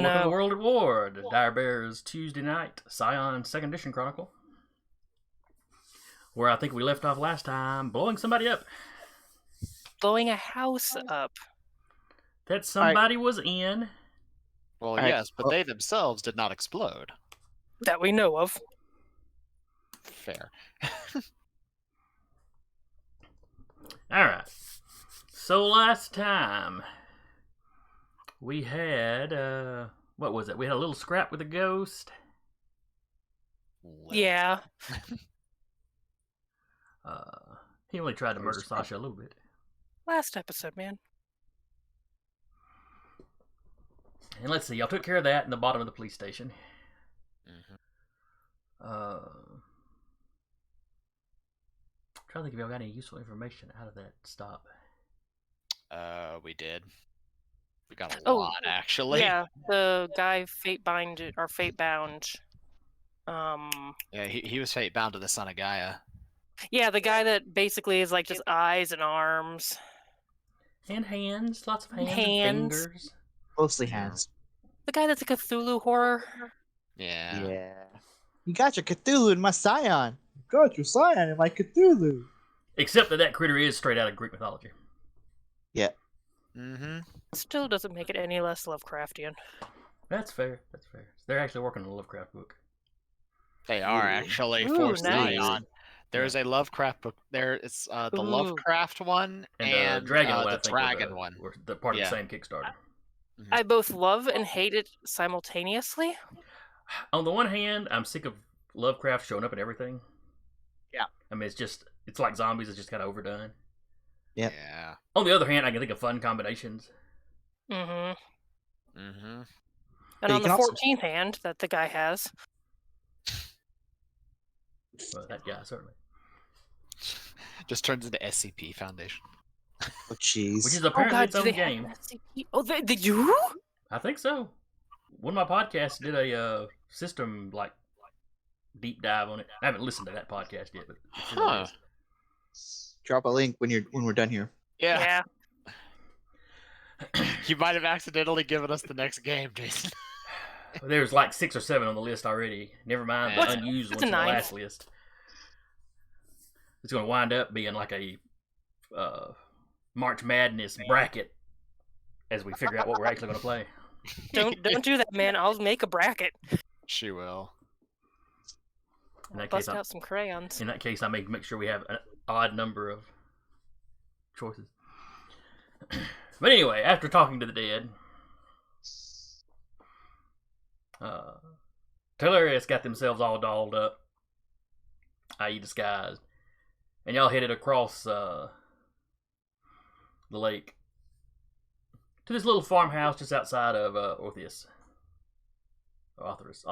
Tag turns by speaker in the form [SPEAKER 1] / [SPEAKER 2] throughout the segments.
[SPEAKER 1] Welcome to
[SPEAKER 2] no.
[SPEAKER 1] the World at War, the Dire Bears Tuesday night Scion 2nd Edition Chronicle, where I think we left off last time, blowing somebody up.
[SPEAKER 2] Blowing a house up.
[SPEAKER 1] That somebody was in.
[SPEAKER 3] Well, yes, but they themselves did not explode.
[SPEAKER 2] That we know of.
[SPEAKER 3] Fair.
[SPEAKER 1] Alright. So last time, we had, what was it? We had a little scrap with a ghost.
[SPEAKER 2] Yeah.
[SPEAKER 1] He only tried to murder Sasha a little bit.
[SPEAKER 2] Last episode, man.
[SPEAKER 1] And let's see, y'all took care of that in the bottom of the police station.
[SPEAKER 3] Mm-hmm.
[SPEAKER 1] Trying to think if y'all got any useful information out of that stop.
[SPEAKER 3] We did. We got a lot, actually.
[SPEAKER 2] Yeah, the guy fate bound.
[SPEAKER 3] Yeah, he was fate bound to the son of Gaia.
[SPEAKER 2] Yeah, the guy that basically is like just eyes and arms.
[SPEAKER 1] And hands, lots of hands. And fingers.
[SPEAKER 4] Mostly hands.
[SPEAKER 2] The guy that's a Cthulhu horror.
[SPEAKER 3] Yeah.
[SPEAKER 4] Yeah. You got your Cthulhu in my Scion. You got your Scion in my Cthulhu.
[SPEAKER 1] Except that critter is straight out of Greek mythology.
[SPEAKER 4] Yeah.
[SPEAKER 3] Mm-hmm.
[SPEAKER 2] Still doesn't make it any less Lovecraftian.
[SPEAKER 1] That's fair. That's fair. They're actually working on a Lovecraft book.
[SPEAKER 3] They are actually for Scion. There's a Lovecraft book there. It's the Lovecraft one and
[SPEAKER 1] Dragon
[SPEAKER 3] the Dragon one.
[SPEAKER 1] Were the part of the same Kickstarter.
[SPEAKER 2] I both love and hate it simultaneously.
[SPEAKER 1] On the one hand, I'm sick of Lovecraft showing up in everything.
[SPEAKER 4] Yeah.
[SPEAKER 1] I mean, it's like zombies. It's just kind of overdone.
[SPEAKER 4] Yep.
[SPEAKER 3] Yeah.
[SPEAKER 1] On the other hand, I can think of fun combinations.
[SPEAKER 2] Mm-hmm.
[SPEAKER 3] Mm-hmm.
[SPEAKER 2] And on the 14th hand that the guy has.
[SPEAKER 1] Well, that guy, certainly.
[SPEAKER 3] Just turns into SCP Foundation.
[SPEAKER 4] Oh, jeez.
[SPEAKER 1] Which is apparently its own game.
[SPEAKER 2] Oh, the you?
[SPEAKER 1] I think so. One of my podcasts did a system, like, deep dive on it. I haven't listened to that podcast yet, but
[SPEAKER 3] Huh.
[SPEAKER 4] Drop a link when we're done here.
[SPEAKER 3] Yeah. You might have accidentally given us the next game, Jason.
[SPEAKER 1] There's like 6 or 7 on the list already. Never mind the unused ones in the last list. It's going to wind up being like a March Madness bracket as we figure out what we're actually going to play.
[SPEAKER 2] Don't do that, man. I'll make a bracket.
[SPEAKER 3] She will.
[SPEAKER 2] Bust out some crayons.
[SPEAKER 1] In that case, I may make sure we have an odd number of choices. But anyway, after talking to the dead, Talereis got themselves all dolled up, i.e. disguised, and y'all headed across the lake to this little farmhouse just outside of Orthius. Othris.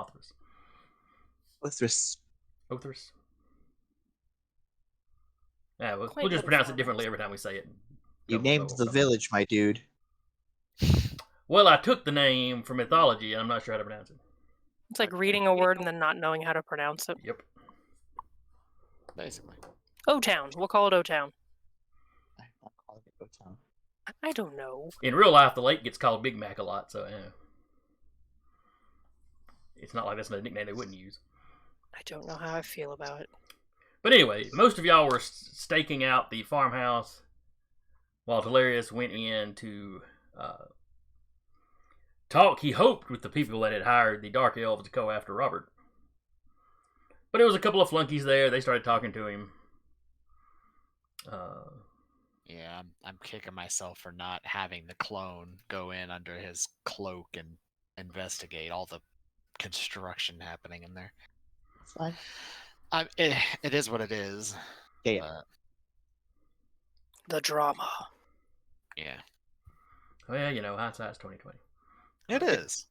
[SPEAKER 1] Yeah, we'll just pronounce it differently every time we say it.
[SPEAKER 4] You named the village, my dude.
[SPEAKER 1] Well, I took the name from mythology, and I'm not sure how to pronounce it.
[SPEAKER 2] It's like reading a word and then not knowing how to pronounce it.
[SPEAKER 1] Yep.
[SPEAKER 3] Basically.
[SPEAKER 2] O-Town. We'll call it O-Town.
[SPEAKER 4] I'm not calling it O-Town.
[SPEAKER 2] I don't know.
[SPEAKER 1] In real life, the lake gets called Big Mac a lot, so it's not like that's a nickname they wouldn't use.
[SPEAKER 2] I don't know how I feel about it.
[SPEAKER 1] But anyway, most of y'all were staking out the farmhouse while Talereis went in to talk, he hoped, with the people that had hired the Dark Elves to go after Robert. But there was a couple of flunkies there. They started talking to him.
[SPEAKER 3] Yeah, I'm kicking myself for not having the clone go in under his cloak and investigate all the construction happening in there.
[SPEAKER 4] It's fine.
[SPEAKER 3] It is what it is.
[SPEAKER 4] Yeah.
[SPEAKER 2] The drama.
[SPEAKER 3] Yeah.
[SPEAKER 1] Well, hindsight's 20/20.
[SPEAKER 3] It is.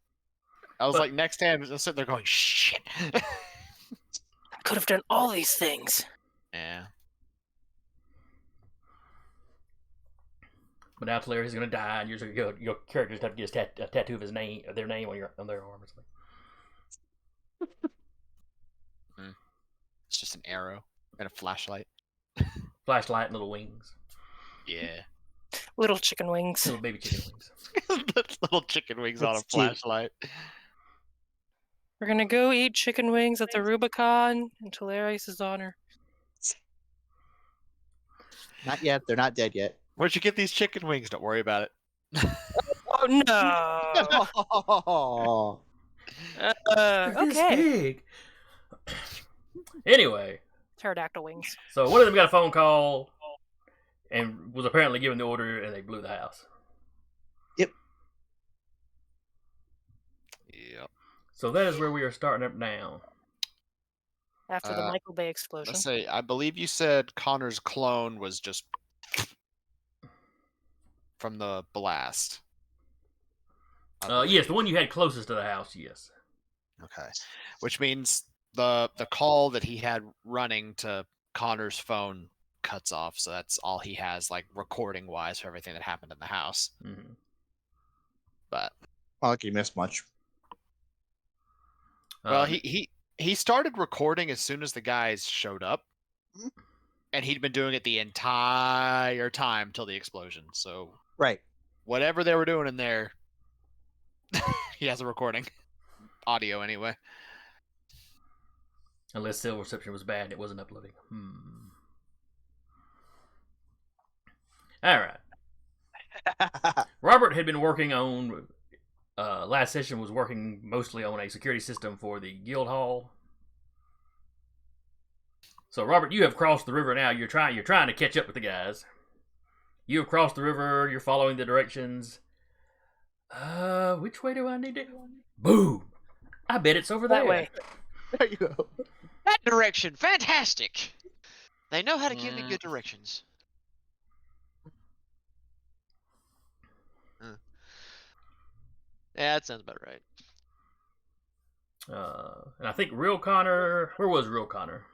[SPEAKER 3] I was like, next time, I was sitting there going, shit.
[SPEAKER 2] I could have done all these things.
[SPEAKER 3] Yeah.
[SPEAKER 1] But now Talereis is going to die, and your characters have to get a tattoo of their name on their arm or something.
[SPEAKER 3] It's just an arrow and a flashlight.
[SPEAKER 1] Flashlight and little wings.
[SPEAKER 3] Yeah.
[SPEAKER 2] Little chicken wings.
[SPEAKER 1] Little baby chicken wings.
[SPEAKER 3] Little chicken wings on a
[SPEAKER 4] That's cute.
[SPEAKER 3] flashlight.
[SPEAKER 2] We're gonna go eat chicken wings at the Rubicon in Talereis' honor.
[SPEAKER 4] Not yet. They're not dead yet.
[SPEAKER 3] Where'd you get these chicken wings? Don't worry about it.
[SPEAKER 2] Oh no!
[SPEAKER 4] Oh.
[SPEAKER 1] They're this
[SPEAKER 2] Okay.
[SPEAKER 1] big. Anyway,
[SPEAKER 2] Pterodactyl wings.
[SPEAKER 1] so one of them got a phone call and was apparently given the order, and they blew the house.
[SPEAKER 3] Yep.
[SPEAKER 1] So that is where we are starting up now.
[SPEAKER 2] After the Michael Bay explosion.
[SPEAKER 3] Let's say, I believe you said Connor's clone was just from the blast.
[SPEAKER 1] Yes, the one you had closest to the house, yes.
[SPEAKER 3] Okay. Which means the call that he had running to Connor's phone cuts off, so that's all he has, like, recording wise for everything that happened in the house.
[SPEAKER 1] Mm-hmm.
[SPEAKER 3] But
[SPEAKER 4] Not like you missed much.
[SPEAKER 3] well, he started recording as soon as the guys showed up, and he'd been doing it the entire time till the explosion. So
[SPEAKER 4] Right.
[SPEAKER 3] whatever they were doing in there, he has a recording, audio anyway.
[SPEAKER 1] Unless cell reception was bad and it wasn't uploading. All right. Robert had been working on, last session was working mostly on a security system for the guild hall. So Robert, you have crossed the river now. You're trying to catch up with the guys. You have crossed the river. You're following the directions. Which way do I need to go? Boom! I bet it's over
[SPEAKER 2] That
[SPEAKER 1] there.
[SPEAKER 2] way.
[SPEAKER 4] There you go.
[SPEAKER 5] That direction, fantastic. They know how to give me good directions. Yeah, that sounds about right.
[SPEAKER 1] And I think Real Connor. Where was Real Connor?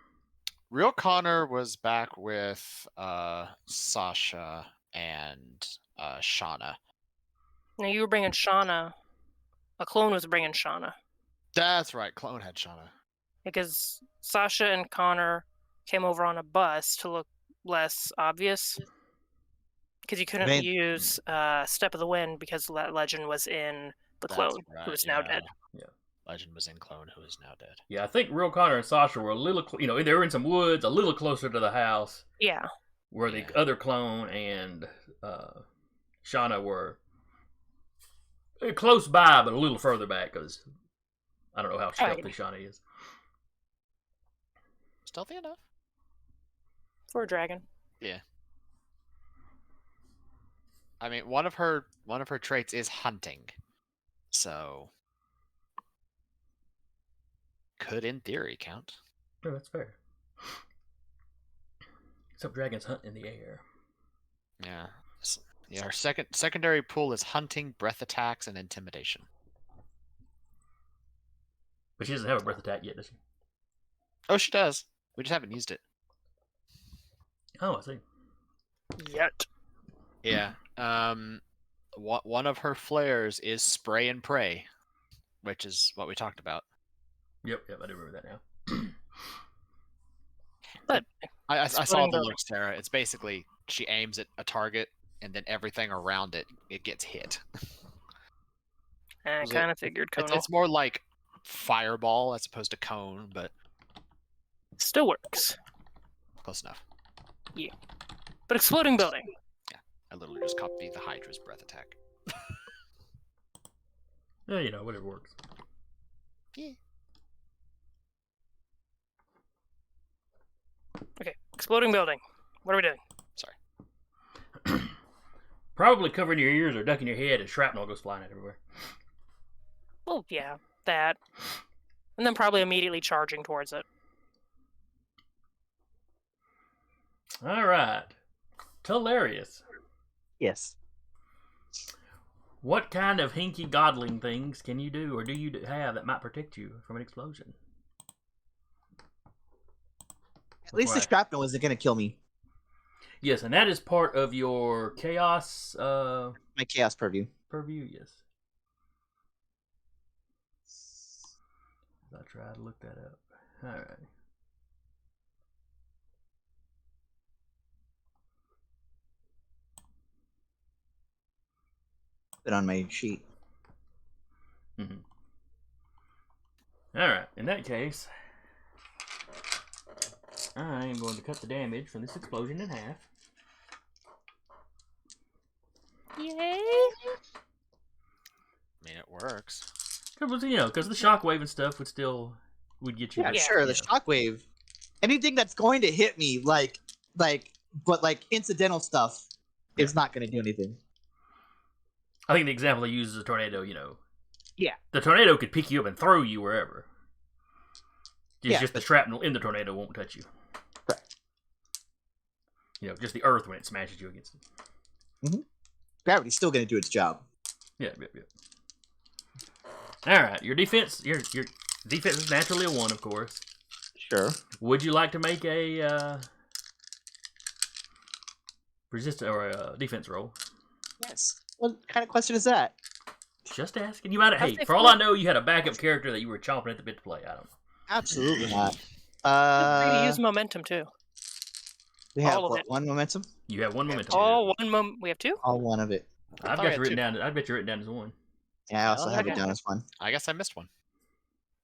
[SPEAKER 3] Real Connor was back with Sasha and Shauna.
[SPEAKER 2] Now you were bringing Shauna. A clone was bringing Shauna.
[SPEAKER 3] That's right, Clone had Shauna.
[SPEAKER 2] Because Sasha and Connor came over on a bus to look less obvious. Because you couldn't use Step of the Wind because Legend was in the clone, who is now dead.
[SPEAKER 1] Yeah.
[SPEAKER 3] Legend was in Clone, who is now dead.
[SPEAKER 1] Yeah, I think Real Connor and Sasha were a little, they were in some woods, a little closer to the house.
[SPEAKER 2] Yeah.
[SPEAKER 1] Where the other clone and Shauna were close by, but a little further back, because I don't know how stealthy Shauna is.
[SPEAKER 3] Stealthy enough?
[SPEAKER 2] For a dragon.
[SPEAKER 3] Yeah. I mean, one of her traits is hunting, so could, in theory, count.
[SPEAKER 1] No, that's fair. Except dragons hunt in the air.
[SPEAKER 3] Yeah. Yeah, her secondary pool is hunting, breath attacks, and intimidation.
[SPEAKER 1] But she doesn't have a breath attack yet, does she?
[SPEAKER 3] Oh, she does. We just haven't used it.
[SPEAKER 1] Oh, I see.
[SPEAKER 2] Yet.
[SPEAKER 3] Yeah. One of her flares is spray and pray, which is what we talked about.
[SPEAKER 1] Yep, I do remember that now.
[SPEAKER 2] But
[SPEAKER 3] I saw the look, Sarah. It's basically she aims at a target, and then everything around it gets hit.
[SPEAKER 2] I kind of figured Conal.
[SPEAKER 3] It's more like fireball as opposed to cone, but
[SPEAKER 2] still works.
[SPEAKER 3] Close enough.
[SPEAKER 2] Yeah. But exploding building.
[SPEAKER 3] Yeah, I literally just copied the Hydra's breath attack.
[SPEAKER 1] Yeah, whatever works.
[SPEAKER 3] Yeah.
[SPEAKER 2] Okay, exploding building. What are we doing?
[SPEAKER 3] Sorry.
[SPEAKER 1] Probably covering your ears or ducking your head as shrapnel goes flying everywhere.
[SPEAKER 2] Well, yeah, that. And then probably immediately charging towards it.
[SPEAKER 1] All right. Talereis.
[SPEAKER 4] Yes.
[SPEAKER 1] What kind of hinky godling things can you do, or do you have that might protect you from an explosion?
[SPEAKER 4] At least the shrapnel isn't going to kill me.
[SPEAKER 1] Yes, and that is part of your chaos.
[SPEAKER 4] My chaos purview.
[SPEAKER 1] Yes. I try to look that up. All right.
[SPEAKER 4] it on my sheet.
[SPEAKER 1] Mm-hmm. All right. In that case, I am going to cut the damage from this explosion in half.
[SPEAKER 2] Yay!
[SPEAKER 3] I mean, it works.
[SPEAKER 1] Because the shockwave and stuff would get you.
[SPEAKER 4] Yeah,
[SPEAKER 2] Yeah.
[SPEAKER 4] sure. The shockwave, anything that's going to hit me, but incidental stuff, is not going to do anything.
[SPEAKER 1] I think the example they use is a tornado.
[SPEAKER 4] Yeah.
[SPEAKER 1] The tornado could pick you up and throw you wherever. It's
[SPEAKER 4] Yeah,
[SPEAKER 1] just the shrapnel in the tornado won't touch you.
[SPEAKER 4] Correct.
[SPEAKER 1] Just the earth when it smashes you against it.
[SPEAKER 4] Gravity's still going to do its job.
[SPEAKER 1] Yeah. All right, your defense is naturally a 1, of course.
[SPEAKER 4] Sure.
[SPEAKER 1] Would you like to make a resistance or a defense roll?
[SPEAKER 4] Yes. What kind of question is that?
[SPEAKER 1] Just asking. You might have.
[SPEAKER 2] How's
[SPEAKER 1] Hey,
[SPEAKER 2] it
[SPEAKER 1] for all
[SPEAKER 2] feel?
[SPEAKER 1] I know, you had a backup character that you were chomping at the bit to play. I don't know.
[SPEAKER 4] Absolutely not.
[SPEAKER 2] Feel free to use momentum too.
[SPEAKER 4] We have
[SPEAKER 2] all of it.
[SPEAKER 4] one momentum?
[SPEAKER 1] You have 1 momentum.
[SPEAKER 2] Oh, one moment. We have 2.
[SPEAKER 4] All one of it.
[SPEAKER 1] I've
[SPEAKER 3] I
[SPEAKER 1] got
[SPEAKER 3] got
[SPEAKER 1] you written
[SPEAKER 3] 2.
[SPEAKER 1] down. I bet you written down as 1.
[SPEAKER 4] Yeah, I also have it
[SPEAKER 2] okay.
[SPEAKER 4] down as one.
[SPEAKER 3] I guess I missed one.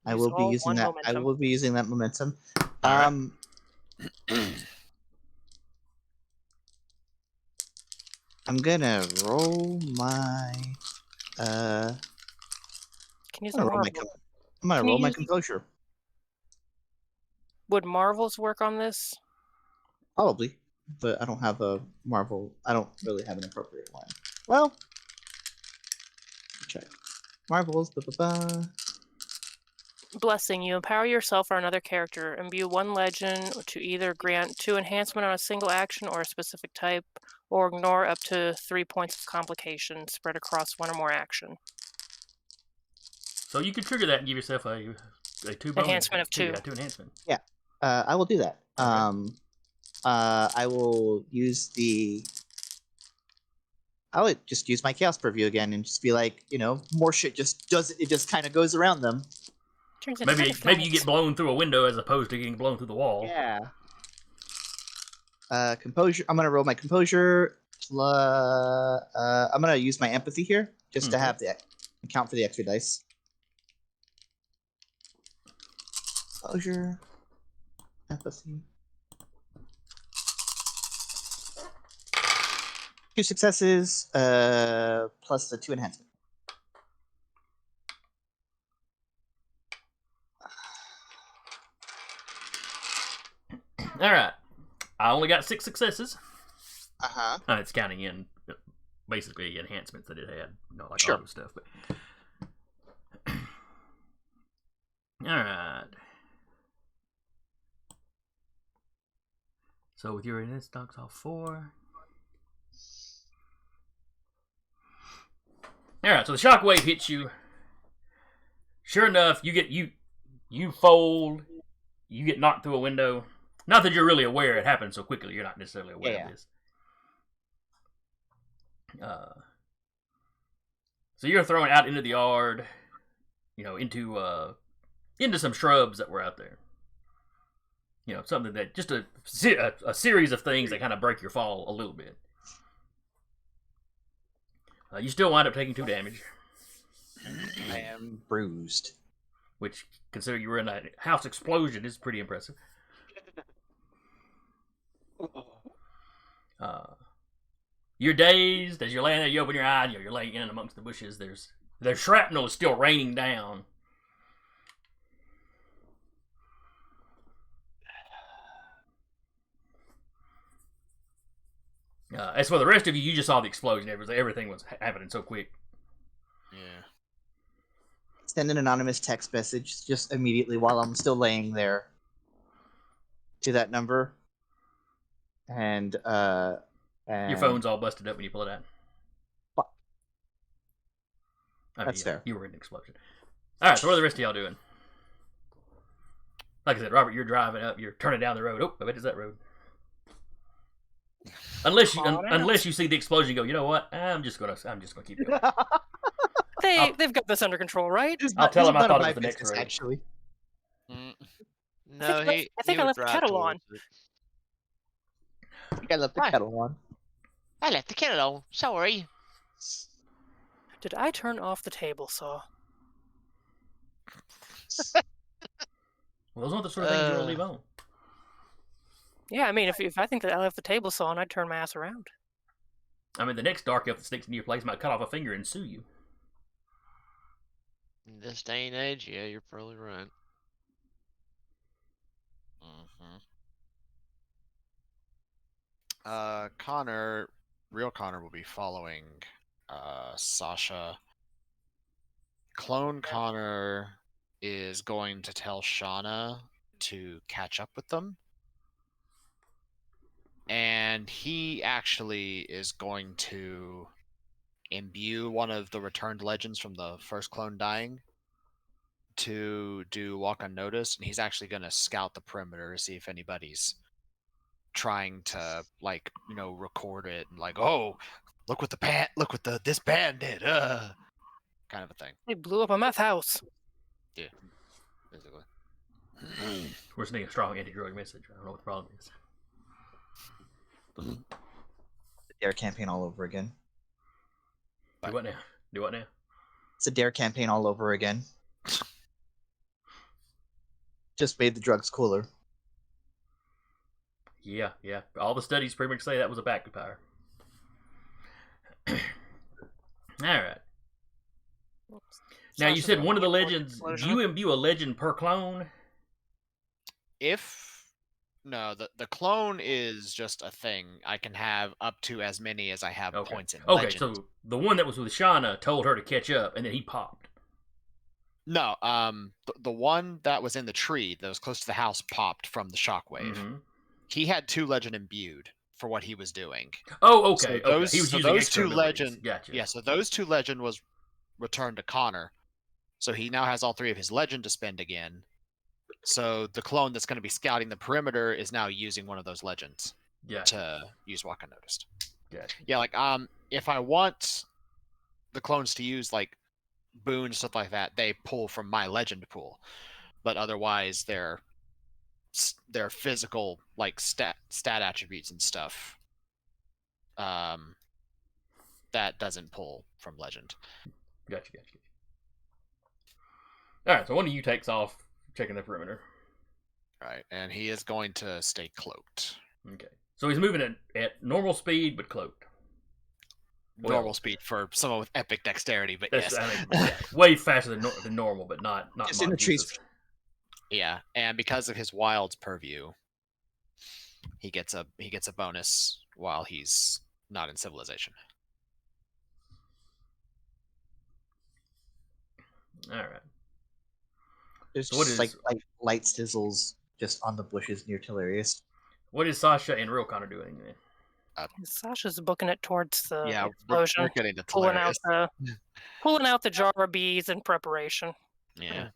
[SPEAKER 4] I
[SPEAKER 2] Use
[SPEAKER 4] will be
[SPEAKER 2] all
[SPEAKER 4] using
[SPEAKER 2] one
[SPEAKER 4] that. I
[SPEAKER 2] momentum.
[SPEAKER 4] will be using that momentum.
[SPEAKER 1] All
[SPEAKER 4] I'm gonna roll my.
[SPEAKER 2] Can you use
[SPEAKER 4] I'm
[SPEAKER 2] a
[SPEAKER 4] gonna roll my.
[SPEAKER 2] marvel?
[SPEAKER 4] I'm gonna
[SPEAKER 2] Can you
[SPEAKER 4] roll my
[SPEAKER 2] use-
[SPEAKER 4] composure.
[SPEAKER 2] Would marvels work on this?
[SPEAKER 4] Probably, but I don't have a marvel. I don't really have an appropriate one. Well, check. Marvels.
[SPEAKER 2] Blessing. You empower yourself or another character. Imbue 1 legend to either grant 2 enhancement on a single action or a specific type, or ignore up to 3 points of complication spread across 1 or more action.
[SPEAKER 1] So you can trigger that and give yourself a 2 bonus.
[SPEAKER 2] Enhancement of 2.
[SPEAKER 1] Yeah, 2 enhancement.
[SPEAKER 4] I will do that.
[SPEAKER 1] Okay.
[SPEAKER 4] I will use the. I would just use my chaos purview again and just be like, more shit just does it. It just kind of goes around them.
[SPEAKER 2] Turns into
[SPEAKER 1] Maybe you
[SPEAKER 2] butterflies.
[SPEAKER 1] get blown through a window as opposed to getting blown through the wall.
[SPEAKER 4] Yeah. Composure. I'm gonna roll my composure. I'm gonna use my empathy here just to have the account for the extra dice. Composure. Empathy. 2 successes. Plus the 2 enhancement.
[SPEAKER 1] All right. I only got 6 successes.
[SPEAKER 4] Uh-huh.
[SPEAKER 1] It's counting in basically enhancements that it had, like
[SPEAKER 4] Sure.
[SPEAKER 1] auto stuff. But all right. So with your this knocks off 4. All right. So the shockwave hits you. Sure enough, you fold. You get knocked through a window. Not that you're really aware it happened so quickly. You're not necessarily aware of this. So you're thrown out into the yard, into some shrubs that were out there. Something that just a series of things that kind of break your fall a little bit. You still wind up taking 2 damage,
[SPEAKER 4] I am bruised.
[SPEAKER 1] which, considering you were in a house explosion, is pretty impressive. You're dazed as you're laying there. You open your eyes. You're laying in amongst the bushes. There's shrapnel is still raining down. As for the rest of you, you just saw the explosion. Everything was happening so quick.
[SPEAKER 3] Yeah.
[SPEAKER 4] Send an anonymous text message just immediately while I'm still laying there to that number. And
[SPEAKER 1] Your phone's all busted up when you pull it out.
[SPEAKER 4] Fuck.
[SPEAKER 1] I mean,
[SPEAKER 4] That's fair.
[SPEAKER 1] You were in an explosion. All right, so what are the rest of y'all doing? Like I said, Robert, you're driving up. You're turning down the road. Oh, I bet it's that road. Unless you see the explosion, you go. You know what? I'm just gonna keep going.
[SPEAKER 2] They've got this under control, right?
[SPEAKER 1] I'll tell him I
[SPEAKER 4] None
[SPEAKER 1] thought
[SPEAKER 4] of
[SPEAKER 1] it was
[SPEAKER 4] my
[SPEAKER 1] the next
[SPEAKER 4] business,
[SPEAKER 1] road.
[SPEAKER 4] actually.
[SPEAKER 5] No,
[SPEAKER 2] I think I
[SPEAKER 5] would
[SPEAKER 2] left the
[SPEAKER 5] drive
[SPEAKER 2] kettle on.
[SPEAKER 5] towards it.
[SPEAKER 4] I think I left the
[SPEAKER 5] Why?
[SPEAKER 4] kettle on.
[SPEAKER 5] I left the kettle on. Sorry.
[SPEAKER 2] Did I turn off the table saw?
[SPEAKER 1] Well, those aren't the sort of things you want to leave on.
[SPEAKER 2] Yeah, I mean, if I think that I left the table saw on, I'd turn my ass around.
[SPEAKER 1] I mean, the next dark elf that sneaks into your place might cut off a finger and sue you.
[SPEAKER 5] In this day and age, yeah, you're probably right.
[SPEAKER 3] Connor, real Connor will be following Sasha. Clone Connor is going to tell Shauna to catch up with them. And he actually is going to imbue one of the returned legends from the first clone dying to do walk unnoticed, and he's actually going to scout the perimeter to see if anybody's trying to, like, you know, record it and like, oh, look what this band did, kind of a thing.
[SPEAKER 2] They blew up a meth house.
[SPEAKER 3] Yeah, basically.
[SPEAKER 1] We're sending a strong anti-drug message. I don't know what the problem is.
[SPEAKER 4] The Dare campaign all over again.
[SPEAKER 1] Do what now? Do what now?
[SPEAKER 4] It's a Dare campaign all over again. Just made the drugs cooler.
[SPEAKER 1] Yeah. All the studies pretty much say that was a backfire. All right.
[SPEAKER 2] Oops.
[SPEAKER 1] Now, you
[SPEAKER 2] Sasha's
[SPEAKER 1] said
[SPEAKER 2] gonna
[SPEAKER 1] one of the
[SPEAKER 2] get more
[SPEAKER 1] legends,
[SPEAKER 2] explosion.
[SPEAKER 1] do you imbue a legend per clone?
[SPEAKER 3] No, the clone is just a thing. I can have up to as many as I have
[SPEAKER 1] Okay.
[SPEAKER 3] points in
[SPEAKER 1] Okay,
[SPEAKER 3] legend.
[SPEAKER 1] so the one that was with Shauna told her to catch up, and then he popped.
[SPEAKER 3] No, the one that was in the tree that was close to the house popped from the shockwave.
[SPEAKER 1] Mm-hmm.
[SPEAKER 3] He had 2 legend imbued for what he was doing.
[SPEAKER 1] Oh, okay.
[SPEAKER 3] So those,
[SPEAKER 1] He was
[SPEAKER 3] so
[SPEAKER 1] using
[SPEAKER 3] those
[SPEAKER 1] extra
[SPEAKER 3] 2
[SPEAKER 1] abilities.
[SPEAKER 3] legend,
[SPEAKER 1] Gotcha.
[SPEAKER 3] yeah. So those 2 legend was returned to Connor. So he now has all 3 of his legend to spend again. So the clone that's going to be scouting the perimeter is now using one of those legends to use walk unnoticed.
[SPEAKER 1] Gotcha.
[SPEAKER 3] Yeah, like if I want the clones to use like boons, stuff like that, they pull from my legend pool. But otherwise, their physical like stat attributes and stuff, that doesn't pull from legend.
[SPEAKER 1] Gotcha. All right, so one of you takes off checking the perimeter.
[SPEAKER 3] Right, and he is going to stay cloaked.
[SPEAKER 1] Okay, so he's moving at normal speed but cloaked.
[SPEAKER 3] Normal speed for someone with epic dexterity, but yes,
[SPEAKER 1] I mean, yeah, way faster than normal, but not
[SPEAKER 4] Just in the trees.
[SPEAKER 1] Jesus.
[SPEAKER 3] Yeah, and because of his wild's purview, he gets a bonus while he's not in civilization.
[SPEAKER 1] All right.
[SPEAKER 4] There's
[SPEAKER 1] So what
[SPEAKER 4] just
[SPEAKER 1] is-
[SPEAKER 4] like light sizzles just on the bushes near Talereis.
[SPEAKER 1] What is Sasha and Real Connor doing then?
[SPEAKER 2] Sasha's booking it towards the
[SPEAKER 3] Yeah,
[SPEAKER 2] explosion,
[SPEAKER 3] we're getting to
[SPEAKER 2] pulling
[SPEAKER 3] Talereis.
[SPEAKER 2] out the jar of bees in preparation.
[SPEAKER 3] Yeah.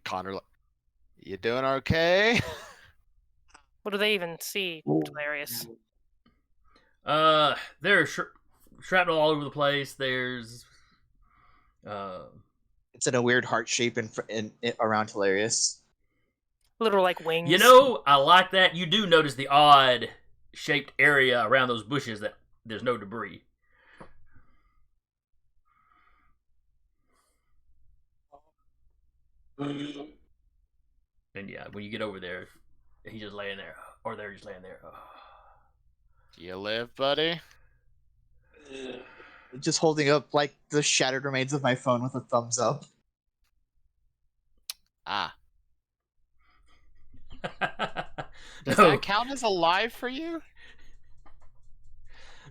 [SPEAKER 3] Connor, you doing okay?
[SPEAKER 2] What do they even see? Hilarious.
[SPEAKER 1] There's shrapnel all over the place. There's
[SPEAKER 4] It's in a weird heart shape in around Talereis.
[SPEAKER 2] Little like wings.
[SPEAKER 1] You know, I like that. You do notice the odd shaped area around those bushes that there's no debris. And yeah, when you get over there, he's just laying there, or they're just laying there. Oh.
[SPEAKER 3] You live, buddy?
[SPEAKER 4] Just holding up like the shattered remains of my phone with a thumbs up.
[SPEAKER 3] Ah. Does
[SPEAKER 1] No.
[SPEAKER 3] that count as alive for you?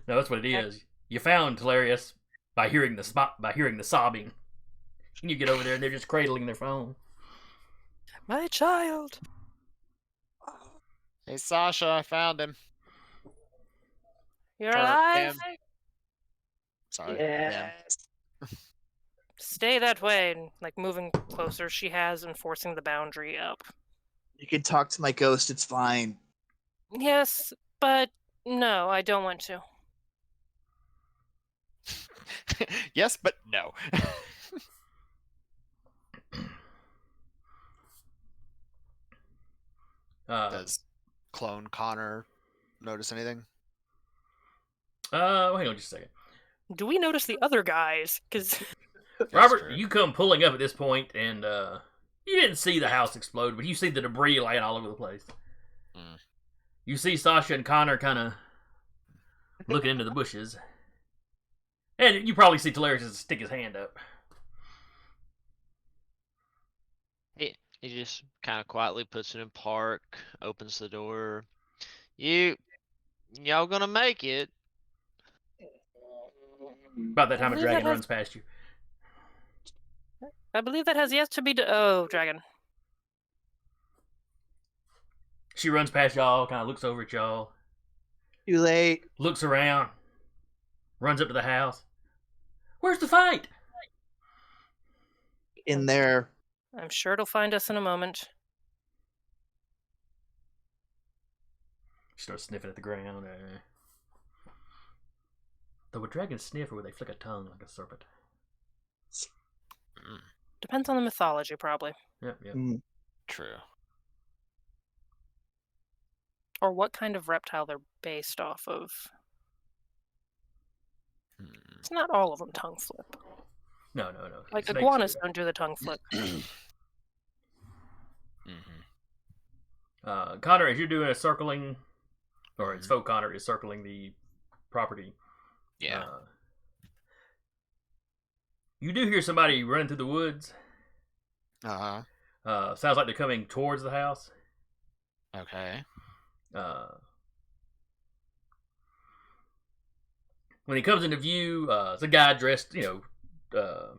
[SPEAKER 1] No, that's what it is. You found Talereis by hearing the sobbing. And you get over there and they're just cradling their phone.
[SPEAKER 2] My child.
[SPEAKER 3] Hey, Sasha, I found him.
[SPEAKER 2] You're
[SPEAKER 3] Or
[SPEAKER 2] alive?
[SPEAKER 3] them. Sorry.
[SPEAKER 4] Yes.
[SPEAKER 2] Stay that way. And like moving closer, she has enforcing the boundary up.
[SPEAKER 4] You can talk to my ghost, it's fine.
[SPEAKER 2] Yes, but no, I don't want to.
[SPEAKER 3] Yes, but no. Does clone Connor notice anything?
[SPEAKER 1] Well, hang on just a second.
[SPEAKER 2] Do we notice the other guys? Because
[SPEAKER 1] Robert,
[SPEAKER 3] true.
[SPEAKER 1] you come pulling up at this point, and you didn't see the house explode, but you see the debris laying all over the place.
[SPEAKER 3] Mm.
[SPEAKER 1] You see Sasha and Connor kind of looking into the bushes. And you probably see Talereis just stick his hand up.
[SPEAKER 5] He just kind of quietly puts it in park, opens the door. Y'all gonna make it?
[SPEAKER 1] About that
[SPEAKER 2] I
[SPEAKER 1] time, a
[SPEAKER 2] believe that
[SPEAKER 1] dragon
[SPEAKER 2] has-
[SPEAKER 1] runs past you.
[SPEAKER 2] I believe that has yet to be. Oh, dragon.
[SPEAKER 1] She runs past y'all, kind of looks over at y'all,
[SPEAKER 4] Too late.
[SPEAKER 1] looks around, runs up to the house. Where's the fight?
[SPEAKER 4] In there.
[SPEAKER 2] I'm sure it'll find us in a moment.
[SPEAKER 1] She starts sniffing at the ground. Though would dragons sniff, or would they flick a tongue like a serpent?
[SPEAKER 2] Depends on the mythology, probably,
[SPEAKER 1] Yep, yep.
[SPEAKER 4] Mm.
[SPEAKER 3] True.
[SPEAKER 2] or what kind of reptile they're based off of.
[SPEAKER 3] Hmm.
[SPEAKER 2] It's not all of them tongue flip.
[SPEAKER 1] No.
[SPEAKER 2] Like
[SPEAKER 1] Snakes
[SPEAKER 2] iguanas
[SPEAKER 1] do.
[SPEAKER 2] don't do the tongue flip.
[SPEAKER 1] Connor, as you're doing a circling, or as Folk Connor is circling the property,
[SPEAKER 3] Yeah.
[SPEAKER 1] You do hear somebody running through the woods. Sounds like they're coming towards the house.
[SPEAKER 3] Okay.
[SPEAKER 1] When he comes into view, it's a guy dressed, got a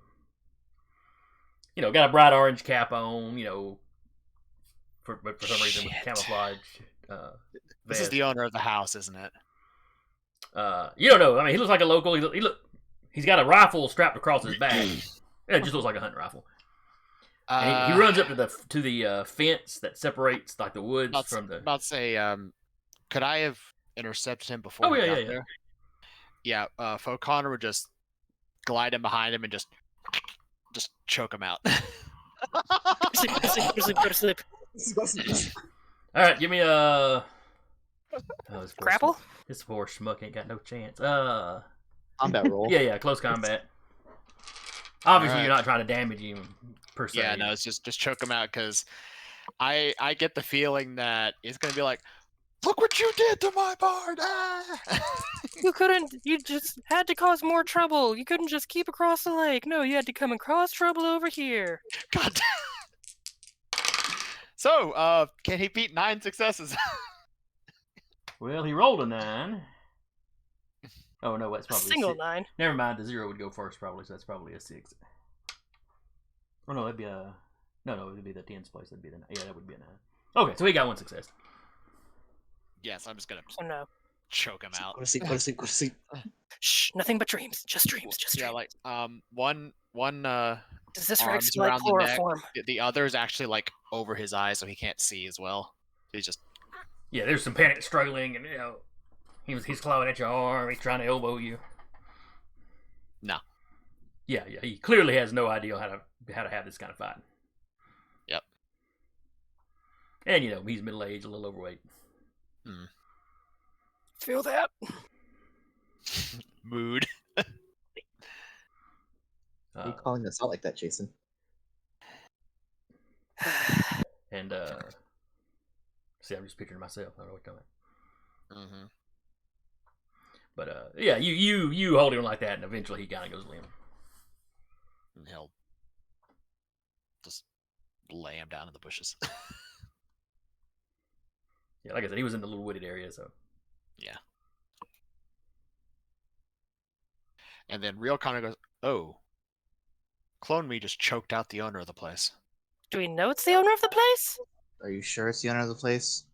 [SPEAKER 1] bright orange cap on, for some reason with
[SPEAKER 3] Shit.
[SPEAKER 1] camouflage.
[SPEAKER 3] This is the owner of the house, isn't it?
[SPEAKER 1] You don't know. I mean, he looks like a local. He's got a rifle strapped across his back. It just looks like a hunting rifle. And he runs up to the fence that separates like the woods from the.
[SPEAKER 3] About to say, could I have intercepted him before
[SPEAKER 1] Oh,
[SPEAKER 3] he
[SPEAKER 1] yeah,
[SPEAKER 3] got
[SPEAKER 1] yeah, yeah.
[SPEAKER 3] there? Yeah. Folk Connor would just glide in behind him and just choke him out.
[SPEAKER 2] Go to sleep.
[SPEAKER 1] All right, give me a.
[SPEAKER 2] Grapple?
[SPEAKER 1] This poor schmuck ain't got no chance.
[SPEAKER 4] Combat roll.
[SPEAKER 1] Yeah, close combat. Obviously,
[SPEAKER 3] Alright.
[SPEAKER 1] you're not trying to damage him per se.
[SPEAKER 3] Yeah, no, it's just choke him out because I get the feeling that it's gonna be like, look what you did to my bard! Ah!
[SPEAKER 2] You just had to cause more trouble. You couldn't just keep across the lake. No, you had to come and cause trouble over here.
[SPEAKER 3] God. So, can he beat 9 successes?
[SPEAKER 1] Well, he rolled a 9. Oh no, that's
[SPEAKER 2] A
[SPEAKER 1] probably
[SPEAKER 2] single
[SPEAKER 1] 6.
[SPEAKER 2] 9.
[SPEAKER 1] Never mind, the 0 would go first probably, so that's probably a 6. Oh no, that'd be a. No, it would be the 10's place. That'd be the 9. Yeah, that would be a 9. Okay, so he got 1 success.
[SPEAKER 3] Yes, I'm just gonna
[SPEAKER 2] So no.
[SPEAKER 3] choke him out.
[SPEAKER 4] Go to sleep. Go to sleep. Go to sleep.
[SPEAKER 2] Shh, nothing but dreams. Just dreams. Just
[SPEAKER 3] Yeah,
[SPEAKER 2] dreams.
[SPEAKER 3] like one
[SPEAKER 2] Does this
[SPEAKER 3] arms
[SPEAKER 2] Rex like
[SPEAKER 3] around the neck.
[SPEAKER 2] chloroform?
[SPEAKER 3] The other is actually like over his eyes, so he can't see as well. He's just
[SPEAKER 1] Yeah, there's some panic struggling, and he's clawing at your arm. He's trying to elbow you.
[SPEAKER 3] No.
[SPEAKER 1] Yeah, he clearly has no idea how to have this kind of fight.
[SPEAKER 3] Yep.
[SPEAKER 1] And he's middle aged, a little overweight.
[SPEAKER 2] Feel that?
[SPEAKER 3] mood.
[SPEAKER 4] Why are you calling this out like that, Jason?
[SPEAKER 1] And see, I'm just picturing myself. I don't know what you're talking about.
[SPEAKER 3] Mm-hmm.
[SPEAKER 1] But yeah, you hold him like that, and eventually he kind of goes limp.
[SPEAKER 3] And he'll just lay him down in the bushes.
[SPEAKER 1] Yeah, like I said, he was in the little wooded area, so.
[SPEAKER 3] Yeah. And then Real Connor goes, "Oh, Clone Me just choked out the owner of the place."
[SPEAKER 2] Do we know it's the owner of the place?
[SPEAKER 4] Are you sure it's the owner of the place?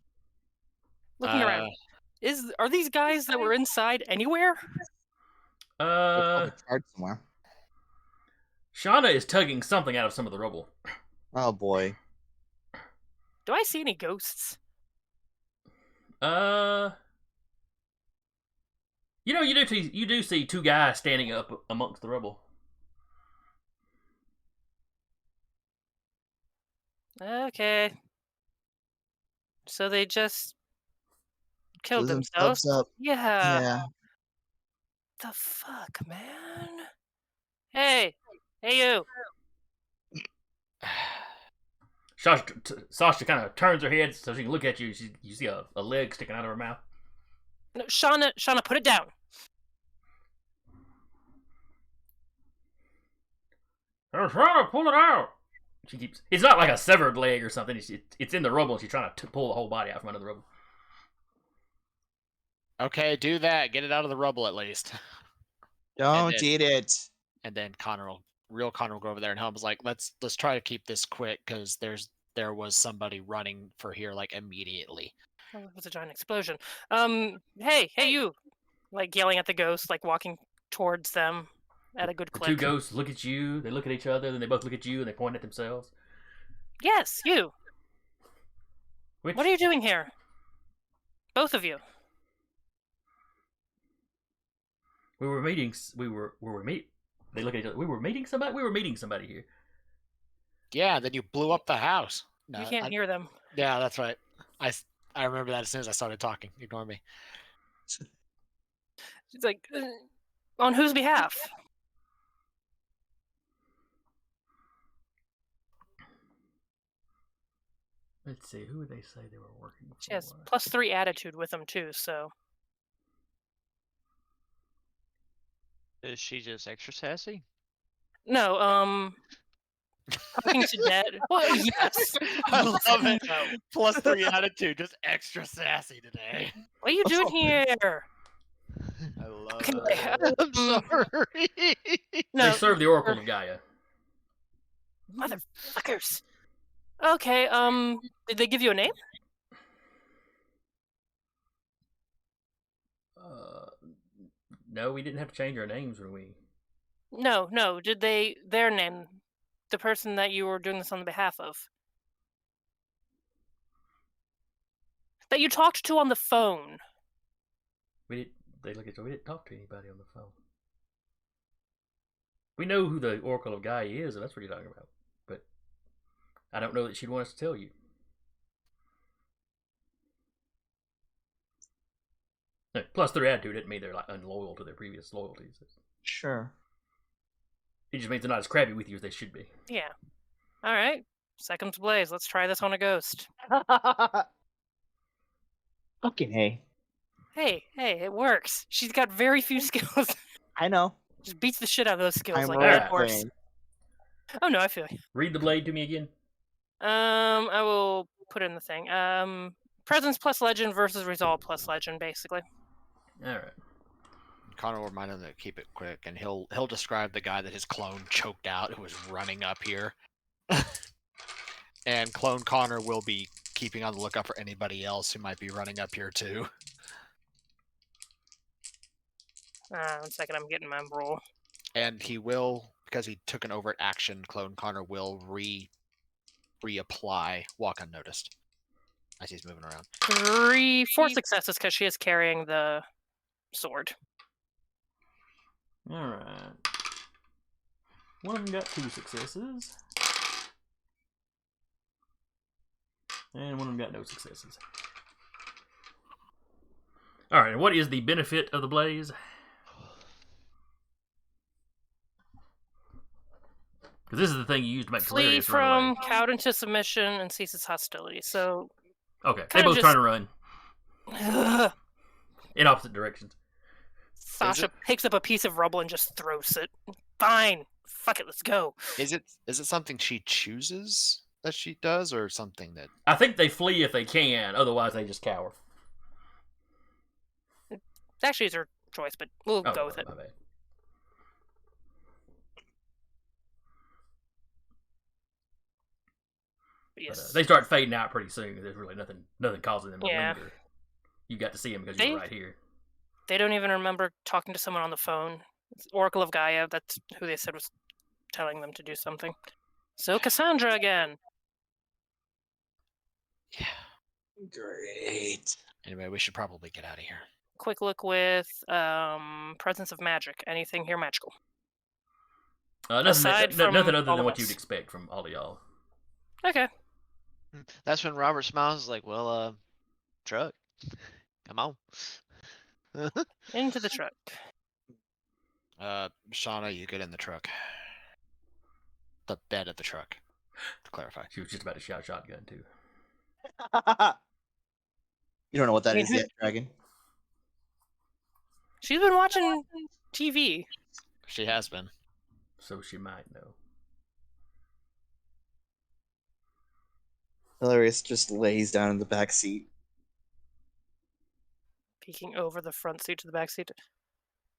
[SPEAKER 2] Looking around. Are these guys that were inside anywhere?
[SPEAKER 4] They're
[SPEAKER 1] Uh,
[SPEAKER 4] probably charged somewhere.
[SPEAKER 1] Shauna is tugging something out of some of the rubble.
[SPEAKER 4] Oh boy.
[SPEAKER 2] Do I see any ghosts?
[SPEAKER 1] You do see 2 guys standing up amongst the rubble.
[SPEAKER 2] Okay. So they just killed
[SPEAKER 4] Blew
[SPEAKER 2] themselves.
[SPEAKER 4] themselves up.
[SPEAKER 2] Yeah.
[SPEAKER 4] Yeah.
[SPEAKER 2] The fuck, man? Hey, you.
[SPEAKER 1] Sasha kind of turns her head so she can look at you. You see a leg sticking out of her mouth.
[SPEAKER 2] No, Shauna, put it down.
[SPEAKER 1] I'm trying to pull it out. She keeps. It's not like a severed leg or something. It's in the rubble. And she's trying to pull the whole body out from under the rubble.
[SPEAKER 3] Okay, do that. Get it out of the rubble at least.
[SPEAKER 4] Don't
[SPEAKER 3] then-
[SPEAKER 4] eat it.
[SPEAKER 3] And then Connor will go over there, and Helm's like, let's try to keep this quick because there was somebody running for here like immediately.
[SPEAKER 2] Oh, it was a giant explosion. Hey, you! Like yelling at the ghost, like walking towards them at a good
[SPEAKER 1] The
[SPEAKER 2] clip.
[SPEAKER 1] two ghosts look at you. They look at each other. Then they both look at you and they point at themselves.
[SPEAKER 2] Yes, you.
[SPEAKER 1] Which,
[SPEAKER 2] What are you doing here? Both of you.
[SPEAKER 1] We were meeting. They look at each other. We were meeting somebody. We were meeting somebody here.
[SPEAKER 3] Yeah, then you blew up the house. No,
[SPEAKER 2] You can't hear them.
[SPEAKER 3] Yeah, that's right. I remember that as soon as I started talking. Ignore me.
[SPEAKER 2] It's like, on whose behalf?
[SPEAKER 1] Let's see. Who would they say they were working for?
[SPEAKER 2] She has +3 attitude with them too, so.
[SPEAKER 5] Is she just extra sassy?
[SPEAKER 2] No, talking to dead. Well, yes.
[SPEAKER 3] I love it. +3 attitude, just extra sassy today.
[SPEAKER 2] What are you doing here?
[SPEAKER 3] I love
[SPEAKER 2] Okay,
[SPEAKER 3] it.
[SPEAKER 5] I'm sorry.
[SPEAKER 2] No,
[SPEAKER 1] They serve the Oracle of Gaia.
[SPEAKER 2] motherfuckers. Okay, did they give you a name?
[SPEAKER 1] No, we didn't have to change our names when we.
[SPEAKER 2] No, did their name, the person that you were doing this on the behalf of? That you talked to on the phone.
[SPEAKER 1] They look at you. We didn't talk to anybody on the phone. We know who the Oracle of Gaia is, and that's what you're talking about. But I don't know that she'd want us to tell you. No, +3 attitude didn't mean they're like unloyal to their previous loyalties.
[SPEAKER 4] Sure.
[SPEAKER 1] It just means they're not as crabby with you as they should be.
[SPEAKER 2] Yeah. All right. Seconds blaze. Let's try this on a ghost.
[SPEAKER 4] Fucking hey.
[SPEAKER 2] Hey, it works. She's got very few skills.
[SPEAKER 4] I know.
[SPEAKER 2] Just beats the shit out of those skills
[SPEAKER 4] I'm
[SPEAKER 2] like
[SPEAKER 1] right.
[SPEAKER 2] that horse. Oh no, I feel you.
[SPEAKER 1] Read the blade to me again.
[SPEAKER 2] I will put in the thing. Presence plus legend versus resolve plus legend, basically.
[SPEAKER 1] All right.
[SPEAKER 3] Connor will remind him to keep it quick, and he'll describe the guy that his clone choked out who was running up here. And clone Connor will be keeping on the lookout for anybody else who might be running up here too.
[SPEAKER 2] 1 second, I'm getting my roll.
[SPEAKER 3] And he will, because he took an overt action, clone Connor will reapply walk unnoticed as he's moving around.
[SPEAKER 2] 4 successes because she is carrying the sword.
[SPEAKER 1] All right. One of them got 2 successes. And one of them got no successes. All right, and what is the benefit of the blaze? Because this is the thing you use to make
[SPEAKER 2] Flee
[SPEAKER 1] Talereis run away.
[SPEAKER 2] from, cowed into submission, and ceases hostility. So,
[SPEAKER 1] Okay, they
[SPEAKER 2] kinda
[SPEAKER 1] both
[SPEAKER 2] just-
[SPEAKER 1] trying to run in opposite directions.
[SPEAKER 2] Sasha picks up a piece of rubble and just throws it. Fine. Fuck it, let's go.
[SPEAKER 3] Is it something she chooses that she does, or something that?
[SPEAKER 1] I think they flee if they can, otherwise they just cower.
[SPEAKER 2] Actually, it's her choice, but we'll go with it.
[SPEAKER 1] My bad.
[SPEAKER 2] But yes.
[SPEAKER 1] But, they start fading out pretty soon. There's really nothing causing them to
[SPEAKER 2] Yeah.
[SPEAKER 1] linger. You got to see them because you were right here.
[SPEAKER 2] They don't even remember talking to someone on the phone. It's Oracle of Gaia, that's who they said was telling them to do something. So Cassandra again.
[SPEAKER 3] Yeah.
[SPEAKER 4] Great.
[SPEAKER 3] Anyway, we should probably get out of here.
[SPEAKER 2] Quick look with presence of magic. Anything here magical?
[SPEAKER 1] Nothing,
[SPEAKER 2] Aside from
[SPEAKER 1] nothing other
[SPEAKER 2] all
[SPEAKER 1] than
[SPEAKER 2] of
[SPEAKER 1] what
[SPEAKER 2] us.
[SPEAKER 1] you'd expect from all of y'all.
[SPEAKER 2] Okay.
[SPEAKER 5] That's when Robert smiles like, well, truck. Come on.
[SPEAKER 2] Into the truck.
[SPEAKER 3] Shauna, you get in the truck. The bed of the truck, to clarify.
[SPEAKER 1] She was just about to shout shotgun too.
[SPEAKER 4] You don't know what that
[SPEAKER 2] Wait,
[SPEAKER 4] is
[SPEAKER 2] who-
[SPEAKER 4] yet, Dragon.
[SPEAKER 2] She's been watching TV.
[SPEAKER 3] She has been.
[SPEAKER 1] So she might know.
[SPEAKER 4] Talereis just lays down in the back seat.
[SPEAKER 2] Peeking over the front seat to the back seat.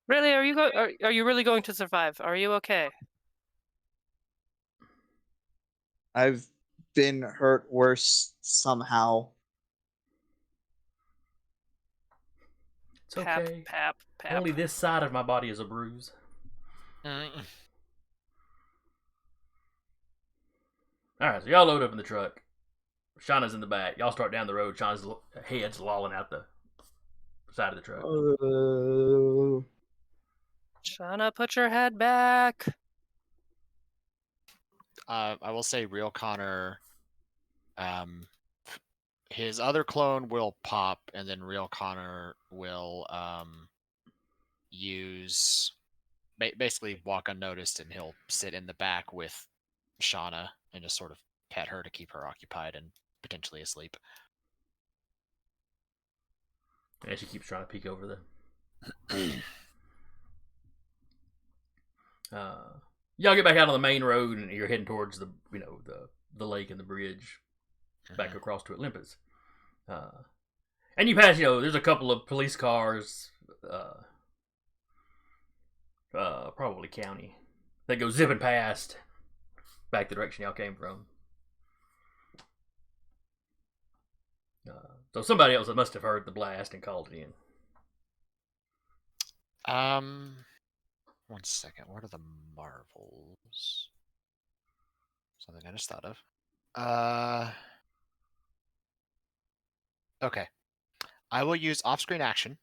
[SPEAKER 2] Really? Are you really going to survive? Are you okay?
[SPEAKER 4] I've been hurt worse somehow.
[SPEAKER 1] It's okay.
[SPEAKER 2] Pap.
[SPEAKER 1] Only this side of my body is a bruise. Alright, so y'all load up in the truck. Shauna's in the back. Y'all start down the road. Shauna's head's lolling out the side of the truck.
[SPEAKER 2] Shauna, put your head back.
[SPEAKER 3] I will say, Real Connor, his other clone will pop, and then Real Connor will use basically walk unnoticed, and he'll sit in the back with Shauna and just sort of pet her to keep her occupied and potentially asleep.
[SPEAKER 1] And she keeps trying to peek over y'all get back out on the main road, and you're heading towards the lake and the bridge back across to Olympus. And you pass, there's a couple of police cars, probably county, that go zipping past back the direction y'all came from. So somebody else must have heard the blast and called it in.
[SPEAKER 3] One second. What are the marvels? Something I just thought of. Okay. I will use off-screen action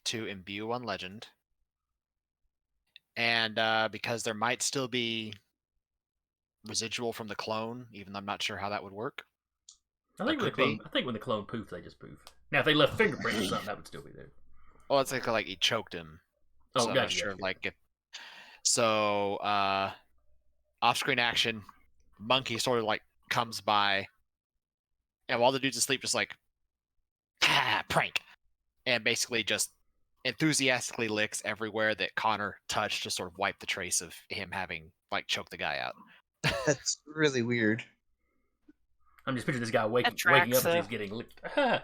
[SPEAKER 3] to imbue one legend. And because there might still be residual from the clone, even though I'm not sure how that would work.
[SPEAKER 1] I think when the clone poof, they just poof. Now, if they left fingerprints or something, that would still be there.
[SPEAKER 3] Oh, it's like he choked him.
[SPEAKER 1] Oh,
[SPEAKER 3] so I'm not sure. So off-screen action, monkey sort of comes by, and while the dude's asleep, just prank, and basically just enthusiastically licks everywhere that Connor touched to sort of wipe the trace of him having choked the guy out.
[SPEAKER 4] That's really weird.
[SPEAKER 1] I'm just picturing this guy waking up as he's getting licked.
[SPEAKER 2] How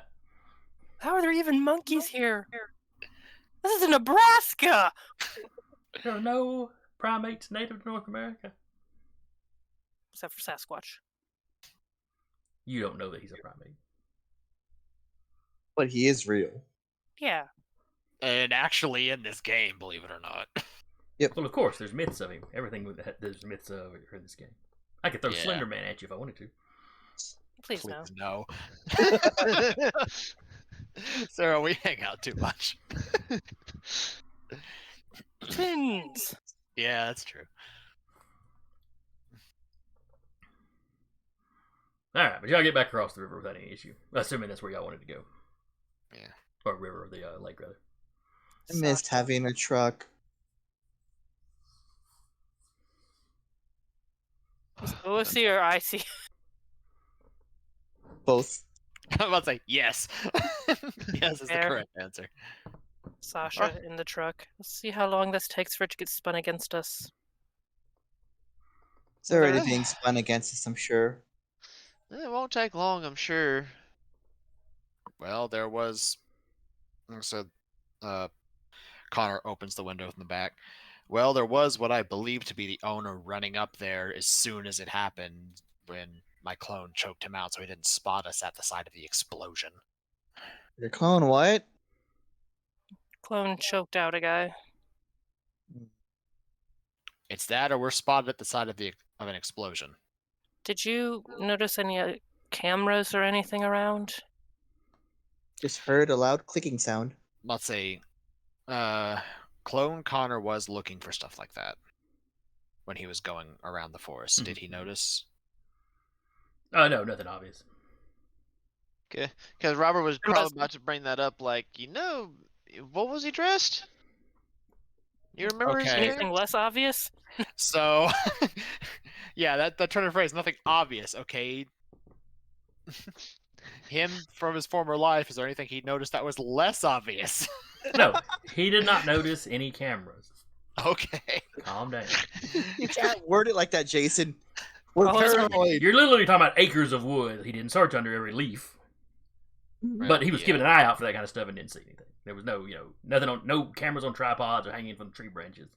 [SPEAKER 2] are there even monkeys here? This is Nebraska!
[SPEAKER 1] There are no primates native to North America.
[SPEAKER 2] Except for Sasquatch.
[SPEAKER 1] You don't know that he's a primate.
[SPEAKER 4] But he is real.
[SPEAKER 2] Yeah.
[SPEAKER 3] And actually in this game, believe it or not.
[SPEAKER 4] Yep.
[SPEAKER 1] Well, of course, there's myths of him. Everything there's myths of are in this game. I could throw Slender Man at you if I wanted to.
[SPEAKER 2] Please
[SPEAKER 3] no. Sarah, we hang out too much.
[SPEAKER 2] Twins!
[SPEAKER 3] Yeah, that's true.
[SPEAKER 1] Alright, but y'all get back across the river without any issue. Assuming that's where y'all wanted to go.
[SPEAKER 3] Yeah.
[SPEAKER 1] Or river, the lake, rather.
[SPEAKER 4] I missed having a truck.
[SPEAKER 2] OC or IC?
[SPEAKER 4] Both.
[SPEAKER 3] I'm about to say yes. Yes is the correct answer.
[SPEAKER 2] Sasha in the truck. Let's see how long this takes for it to get spun against us.
[SPEAKER 4] It's already being spun against us, I'm sure.
[SPEAKER 5] It won't take long, I'm sure.
[SPEAKER 3] Well, there was. So, Connor opens the window from the back. Well, there was what I believe to be the owner running up there as soon as it happened when my clone choked him out so he didn't spot us at the site of the explosion.
[SPEAKER 4] Your clone what?
[SPEAKER 2] Clone choked out a guy.
[SPEAKER 3] It's that, or we're spotted at the site of an explosion.
[SPEAKER 2] Did you notice any cameras or anything around?
[SPEAKER 4] Just heard a loud clicking sound.
[SPEAKER 3] Let's say, Clone Connor was looking for stuff like that when he was going around the forest. Did he notice?
[SPEAKER 1] No, nothing obvious.
[SPEAKER 5] Because Robert was
[SPEAKER 2] It was-
[SPEAKER 5] probably about to bring that up, like, what was he dressed? You remember his
[SPEAKER 3] Okay.
[SPEAKER 5] appearance?
[SPEAKER 2] Anything less obvious?
[SPEAKER 3] So, yeah, that turn of phrase, nothing obvious, okay? Him from his former life, is there anything he noticed that was less obvious?
[SPEAKER 1] No, he did not notice any cameras.
[SPEAKER 3] Okay.
[SPEAKER 1] Calm down.
[SPEAKER 4] You can't word it like that, Jason. We're
[SPEAKER 2] Oh, it's-
[SPEAKER 4] paranoid.
[SPEAKER 1] You're literally talking about acres of wood. He didn't search under every leaf, but he was
[SPEAKER 3] yeah.
[SPEAKER 1] keeping an eye out for that kind of stuff and didn't see anything. There was no, nothing on, no cameras on tripods or hanging from tree branches.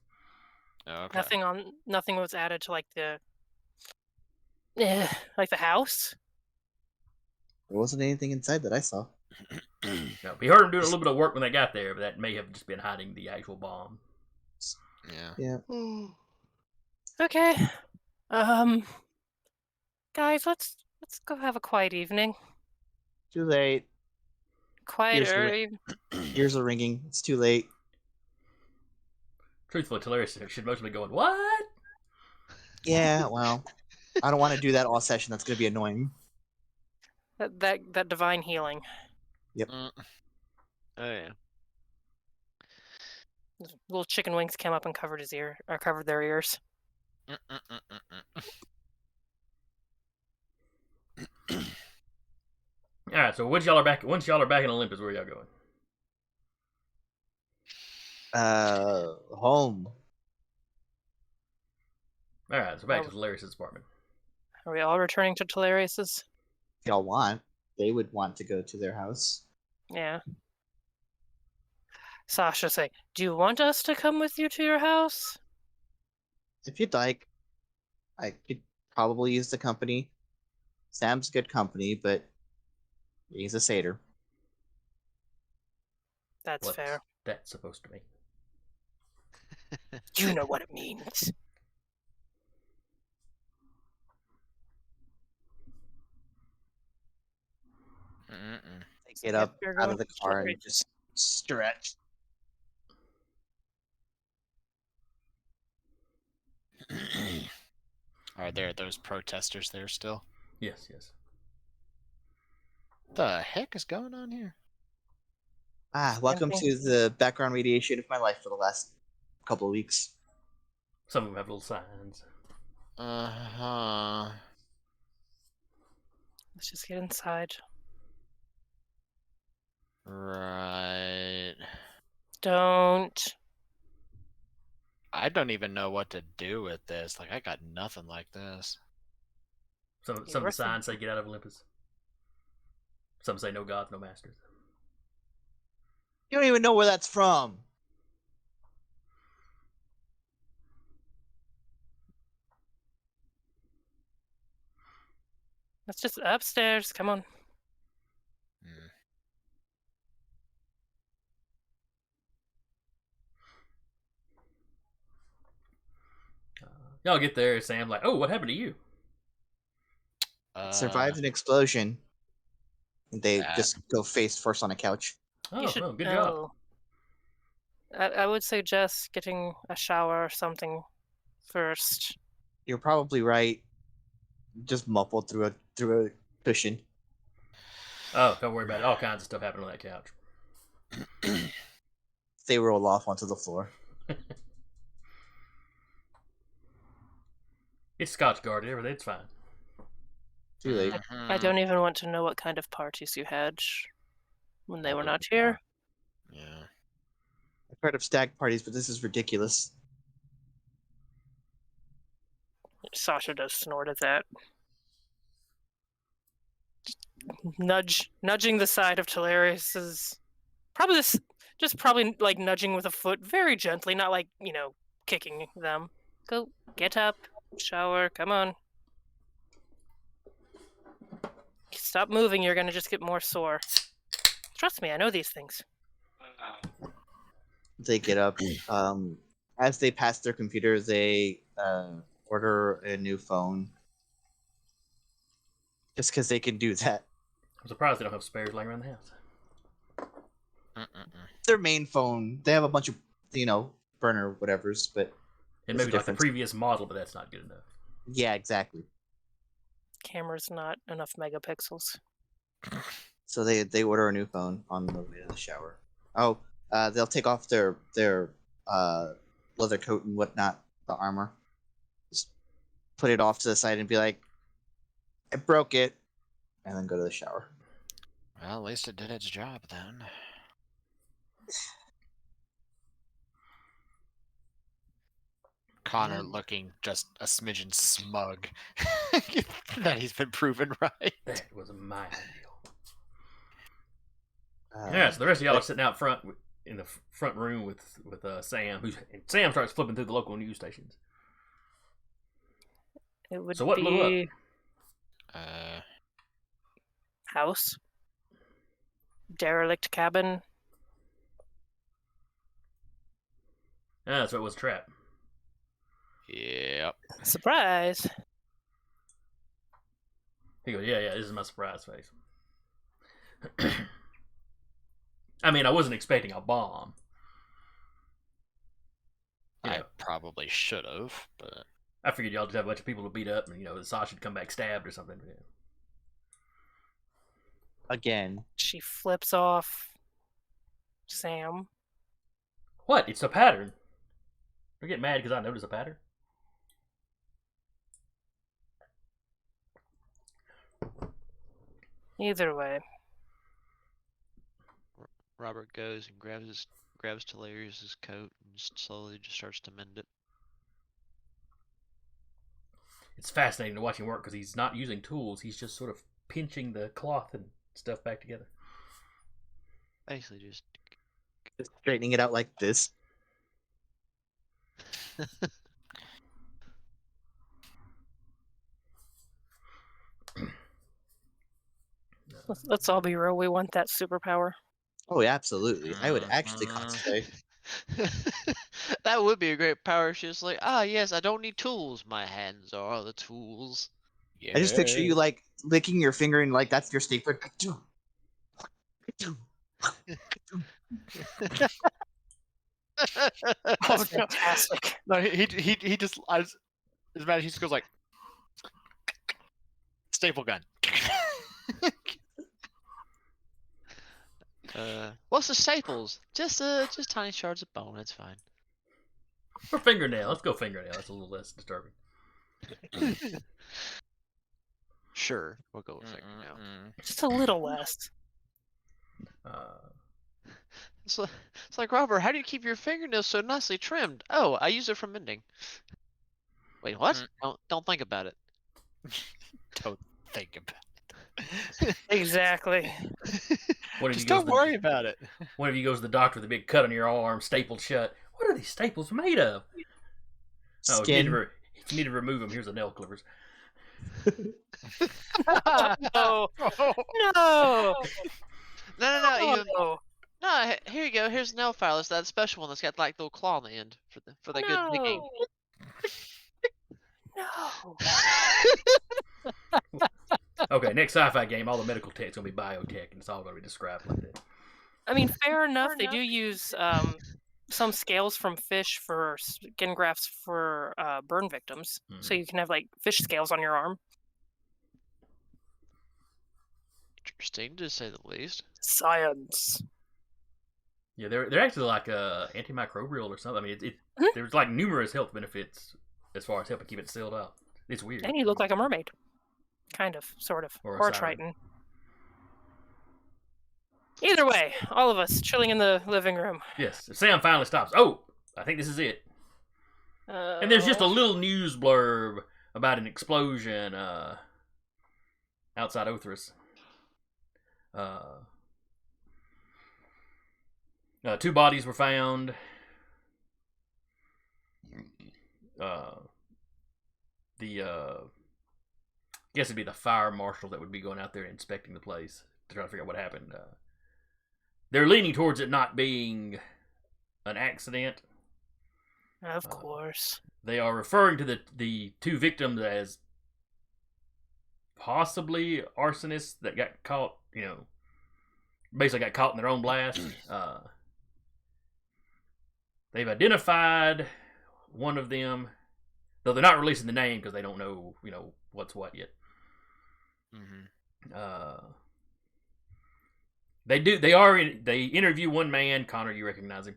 [SPEAKER 3] Okay.
[SPEAKER 2] Nothing was added to like the house.
[SPEAKER 4] There wasn't anything inside that I saw.
[SPEAKER 1] No, he heard him doing a little bit of work when they got there, but that may have just been hiding the actual bomb.
[SPEAKER 3] Yeah.
[SPEAKER 4] Yeah.
[SPEAKER 2] Okay. Guys, let's go have a quiet evening.
[SPEAKER 4] Too late.
[SPEAKER 2] Quieter.
[SPEAKER 4] Ears are ringing. It's too late.
[SPEAKER 1] Truthfully, Talereis should mostly be going, what?
[SPEAKER 4] Yeah, well, I don't want to do that all session. That's going to be annoying.
[SPEAKER 2] That divine healing.
[SPEAKER 5] Oh yeah.
[SPEAKER 2] Little chicken wings came up and covered their ears.
[SPEAKER 1] All right, so once y'all are back in Olympus, where y'all going?
[SPEAKER 4] Home.
[SPEAKER 1] All right, so back to Talereis' apartment.
[SPEAKER 2] Are we all returning to Talereis's?
[SPEAKER 4] If y'all want, they would want to go to their house.
[SPEAKER 2] Yeah. Sasha say, "Do you want us to come with you to your house?"
[SPEAKER 4] If you'd like, I could probably use the company. Sam's good company, but he's a satyr.
[SPEAKER 2] That's
[SPEAKER 1] What's
[SPEAKER 2] fair.
[SPEAKER 1] that supposed to mean?
[SPEAKER 2] You know what it means.
[SPEAKER 4] They get up
[SPEAKER 2] You're
[SPEAKER 4] out
[SPEAKER 2] going
[SPEAKER 4] of the
[SPEAKER 2] to
[SPEAKER 4] car and
[SPEAKER 2] Talereis.
[SPEAKER 4] just stretch.
[SPEAKER 3] Are there those protesters there still?
[SPEAKER 1] Yes, yes.
[SPEAKER 3] What the heck is going on here?
[SPEAKER 4] Welcome
[SPEAKER 2] thing.
[SPEAKER 4] to the background radiation of my life for the last couple of weeks.
[SPEAKER 1] Some of them have little signs.
[SPEAKER 3] Uh-huh.
[SPEAKER 2] Let's just get inside.
[SPEAKER 3] Right.
[SPEAKER 2] Don't.
[SPEAKER 3] I don't even know what to do with this. Like, I got nothing like this.
[SPEAKER 1] Some of the signs say get out of Olympus. Some say no gods, no masters.
[SPEAKER 4] You don't even know where that's from.
[SPEAKER 2] Let's just upstairs. Come on.
[SPEAKER 1] Y'all get there, Sam's like, "Oh, what happened to you?"
[SPEAKER 4] Survived an explosion. They
[SPEAKER 3] That.
[SPEAKER 4] just go face first on a couch.
[SPEAKER 1] Oh,
[SPEAKER 2] should
[SPEAKER 1] well, good job.
[SPEAKER 2] I would suggest getting a shower or something first.
[SPEAKER 4] You're probably right. Just muffled through a cushion.
[SPEAKER 1] Oh, don't worry about it. All kinds of stuff happened on that couch.
[SPEAKER 4] They roll off onto the floor.
[SPEAKER 1] It's Scotch guarded, everything. It's fine.
[SPEAKER 4] Too late.
[SPEAKER 2] I don't even want to know what kind of parties you had when they were not here.
[SPEAKER 3] Yeah.
[SPEAKER 4] I've heard of stag parties, but this is ridiculous.
[SPEAKER 2] Sasha does snort at that. Nudging the side of Talereis is probably probably like nudging with a foot very gently, not like, kicking them. Go, get up, shower, come on. Stop moving, you're gonna just get more sore. Trust me, I know these things.
[SPEAKER 4] They get up. As they pass their computer, they order a new phone. Just because they can do that.
[SPEAKER 1] I'm surprised they don't have spares laying around the house.
[SPEAKER 4] Their main phone, they have a bunch of, burner whatevers, but
[SPEAKER 1] And
[SPEAKER 4] there's
[SPEAKER 1] maybe
[SPEAKER 4] a
[SPEAKER 1] like the
[SPEAKER 4] difference.
[SPEAKER 1] previous model, but that's not good enough.
[SPEAKER 4] Yeah, exactly.
[SPEAKER 2] Camera's not enough megapixels.
[SPEAKER 4] So they order a new phone on the way to the shower. Oh, they'll take off their leather coat and whatnot, the armor. Just put it off to the side and be like, "I broke it," and then go to the shower.
[SPEAKER 3] Well, at least it did its job then. Connor looking just a smidgen smug that he's been proven right.
[SPEAKER 1] That was my deal. Yeah, so the rest of y'all are sitting out front in the front room with Sam. And Sam starts flipping through the local news stations.
[SPEAKER 2] It would
[SPEAKER 1] So what blew
[SPEAKER 2] be
[SPEAKER 3] up?
[SPEAKER 2] house, derelict cabin.
[SPEAKER 1] Ah, so it was a trap.
[SPEAKER 3] Yep.
[SPEAKER 2] Surprise!
[SPEAKER 1] He goes, yeah, this is my surprise face. I mean, I wasn't expecting a bomb.
[SPEAKER 3] I probably should have, but
[SPEAKER 1] I figured y'all just have a bunch of people to beat up, and Sasha would come back stabbed or something. Yeah.
[SPEAKER 4] Again.
[SPEAKER 2] She flips off Sam.
[SPEAKER 1] What? It's a pattern. Don't get mad because I notice a pattern.
[SPEAKER 2] Either way.
[SPEAKER 5] Robert goes and grabs Talereis' coat and slowly just starts to mend it.
[SPEAKER 1] It's fascinating to watch him work because he's not using tools. He's just sort of pinching the cloth and stuff back together.
[SPEAKER 5] Basically just
[SPEAKER 4] straightening it out like this.
[SPEAKER 2] Let's all be real. We want that superpower.
[SPEAKER 4] Oh, yeah, absolutely. I would actually cosplay.
[SPEAKER 5] That would be a great power. She's like, yes, I don't need tools. My hands are the tools.
[SPEAKER 3] yeah.
[SPEAKER 4] I just picture you like licking your finger and like that's your stapler.
[SPEAKER 2] That's fantastic.
[SPEAKER 3] No, he just as bad he just goes like staple gun.
[SPEAKER 5] What's the staples? Just tiny shards of bone. It's fine.
[SPEAKER 1] Or fingernail. Let's go fingernail. That's a little less disturbing.
[SPEAKER 5] Sure, we'll go with fingernail.
[SPEAKER 2] Just a little less.
[SPEAKER 5] It's like, Robert, how do you keep your fingernails so nicely trimmed? Oh, I use it for mending. Wait, what? Don't think about it.
[SPEAKER 3] Don't think about it.
[SPEAKER 2] Exactly.
[SPEAKER 3] Just don't worry about it.
[SPEAKER 1] One of you goes to the doctor with a big cut on your arm, stapled shut. What are these staples made of?
[SPEAKER 4] Skin.
[SPEAKER 1] Oh, if you need to remove them, here's the nail clippers.
[SPEAKER 2] No.
[SPEAKER 5] No. No.
[SPEAKER 2] Oh,
[SPEAKER 5] No, here you go. Here's the nail file. It's that special one that's got like the little claw on the end for the good digging.
[SPEAKER 2] No.
[SPEAKER 1] Okay, next sci-fi game, all the medical tech's gonna be biotech, and it's all gonna be described like that.
[SPEAKER 2] I mean, fair enough. They do use some scales from fish for skin grafts for burn victims, so you can have like fish scales on your arm.
[SPEAKER 5] Interesting, to say the least.
[SPEAKER 2] Science.
[SPEAKER 1] Yeah, they're actually like antimicrobial or something. I mean, there's like numerous health benefits as far as helping keep it sealed up. It's weird.
[SPEAKER 2] And you look like a mermaid. Kind of, sort of.
[SPEAKER 1] Or a
[SPEAKER 2] Or a
[SPEAKER 1] siren.
[SPEAKER 2] triton. Either way, all of us chilling in the living room.
[SPEAKER 1] Yes, Sam finally stops. Oh, I think this is it. And there's just a little news blurb about an explosion outside Othris. 2 bodies were found. I guess it'd be the fire marshal that would be going out there inspecting the place to try to figure out what happened. They're leaning towards it not being an accident.
[SPEAKER 2] Of course.
[SPEAKER 1] They are referring to the 2 victims as possibly arsonists that got caught, basically got caught in their own blast. They've identified one of them, though they're not releasing the name because they don't know, what's what yet. They interview one man, Connor, you recognize him,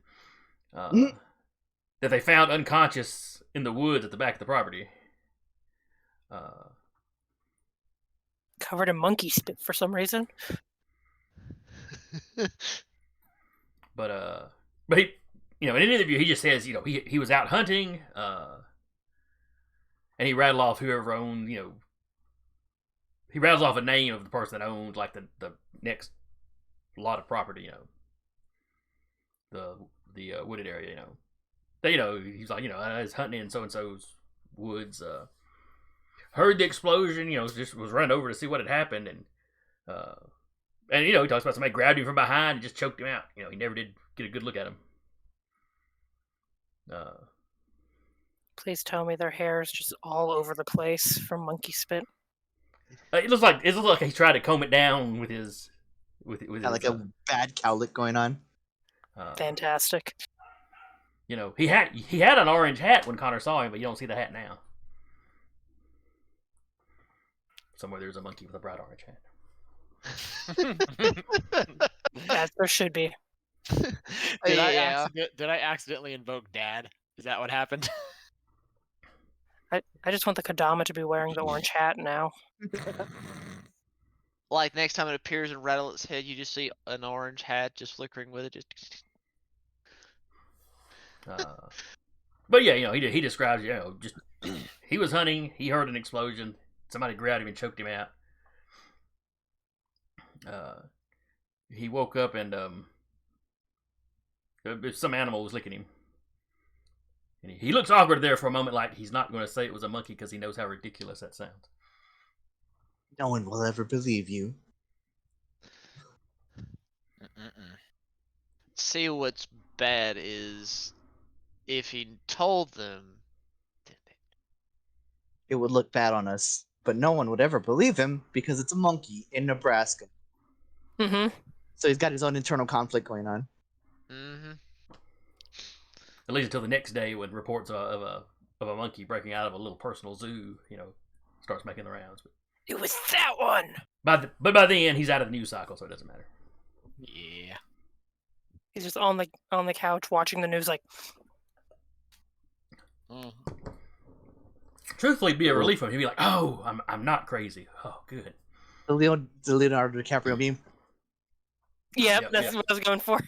[SPEAKER 1] that they found unconscious in the woods at the back of the property.
[SPEAKER 2] Covered in monkey spit for some reason.
[SPEAKER 1] But he, in an interview, he just says, he was out hunting, and he rattled off whoever owned, he rattles off a name of the person that owned like the next lot of property, the wooded area, he's like, I was hunting in so and so's woods, heard the explosion, just was running over to see what had happened, and he talks about somebody grabbed him from behind and just choked him out. He never did get a good look at him.
[SPEAKER 2] Please tell me their hair is just all over the place from monkey spit.
[SPEAKER 1] It looks like he tried to comb it down with his
[SPEAKER 4] like a bad cowlick going on.
[SPEAKER 2] Fantastic.
[SPEAKER 1] He had an orange hat when Connor saw him, but you don't see the hat now. Somewhere there's a monkey with a bright orange hat.
[SPEAKER 2] As there should be.
[SPEAKER 3] Did I accidentally invoke Dad? Is that what happened?
[SPEAKER 2] I just want the Kodama to be wearing the orange hat now.
[SPEAKER 5] Like next time it appears in Rattle's head, you just see an orange hat just flickering with it. Just.
[SPEAKER 1] But yeah, he describes, just he was hunting, he heard an explosion, somebody grabbed him and choked him out. He woke up and some animal was licking him. And he looks awkward there for a moment, like he's not going to say it was a monkey because he knows how ridiculous that sounds.
[SPEAKER 4] No one will ever believe you.
[SPEAKER 5] See, what's bad is if he told them,
[SPEAKER 4] it would look bad on us, but no one would ever believe him because it's a monkey in Nebraska.
[SPEAKER 2] Mm-hmm.
[SPEAKER 4] So he's got his own internal conflict going on.
[SPEAKER 5] Mm-hmm.
[SPEAKER 1] At least until the next day when reports of a monkey breaking out of a little personal zoo, starts making the rounds. But
[SPEAKER 2] it was that one.
[SPEAKER 1] But by then he's out of the news cycle, so it doesn't matter.
[SPEAKER 3] Yeah.
[SPEAKER 2] He's just on the couch watching the news, like.
[SPEAKER 1] Truthfully, it'd be a relief for him. He'd be like, "Oh, I'm not crazy. Oh, good."
[SPEAKER 4] The Leonardo DiCaprio meme.
[SPEAKER 2] Yep, that's what I was going for.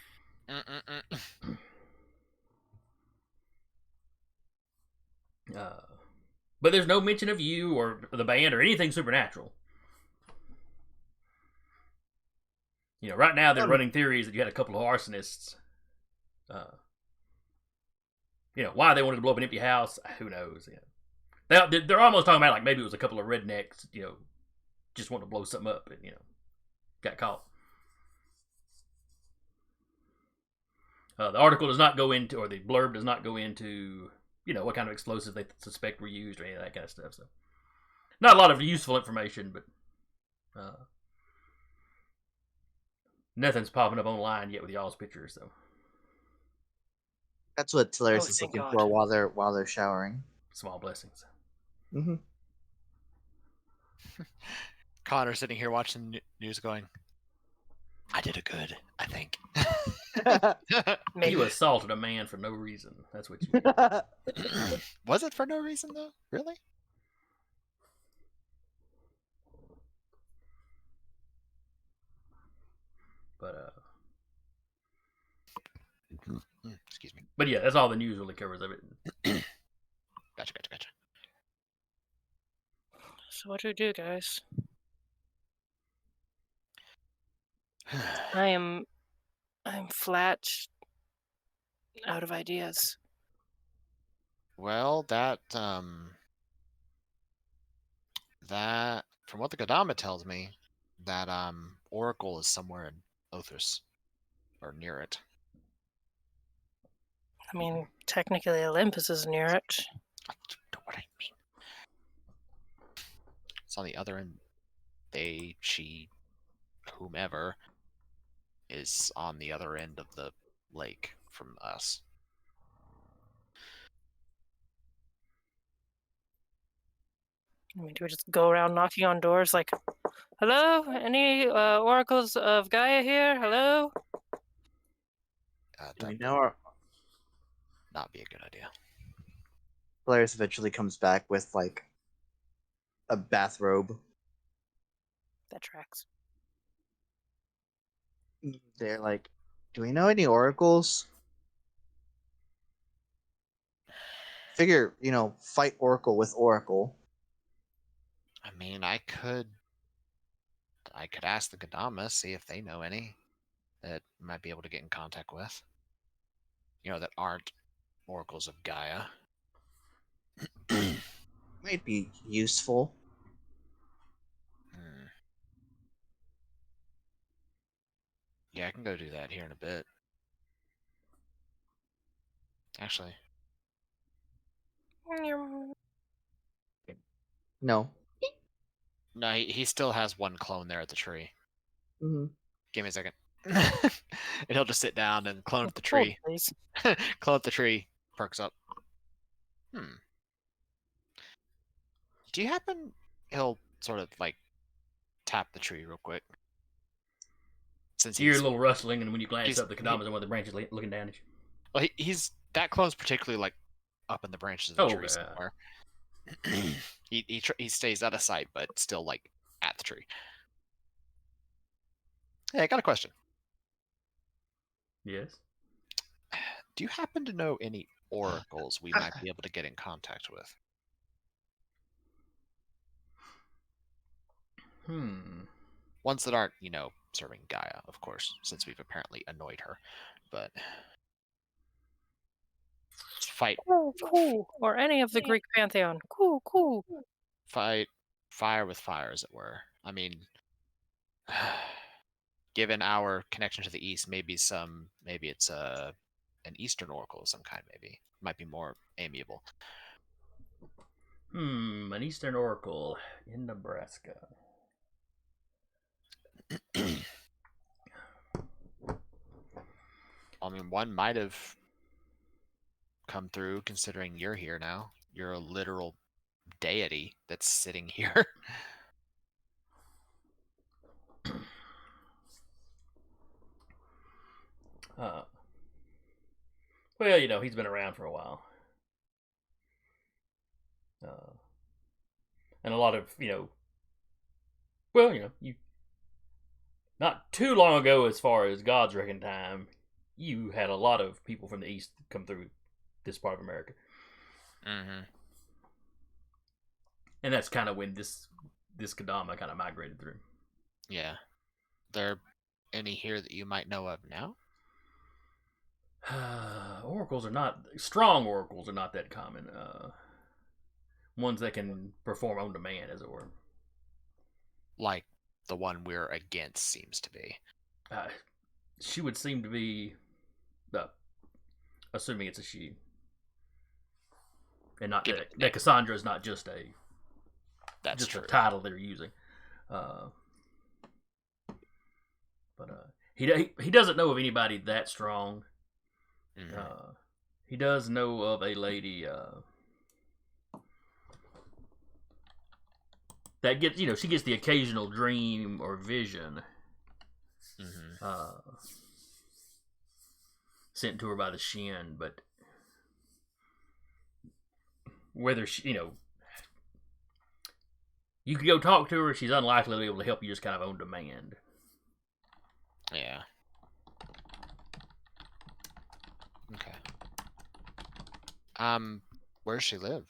[SPEAKER 1] But there's no mention of you or the band or anything supernatural. Right now they're running theories that you had a couple of arsonists. Why they wanted to blow up an empty house, who knows? They're almost talking about like maybe it was a couple of rednecks, just wanting to blow something up and got caught. The article does not go into, or the blurb does not go into, what kind of explosives they suspect were used or any of that kind of stuff. So, not a lot of useful information, but nothing's popping up online yet with y'all's pictures. So
[SPEAKER 4] that's what Talereis is looking for while they're showering.
[SPEAKER 1] Small blessings.
[SPEAKER 4] Mm-hmm.
[SPEAKER 3] Connor sitting here watching the news, going, "I did a good, I think."
[SPEAKER 1] You assaulted a man for no reason. That's what you did.
[SPEAKER 3] Was it for no reason, though? Really?
[SPEAKER 1] But,
[SPEAKER 3] excuse me.
[SPEAKER 1] But yeah, that's all the news really covers of it.
[SPEAKER 3] Gotcha.
[SPEAKER 2] So what do we do, guys? I'm flat out of ideas.
[SPEAKER 3] Well, that from what the Kodama tells me, that Oracle is somewhere in Othus, or near it.
[SPEAKER 2] I mean, technically Olympus is near it.
[SPEAKER 3] That's what I mean. It's on the other end. They, she, whomever is on the other end of the lake from us.
[SPEAKER 2] I mean, do we just go around knocking on doors like, hello? Any oracles of Gaia here? Hello?
[SPEAKER 4] Do we
[SPEAKER 3] That
[SPEAKER 4] know our
[SPEAKER 3] not be a good idea.
[SPEAKER 4] Talereis eventually comes back with like a bathrobe.
[SPEAKER 2] That tracks.
[SPEAKER 4] They're like, do we know any oracles? Figure, fight Oracle with Oracle.
[SPEAKER 3] I mean, I could ask the Gadama, see if they know any that might be able to get in contact with. That aren't oracles of Gaia.
[SPEAKER 4] Might be useful.
[SPEAKER 3] Hmm. Yeah, I can go do that here in a bit. Actually,
[SPEAKER 4] No.
[SPEAKER 3] no, he still has one clone there at the tree.
[SPEAKER 4] Mm-hmm.
[SPEAKER 3] Give me a second. And he'll just sit down and clone at the
[SPEAKER 2] Hold,
[SPEAKER 3] tree.
[SPEAKER 2] please.
[SPEAKER 3] Clone at the tree, perks up. Do you happen... He'll sort of, like, tap the tree real quick. Since
[SPEAKER 1] You hear a
[SPEAKER 3] he's...
[SPEAKER 1] little rustling, and when you glance
[SPEAKER 3] he's-
[SPEAKER 1] up, the Kadama's on one of the branches looking down at you.
[SPEAKER 3] Well, he's... That clone's particularly, like, up in the branches of the
[SPEAKER 1] Oh,
[SPEAKER 3] tree
[SPEAKER 1] yeah.
[SPEAKER 3] somewhere. He stays out of sight, but still, like, at the tree. Hey, I got a question.
[SPEAKER 1] Yes.
[SPEAKER 3] Do you happen to know any oracles we might be able to get in contact with? Ones that aren't, serving Gaia, of course, since we've apparently annoyed her. But fight
[SPEAKER 2] Cool. Or any of the Greek pantheon. Cool.
[SPEAKER 3] fire with fire, as it were. I mean, given our connection to the east, maybe it's an eastern oracle of some kind. Maybe might be more amiable.
[SPEAKER 1] An Eastern Oracle in Nebraska.
[SPEAKER 3] I mean, one might have come through, considering you're here now. You're a literal deity that's sitting here.
[SPEAKER 1] Well, he's been around for a while. And a lot of, you not too long ago, as far as God's reckoned time, you had a lot of people from the East come through this part of America.
[SPEAKER 3] Mm-hmm.
[SPEAKER 1] And that's kind of when this Kadama kind of migrated through.
[SPEAKER 3] Yeah. There any here that you might know of now?
[SPEAKER 1] Strong oracles are not that common. Ones that can perform on demand, as it were.
[SPEAKER 3] Like the one we're against seems to be.
[SPEAKER 1] She would seem to be, assuming it's a she, and not that Cassandra is not just a title they're using. But he doesn't know of anybody that strong.
[SPEAKER 3] Mm-hmm.
[SPEAKER 1] He does know of a lady that gets, she gets the occasional dream or vision sent to her by the Scion, but whether she, you could go talk to her, she's unlikely to be able to help you just kind of on demand.
[SPEAKER 3] Yeah. Okay. Where does she live?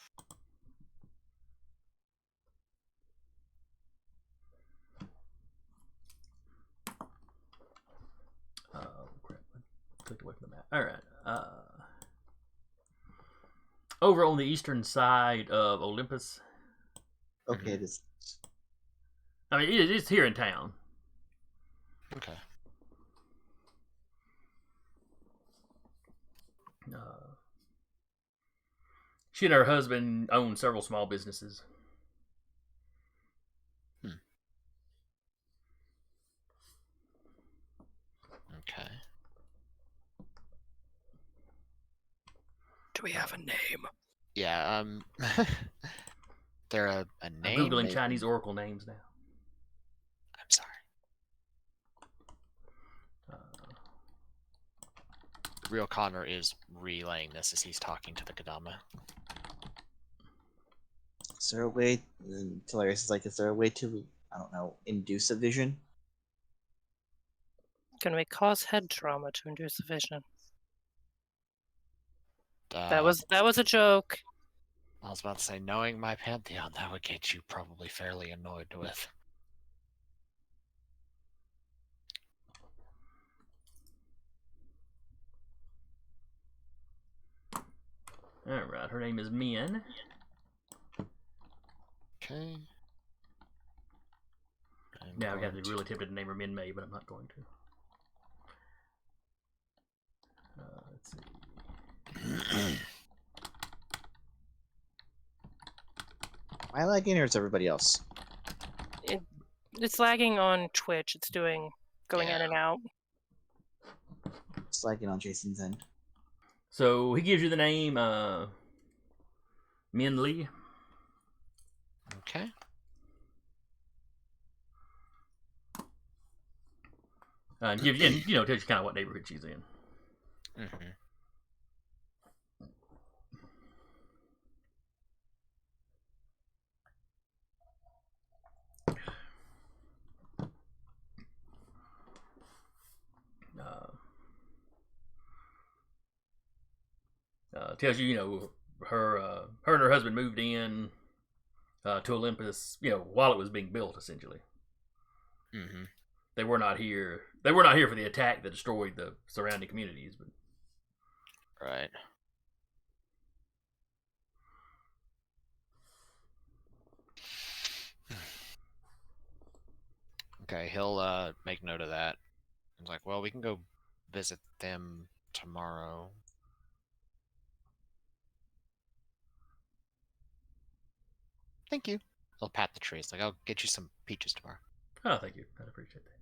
[SPEAKER 1] Oh crap! I clicked away from the map. All right. Over on the eastern side of Olympus.
[SPEAKER 4] Okay, this.
[SPEAKER 1] I mean, it's here in town.
[SPEAKER 3] Okay.
[SPEAKER 1] She and her husband own several small businesses.
[SPEAKER 3] Okay.
[SPEAKER 2] Do we have a name?
[SPEAKER 3] Yeah, there a
[SPEAKER 1] I'm
[SPEAKER 3] name?
[SPEAKER 1] googling
[SPEAKER 4] maybe.
[SPEAKER 1] Chinese oracle names now.
[SPEAKER 3] I'm sorry. Real Connor is relaying this as he's talking to the Kadama.
[SPEAKER 4] Is there a way? Talereis is like, is there a way to, I don't know, induce a vision?
[SPEAKER 2] Can we cause head trauma to induce a vision?
[SPEAKER 3] Uh,
[SPEAKER 2] That was a joke.
[SPEAKER 3] I was about to say, knowing my pantheon, that would get you probably fairly annoyed with.
[SPEAKER 1] Alright, her name is Min.
[SPEAKER 3] Okay.
[SPEAKER 1] Now I got to be really tempted to name her Min May, but I'm not going to. Let's see.
[SPEAKER 4] Am I lagging or is everybody else?
[SPEAKER 2] It's lagging on Twitch. It's going in and out.
[SPEAKER 4] It's lagging on Jason's end.
[SPEAKER 1] So he gives you the name Min Lee.
[SPEAKER 3] Okay.
[SPEAKER 1] And gives you, and, you know, tells you kind of what neighborhood she's in.
[SPEAKER 3] Mm-hmm.
[SPEAKER 1] Tells you, you know, her and her husband moved in to Olympus, you know, while it was being built, essentially.
[SPEAKER 3] Mm-hmm.
[SPEAKER 1] They were not here. They were not here for the attack that destroyed the surrounding communities, but
[SPEAKER 3] Right. Okay, he'll make note of that. He's like, well, we can go visit them tomorrow. Thank you. He'll pat the tree. It's like, I'll get you some peaches tomorrow.
[SPEAKER 1] oh, thank you. I'd appreciate that.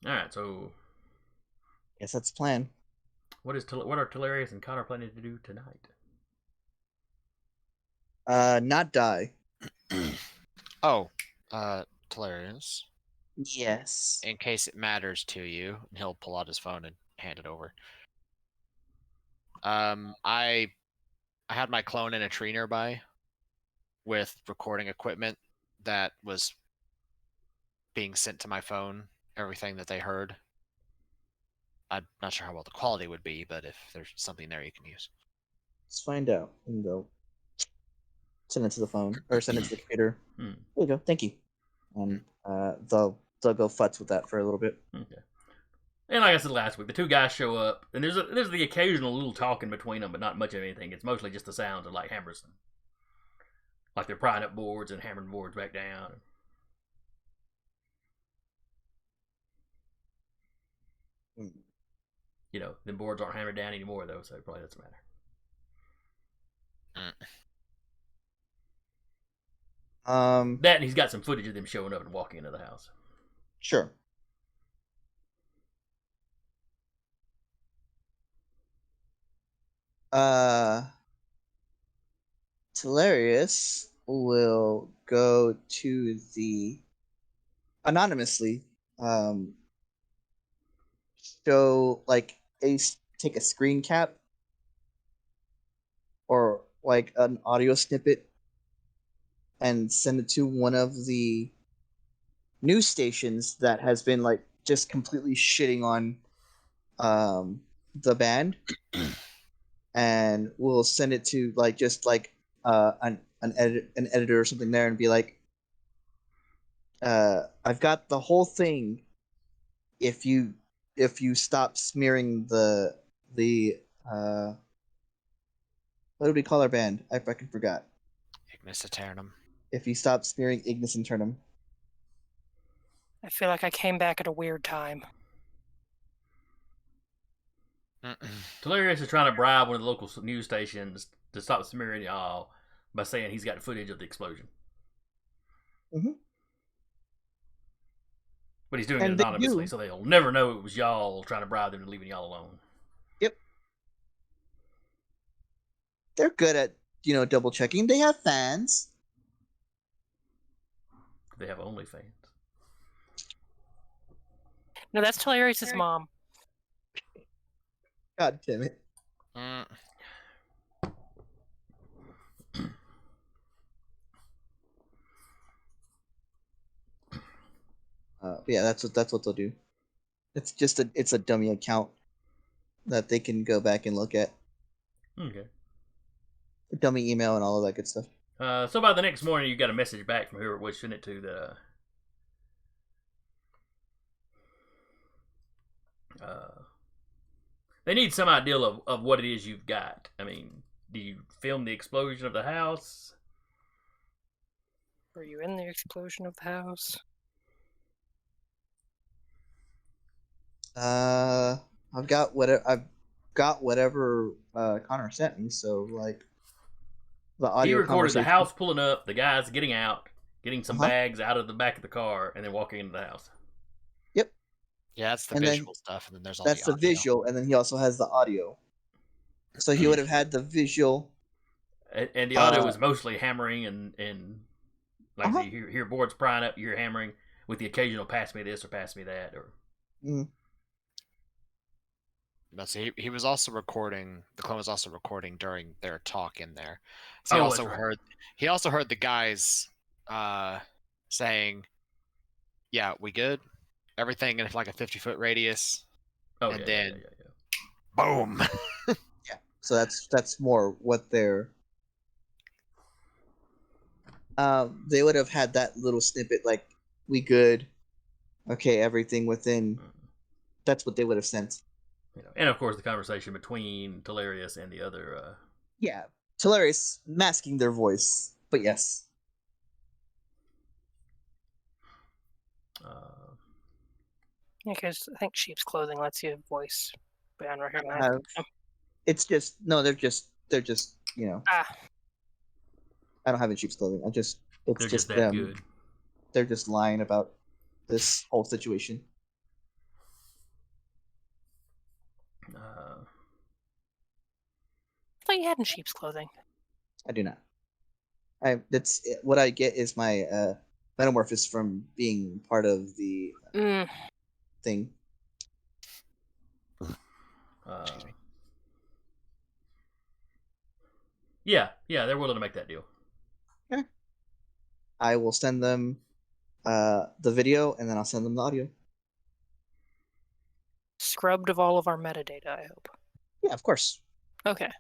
[SPEAKER 1] All right, so
[SPEAKER 4] Guess that's the plan.
[SPEAKER 1] what are Talereis and Connor planning to do tonight?
[SPEAKER 4] Not die.
[SPEAKER 3] Oh, Talereis,
[SPEAKER 4] Yes.
[SPEAKER 3] in case it matters to you, and he'll pull out his phone and hand it over. I had my clone in a tree nearby with recording equipment that was being sent to my phone, everything that they heard. I'm not sure how well the quality would be, but if there's something there you can use.
[SPEAKER 4] Let's find out. And go send it to the phone or send it to the computer. There you go. Thank you. And they'll go futz with that for a little bit.
[SPEAKER 1] Okay. And like I said last week, the two guys show up, and there's the occasional little talking between them, but not much of anything. It's mostly just the sounds of like hammers, like they're prying up boards and hammering boards back down. You know, them boards aren't hammered down anymore though, so it probably doesn't matter. That and he's got some footage of them showing up and walking into the house.
[SPEAKER 4] Sure. Talereis will go to the anonymously show like take a screen cap or like an audio snippet and send it to one of the news stations that has been like just completely shitting on the band and we'll send it to like just like an editor or something there and be like I've got the whole thing if you stop smearing the what do we call our band? I fucking forgot.
[SPEAKER 3] Ignis Eternum.
[SPEAKER 4] If you stop smearing Ignis Eternum.
[SPEAKER 2] I feel like I came back at a weird time.
[SPEAKER 1] Talereis is trying to bribe one of the local news stations to stop smearing y'all by saying he's got footage of the explosion.
[SPEAKER 4] Mm-hmm.
[SPEAKER 1] But he's doing
[SPEAKER 4] And
[SPEAKER 1] it
[SPEAKER 4] they
[SPEAKER 1] anonymously,
[SPEAKER 4] do.
[SPEAKER 1] so they'll never know it was y'all trying to bribe them to leaving y'all alone.
[SPEAKER 4] Yep. They're good at, double checking. They have fans.
[SPEAKER 1] They have OnlyFans.
[SPEAKER 2] No, that's Talereis' mom.
[SPEAKER 4] God damn it. Yeah, that's what they'll do. It's a dummy account that they can go back and look at.
[SPEAKER 1] Okay.
[SPEAKER 4] A dummy email and all of that good stuff.
[SPEAKER 1] So by the next morning, you got a message back from whoever it was sent it to that they need some idea of what it is you've got. I mean, do you film the explosion of the house?
[SPEAKER 2] Were you in the explosion of the house?
[SPEAKER 4] I've got whatever Connor sent me. So like, the audio.
[SPEAKER 1] He recorded the
[SPEAKER 4] conversation.
[SPEAKER 1] house pulling up, the guys getting out, getting some bags out of the back of the car, and then walking into the house.
[SPEAKER 4] Yep.
[SPEAKER 3] Yeah, that's the
[SPEAKER 4] And
[SPEAKER 3] visual stuff, and then there's all
[SPEAKER 4] That's
[SPEAKER 3] the
[SPEAKER 4] the
[SPEAKER 3] audio.
[SPEAKER 4] visual, and then he also has the audio. So he would have had the visual.
[SPEAKER 1] And the audio was mostly hammering and like you hear boards prying up, you hear hammering with the occasional pass me this or pass me that or.
[SPEAKER 3] No, so he was also recording. The clone was also recording during their talk in there. So he also heard the guys saying, "Yeah, we good? Everything in like a 50-foot radius."
[SPEAKER 1] Oh,
[SPEAKER 3] and
[SPEAKER 1] yeah,
[SPEAKER 3] then
[SPEAKER 1] yeah.
[SPEAKER 3] boom.
[SPEAKER 4] Yeah. So that's more what they're. They would have had that little snippet like, "We good? Okay, everything within." That's what they would have sent.
[SPEAKER 1] And of course, the conversation between Talereis and the other.
[SPEAKER 4] Yeah, Talereis masking their voice, but yes.
[SPEAKER 2] Because I think sheep's clothing lets you voice beyond recognition.
[SPEAKER 4] It's just they're just I don't have any sheep's clothing. They're just
[SPEAKER 1] that
[SPEAKER 4] them.
[SPEAKER 1] Good.
[SPEAKER 4] They're just lying about this whole situation.
[SPEAKER 2] I thought you had in sheep's clothing.
[SPEAKER 4] I do not. That's what I get is my metamorphosis from being part of the thing.
[SPEAKER 1] Yeah, they're willing to make that deal.
[SPEAKER 4] Okay. I will send them the video, and then I'll send them the audio.
[SPEAKER 2] Scrubbed of all of our metadata, I hope.
[SPEAKER 4] Yeah, of course.
[SPEAKER 2] Okay.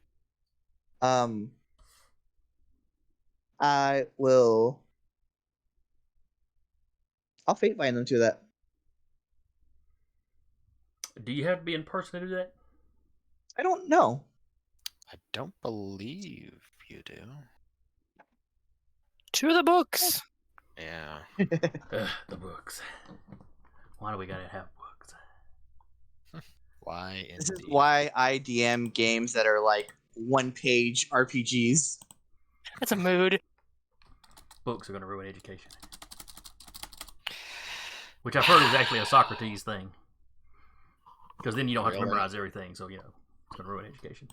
[SPEAKER 4] I'll fate bind them to that.
[SPEAKER 1] Do you have to be in person to do that?
[SPEAKER 4] I don't know.
[SPEAKER 3] I don't believe you do.
[SPEAKER 2] To the books.
[SPEAKER 3] Yeah.
[SPEAKER 1] The books. Why do we gotta have books?
[SPEAKER 3] Why?
[SPEAKER 4] This is why I DM games that are like one-page RPGs.
[SPEAKER 2] That's a mood.
[SPEAKER 1] Books are gonna ruin education. Which I've heard is actually a Socrates thing. Because then you don't have to memorize everything, so it's gonna ruin education.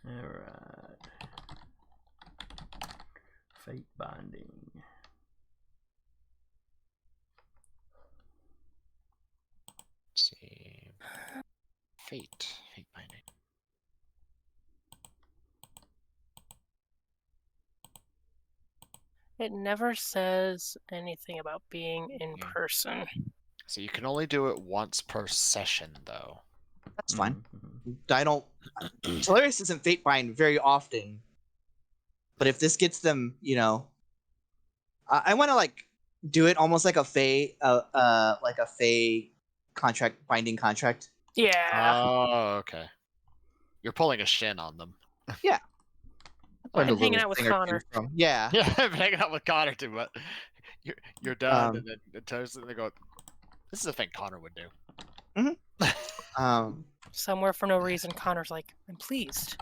[SPEAKER 1] Alright. Fate binding.
[SPEAKER 3] Let's see. Fate binding.
[SPEAKER 2] It never says anything about being in person.
[SPEAKER 3] So you can only do it once per session, though.
[SPEAKER 4] That's fine. I don't. Talereis doesn't fate bind very often, but if this gets them, I want to like do it almost like a Fey, binding contract.
[SPEAKER 2] Yeah.
[SPEAKER 3] Oh, okay. You're pulling a shin on them.
[SPEAKER 4] Yeah.
[SPEAKER 2] I'm hanging out with Connor.
[SPEAKER 4] Yeah.
[SPEAKER 3] Yeah, I'm hanging out with Connor too, but you're done, and then they go, "This is a thing Connor would do."
[SPEAKER 2] Somewhere for no reason, Connor's like, "I'm pleased."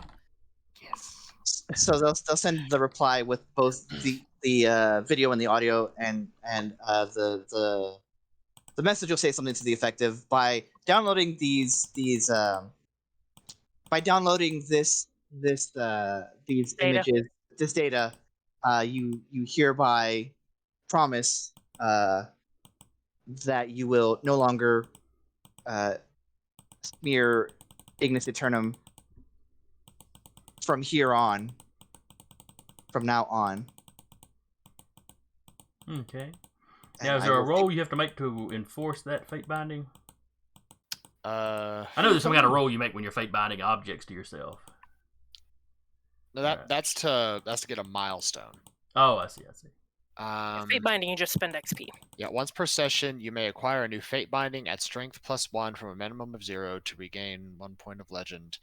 [SPEAKER 3] Yes.
[SPEAKER 4] So they'll send the reply with both the video and the audio, and the message will say something to the effect of, by downloading these by downloading these
[SPEAKER 2] Data.
[SPEAKER 4] images, this data, you hereby promise that you will no longer smear Ignis Eternum from here on, from now on.
[SPEAKER 1] Okay.
[SPEAKER 4] And
[SPEAKER 1] Now, is
[SPEAKER 4] I
[SPEAKER 1] there a
[SPEAKER 4] will
[SPEAKER 1] roll you have to make to enforce that fate binding?
[SPEAKER 3] I
[SPEAKER 1] I know there's some kind of roll you make when you're fate binding objects to yourself.
[SPEAKER 3] No,
[SPEAKER 1] Right.
[SPEAKER 3] that's to get a milestone.
[SPEAKER 1] Oh, I see.
[SPEAKER 2] Fate binding, you just spend XP.
[SPEAKER 3] Yeah, once per session, you may acquire a new fate binding at strength +1 from a minimum of 0 to regain 1 point of legend.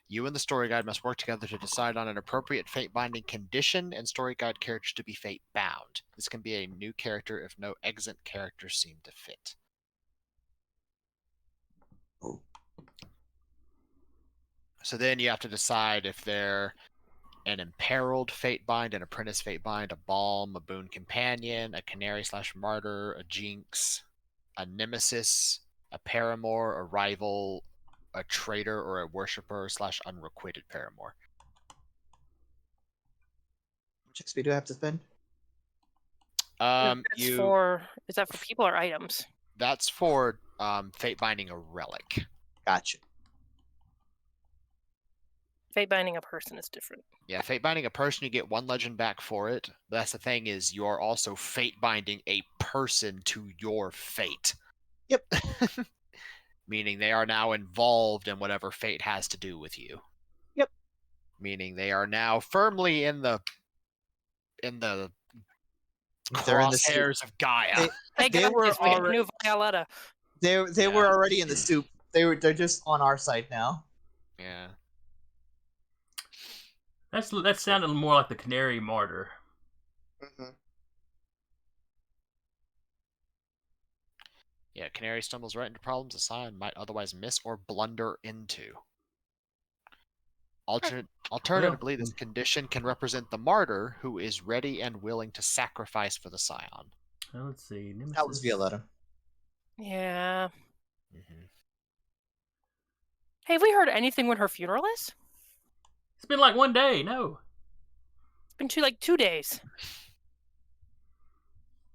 [SPEAKER 3] You and the story guide must work together to decide on an appropriate fate binding condition and story guide characters to be fate bound. This can be a new character if no exit characters seem to fit.
[SPEAKER 4] Oh.
[SPEAKER 3] So then you have to decide if they're an imperiled fate bind, an apprentice fate bind, a balm, a boon companion, a canary/martyr, a jinx, a nemesis, a paramour, a rival, a traitor, or a worshipper/unrequited paramour.
[SPEAKER 4] How much XP do I have to spend?
[SPEAKER 2] Is that for people or items?
[SPEAKER 3] That's for fate binding a relic.
[SPEAKER 4] Gotcha.
[SPEAKER 2] Fate binding a person is different.
[SPEAKER 3] Yeah, fate binding a person, you get 1 legend back for it. But that's the thing, is you are also fate binding a person to your fate.
[SPEAKER 4] Yep.
[SPEAKER 3] Meaning they are now involved in whatever fate has to do with you.
[SPEAKER 4] Yep.
[SPEAKER 3] Meaning they are now firmly in the
[SPEAKER 4] They're in the soup.
[SPEAKER 3] crosshairs of Gaia.
[SPEAKER 2] Hey
[SPEAKER 4] They
[SPEAKER 2] guys,
[SPEAKER 4] were
[SPEAKER 2] we got
[SPEAKER 4] already-
[SPEAKER 2] new Violetta.
[SPEAKER 4] They were already in the soup. They're just on our side now.
[SPEAKER 3] Yeah.
[SPEAKER 1] That sounded more like the Canary Martyr.
[SPEAKER 4] Mm-hmm.
[SPEAKER 3] Yeah, Canary stumbles right into problems a Scion might otherwise miss or blunder into. Alternatively, this condition can represent the martyr who is ready and willing to sacrifice for the Scion.
[SPEAKER 1] Well, let's see. Nemesis.
[SPEAKER 4] That was Violetta.
[SPEAKER 2] Yeah.
[SPEAKER 3] Mm-hmm.
[SPEAKER 2] Hey, have we heard anything when her funeral is?
[SPEAKER 1] It's been like 1 day. No.
[SPEAKER 2] It's been 2 days.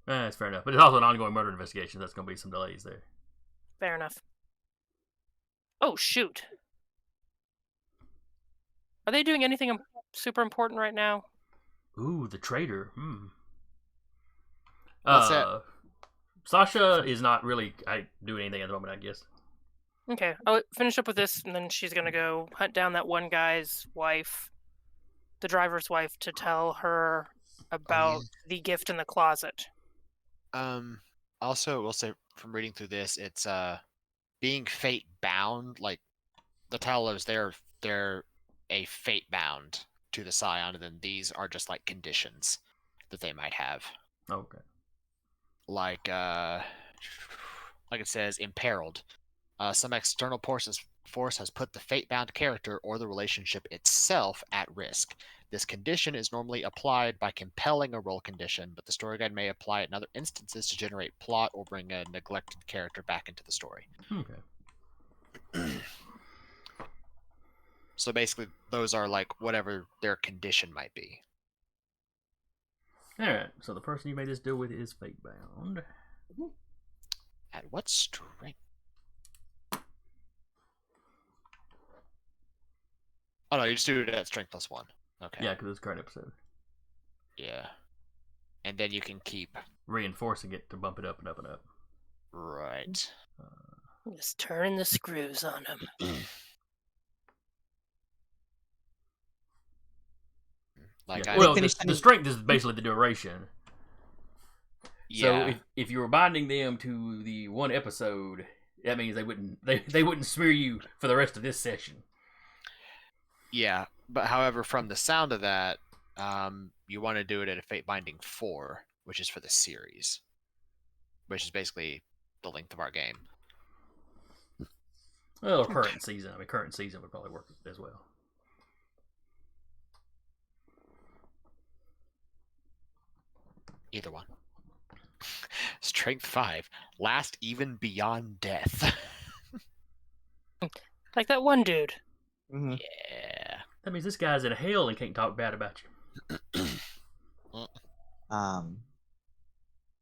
[SPEAKER 1] That's fair enough. But it's also an ongoing murder investigation. That's going to be some delays there.
[SPEAKER 2] Fair enough. Oh, shoot. Are they doing anything super important right now?
[SPEAKER 1] Ooh, the traitor.
[SPEAKER 3] What's that?
[SPEAKER 1] Sasha is not really doing anything at the moment, I guess.
[SPEAKER 2] Okay, I'll finish up with this, and then she's gonna go hunt down that one guy's wife, the driver's wife, to tell her about the gift in the closet.
[SPEAKER 3] Also, we'll say from reading through this, it's being fate bound. Like the Talereis, they're a fate bound to the Scion, and then these are just like conditions that they might have.
[SPEAKER 1] Okay.
[SPEAKER 3] Like it says, imperiled. Some external force has put the fate-bound character or the relationship itself at risk. This condition is normally applied by compelling a role condition, but the story guide may apply it in other instances to generate plot or bring a neglected character back into the story.
[SPEAKER 1] Okay.
[SPEAKER 3] So basically, those are like whatever their condition might be.
[SPEAKER 1] Alright, so the person you made this deal with is fate bound.
[SPEAKER 3] At what strength? Oh no, you just do it at strength +1. Okay.
[SPEAKER 1] Yeah, because it's current episode.
[SPEAKER 3] Yeah. And then you can keep
[SPEAKER 1] reinforcing it to bump it up and up and up.
[SPEAKER 3] Right.
[SPEAKER 2] Just turning the screws on him.
[SPEAKER 3] Like
[SPEAKER 1] yeah. Well, the strength is basically the duration.
[SPEAKER 3] Yeah.
[SPEAKER 1] So if you were binding them to the 1 episode, that means they wouldn't smear you for the rest of this session.
[SPEAKER 3] Yeah, but however, from the sound of that, you want to do it at a Fate Binding 4, which is for the series, which is basically the length of our game.
[SPEAKER 1] Well, current season. I mean, current season would probably work as well.
[SPEAKER 3] Either one. Strength 5. Last even beyond death.
[SPEAKER 2] Like that one dude.
[SPEAKER 4] Mm-hmm.
[SPEAKER 3] Yeah.
[SPEAKER 1] That means this guy's in hell and can't talk bad about you.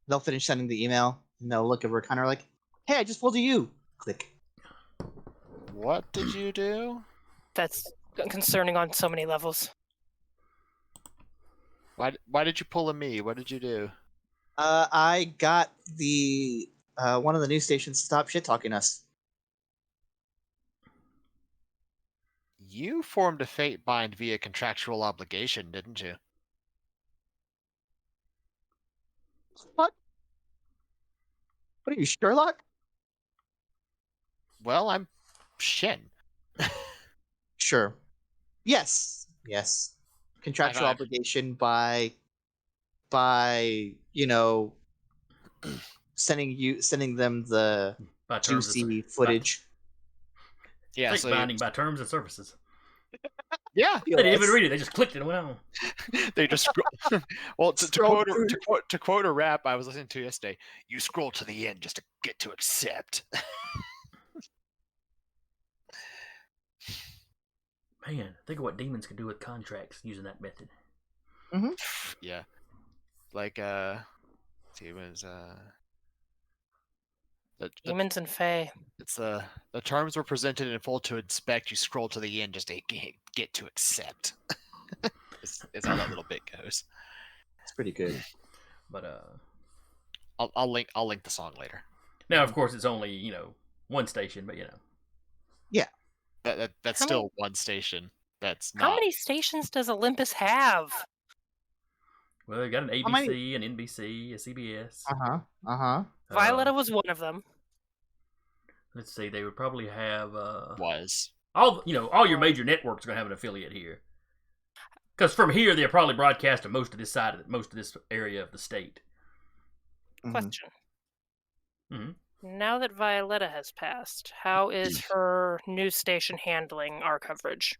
[SPEAKER 4] They'll finish sending the email, and they'll look over Connor like, "Hey, I just pulled a U." Click.
[SPEAKER 3] What did you do?
[SPEAKER 2] That's concerning on so many levels.
[SPEAKER 3] Why did you pull a me? What did you do?
[SPEAKER 4] I got the one of the news stations to stop shit talking us.
[SPEAKER 3] You formed a fate bind via contractual obligation, didn't you?
[SPEAKER 4] What? What are you, Sherlock?
[SPEAKER 3] Well, I'm Shin.
[SPEAKER 4] Sure. Yes. Yes. Contractual
[SPEAKER 3] I've-
[SPEAKER 4] obligation by sending them the
[SPEAKER 1] By terms
[SPEAKER 4] juicy
[SPEAKER 1] of
[SPEAKER 4] footage.
[SPEAKER 3] Yeah,
[SPEAKER 1] fate
[SPEAKER 3] so
[SPEAKER 1] binding by terms and services.
[SPEAKER 3] yeah,
[SPEAKER 1] They didn't even read it. They just clicked it and went on.
[SPEAKER 3] they just scroll. Well, to
[SPEAKER 4] Scroll
[SPEAKER 3] quote
[SPEAKER 4] through.
[SPEAKER 3] to quote a rap I was listening to yesterday, you scroll to the end just to get to accept.
[SPEAKER 1] Man, think of what demons can do with contracts using that method.
[SPEAKER 3] Yeah, like see, it was
[SPEAKER 2] Demons and Fae.
[SPEAKER 3] it's the terms were presented in full to inspect. You scroll to the end just to get to accept. is how that little bit goes.
[SPEAKER 4] It's pretty good.
[SPEAKER 1] But
[SPEAKER 3] I'll link the song later.
[SPEAKER 1] now, of course, it's only one station, but
[SPEAKER 3] That's
[SPEAKER 2] How
[SPEAKER 3] still one station. That's not.
[SPEAKER 2] How many stations does Olympus have?
[SPEAKER 1] well, they got an
[SPEAKER 4] How many-
[SPEAKER 1] ABC, an NBC, a CBS.
[SPEAKER 2] Violetta was one of them.
[SPEAKER 1] Let's see, they would probably have
[SPEAKER 3] Was
[SPEAKER 1] all your major networks are gonna have an affiliate here. Because from here, they'll probably broadcast to most of this area of the state.
[SPEAKER 4] Mhm.
[SPEAKER 2] Question.
[SPEAKER 1] Mm-hmm.
[SPEAKER 2] Now that Violetta has passed, how is her news station handling our coverage?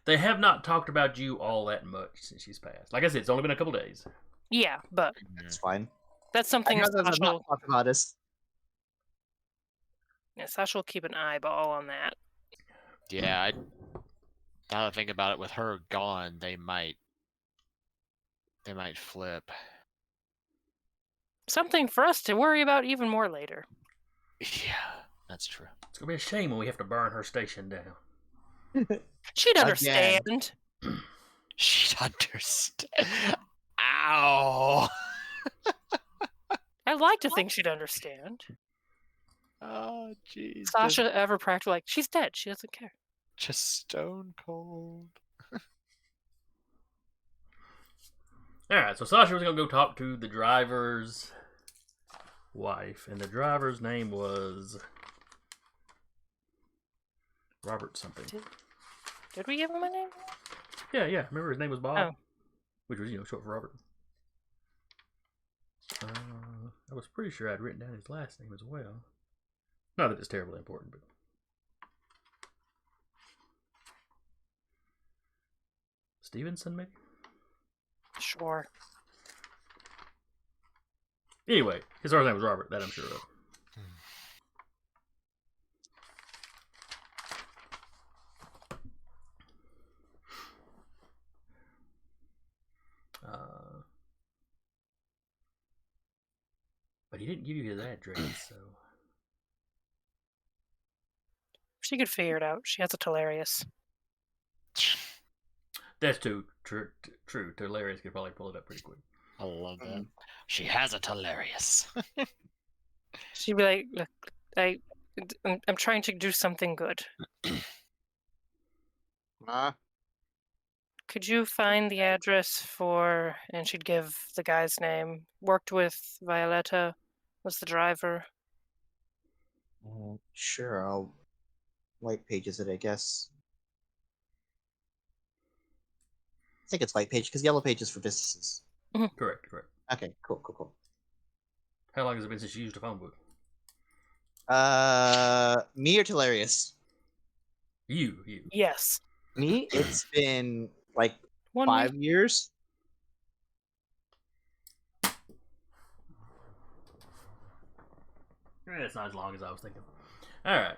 [SPEAKER 1] They have not talked about you all that much since she's passed. Like I said, it's only been a couple days.
[SPEAKER 2] Yeah, but
[SPEAKER 4] It's fine.
[SPEAKER 2] that's something
[SPEAKER 4] I'd rather them
[SPEAKER 2] Sasha
[SPEAKER 4] not talk about us.
[SPEAKER 2] will keep an eyeball on that.
[SPEAKER 3] yeah. Now that I think about it, with her gone, they might flip.
[SPEAKER 2] Something for us to worry about even more later.
[SPEAKER 3] Yeah, that's true.
[SPEAKER 1] It's gonna be a shame when we have to burn her station down.
[SPEAKER 2] She'd
[SPEAKER 4] Again.
[SPEAKER 2] understand.
[SPEAKER 3] She'd understand. Ow!
[SPEAKER 2] I'd like to think she'd understand.
[SPEAKER 3] Oh, jeez.
[SPEAKER 2] Sasha ever practical like she's dead. She doesn't care.
[SPEAKER 3] Just stone cold.
[SPEAKER 1] Alright, so Sasha was gonna go talk to the driver's wife, and the driver's name was Robert something.
[SPEAKER 2] Did we give him a name?
[SPEAKER 1] Yeah. Remember his name was Bob?
[SPEAKER 2] Oh.
[SPEAKER 1] Which was, short for Robert. I was pretty sure I'd written down his last name as well. Not that it's terribly important, but Stevenson, maybe?
[SPEAKER 2] Sure.
[SPEAKER 1] Anyway, his first name was Robert, that I'm sure of. But he didn't give you his address, so...
[SPEAKER 2] She could figure it out. She has a Talereis.
[SPEAKER 1] That's true. Talereis could probably pull it up pretty quick.
[SPEAKER 3] I love that. She has a Talereis.
[SPEAKER 2] She'd be like, "Look, I'm trying to do something good. Could you find the address for?" And she'd give the guy's name. Worked with Violetta. Was the driver.
[SPEAKER 4] Sure, I'll white pages it, I guess. I think it's white page because yellow page is for businesses.
[SPEAKER 1] Correct.
[SPEAKER 4] Okay, cool.
[SPEAKER 1] How long has it been since you used a phone book?
[SPEAKER 4] Me or Talereis?
[SPEAKER 1] You.
[SPEAKER 2] Yes.
[SPEAKER 4] Me? It's been like
[SPEAKER 2] 1
[SPEAKER 4] 5
[SPEAKER 2] week.
[SPEAKER 4] years.
[SPEAKER 1] It's not as long as I was thinking. All right.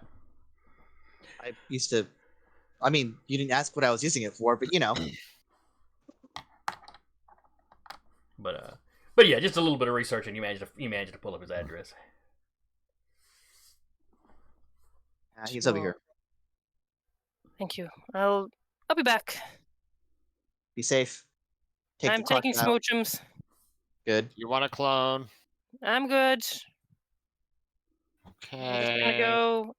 [SPEAKER 4] I used to. I mean, you didn't ask what I was using it for, but you know.
[SPEAKER 1] But yeah, just a little bit of research, and you managed to pull up his address.
[SPEAKER 4] He's over
[SPEAKER 2] Well,
[SPEAKER 4] here.
[SPEAKER 2] Thank you. I'll be back.
[SPEAKER 4] Be safe. Take
[SPEAKER 2] I'm
[SPEAKER 4] the caution
[SPEAKER 2] taking
[SPEAKER 4] out.
[SPEAKER 2] smoochums.
[SPEAKER 4] Good.
[SPEAKER 3] You want a clone?
[SPEAKER 2] I'm good. I'm just gonna
[SPEAKER 3] Okay.
[SPEAKER 2] go.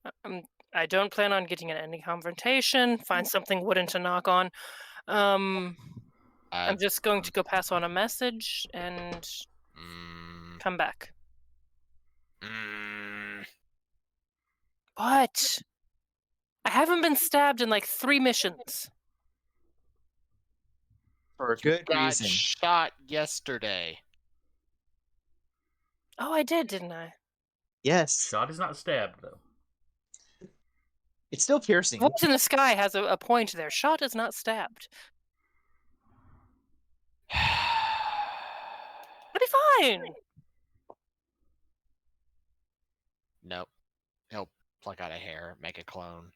[SPEAKER 2] I don't plan on getting in any confrontation. Find something wooden to knock on. I'm just going to go pass on a message and
[SPEAKER 3] mm,
[SPEAKER 2] come back.
[SPEAKER 3] mm,
[SPEAKER 2] What? I haven't been stabbed in like 3 missions.
[SPEAKER 4] For a good
[SPEAKER 3] got
[SPEAKER 4] reason.
[SPEAKER 3] shot yesterday.
[SPEAKER 2] Oh, I did, didn't I?
[SPEAKER 4] Yes.
[SPEAKER 1] Shot is not stabbed, though.
[SPEAKER 4] It's still piercing.
[SPEAKER 2] Voice in the sky has a point there. Shot is not stabbed. It'll be fine.
[SPEAKER 3] Nope. He'll pluck out a hair, make a clone.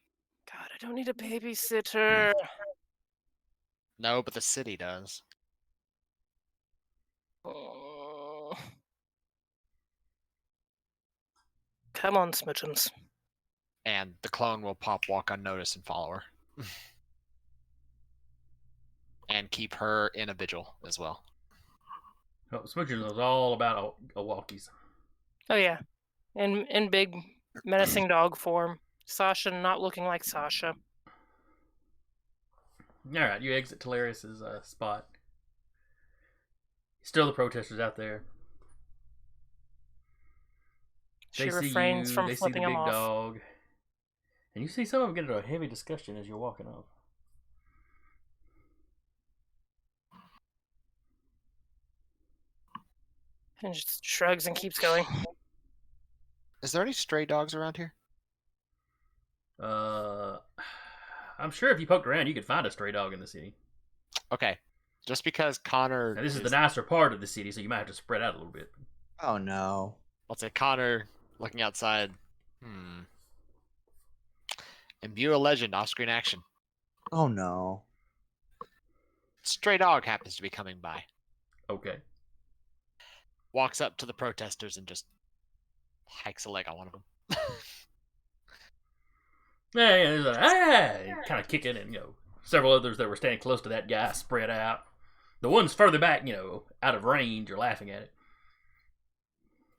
[SPEAKER 2] God, I don't need a babysitter.
[SPEAKER 3] No, but the city does.
[SPEAKER 2] Oh. Come on, Smidgens.
[SPEAKER 3] And the clone will walk unnoticed and follow her. And keep her in a vigil as well.
[SPEAKER 1] Oh, Smoochers was all about a walkies.
[SPEAKER 2] Oh yeah, in big menacing dog form. Sasha not looking like Sasha.
[SPEAKER 1] All right, you exit Talereis' spot. Still the protesters out there.
[SPEAKER 2] She
[SPEAKER 1] They see
[SPEAKER 2] refrains
[SPEAKER 1] you.
[SPEAKER 2] from
[SPEAKER 1] They see the
[SPEAKER 2] flipping him
[SPEAKER 1] big
[SPEAKER 2] off.
[SPEAKER 1] dog, and you see some of them get into a heavy discussion as you're walking off.
[SPEAKER 2] And just shrugs and keeps going.
[SPEAKER 3] Is there any stray dogs around here?
[SPEAKER 1] I'm sure if you poked around, you could find a stray dog in the city.
[SPEAKER 3] Okay. Just because Connor...
[SPEAKER 1] Now, this is the nicer part of the city, so you might have to spread out a little bit.
[SPEAKER 4] Oh no.
[SPEAKER 3] Let's say Connor looking outside. Imbue a legend, off-screen action.
[SPEAKER 4] Oh no.
[SPEAKER 3] Stray dog happens to be coming by.
[SPEAKER 1] Okay.
[SPEAKER 3] Walks up to the protesters and just hikes a leg on one of them.
[SPEAKER 1] Yeah, there's a kind of kicking, and several others that were standing close to that guy spread out. The ones further back, out of range, are laughing at it.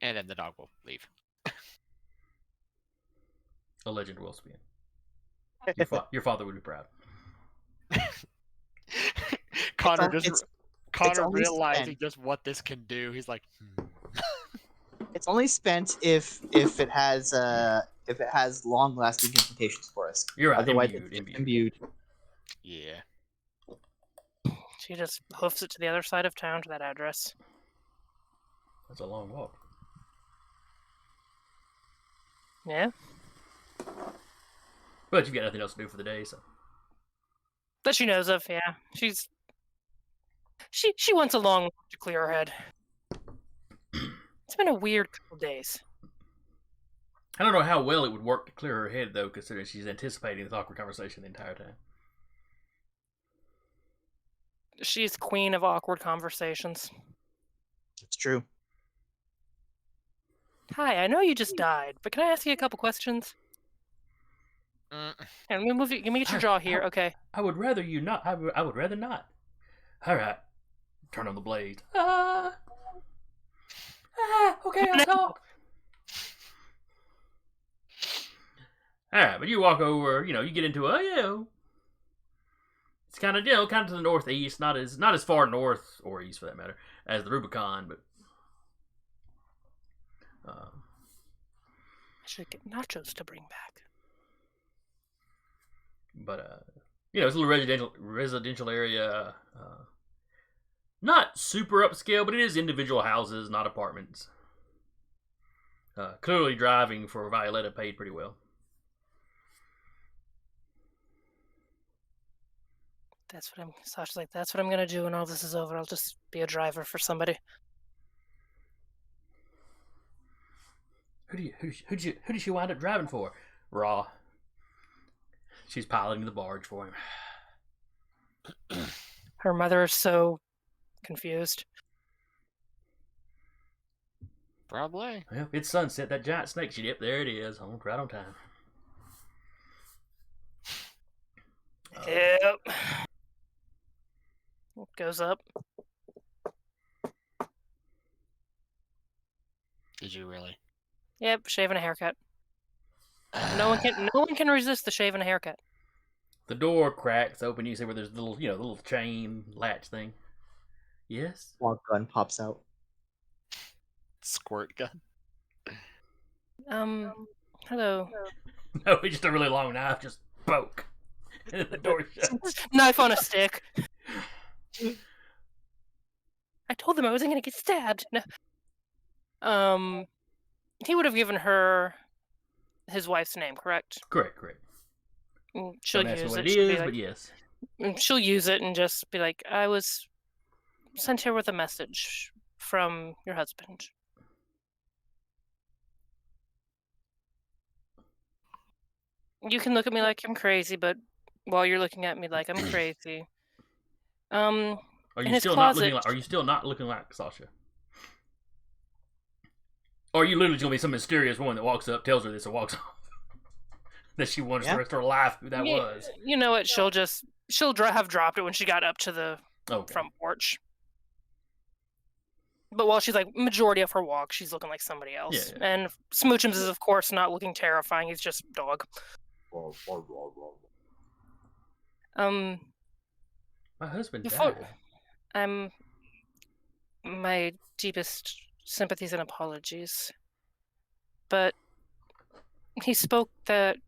[SPEAKER 3] And then the dog will leave.
[SPEAKER 1] A legend will spin. Your father would be proud.
[SPEAKER 3] Connor
[SPEAKER 4] only
[SPEAKER 3] realizing
[SPEAKER 4] spent.
[SPEAKER 3] just what this can do. He's like,
[SPEAKER 4] It's only spent if it has long-lasting implications for us.
[SPEAKER 1] You're right.
[SPEAKER 4] Otherwise,
[SPEAKER 1] Imbued.
[SPEAKER 4] it's imbued.
[SPEAKER 3] yeah.
[SPEAKER 2] She just hoofs it to the other side of town to that address.
[SPEAKER 1] That's a long walk.
[SPEAKER 2] Yeah?
[SPEAKER 1] But you've got nothing else to do for the day, so.
[SPEAKER 2] That she knows of, yeah. She wants a long walk to clear her head. It's been a weird couple days.
[SPEAKER 1] I don't know how well it would work to clear her head, though, considering she's anticipating this awkward conversation the entire time.
[SPEAKER 2] She's queen of awkward conversations.
[SPEAKER 4] It's true.
[SPEAKER 2] Hi, I know you just died, but can I ask you a couple questions?
[SPEAKER 3] Mm.
[SPEAKER 2] Here, let me get your jaw here, okay.
[SPEAKER 1] I would rather you not. I would rather not. All right. Turn on the blade. Okay, I'll talk. All right, but you walk over. You get into it's kind of kind of to the northeast, not as far north or east for that matter as the Rubicon, but.
[SPEAKER 2] I should get nachos to bring back.
[SPEAKER 1] But it's a little residential area. Not super upscale, but it is individual houses, not apartments. Clearly driving for Violetta paid pretty well.
[SPEAKER 2] Sasha's like, that's what I'm gonna do when all this is over. I'll just be a driver for somebody.
[SPEAKER 1] Who did she wind up driving for? Raw. She's piloting the barge for him.
[SPEAKER 2] Her mother is so confused.
[SPEAKER 3] Probably.
[SPEAKER 1] Well, it's sunset. That giant snake ship. There it is. Right on time.
[SPEAKER 2] Yep. It goes up.
[SPEAKER 3] Did you really?
[SPEAKER 2] Yep, shave and a haircut. No one can resist the shave and a haircut.
[SPEAKER 1] The door cracks open. You see where there's the little chain latch thing. Yes.
[SPEAKER 4] Walk gun pops out.
[SPEAKER 3] Squirt gun.
[SPEAKER 2] Hello.
[SPEAKER 1] No, it's just a really long knife. Just poke. And the door shuts.
[SPEAKER 2] Knife on a stick. I told them I wasn't gonna get stabbed. No. He would have given her his wife's name, correct?
[SPEAKER 1] Correct.
[SPEAKER 2] She'll
[SPEAKER 1] Don't ask me
[SPEAKER 2] use
[SPEAKER 1] what
[SPEAKER 2] it.
[SPEAKER 1] it
[SPEAKER 2] She'll be
[SPEAKER 1] is,
[SPEAKER 2] like,
[SPEAKER 1] but yes.
[SPEAKER 2] she'll use it and just be like, I was sent here with a message from your husband. You can look at me like I'm crazy, but while you're looking at me like I'm crazy,
[SPEAKER 1] Are
[SPEAKER 2] in
[SPEAKER 1] you
[SPEAKER 2] his
[SPEAKER 1] still
[SPEAKER 2] closet.
[SPEAKER 1] not looking like? Are you still not looking like Sasha? Or are you literally gonna be some mysterious woman that walks up, tells her this, and walks off? That she wonders the rest of her life who that was.
[SPEAKER 2] You know what? She'll have dropped it when she got up to the front porch. But while she's like majority of her walk, she's looking like somebody else.
[SPEAKER 1] Yeah.
[SPEAKER 2] And Smoochums is of course not looking terrifying. He's just a dog.
[SPEAKER 1] My husband
[SPEAKER 2] Before-
[SPEAKER 1] died.
[SPEAKER 2] My deepest sympathies and apologies. But he spoke that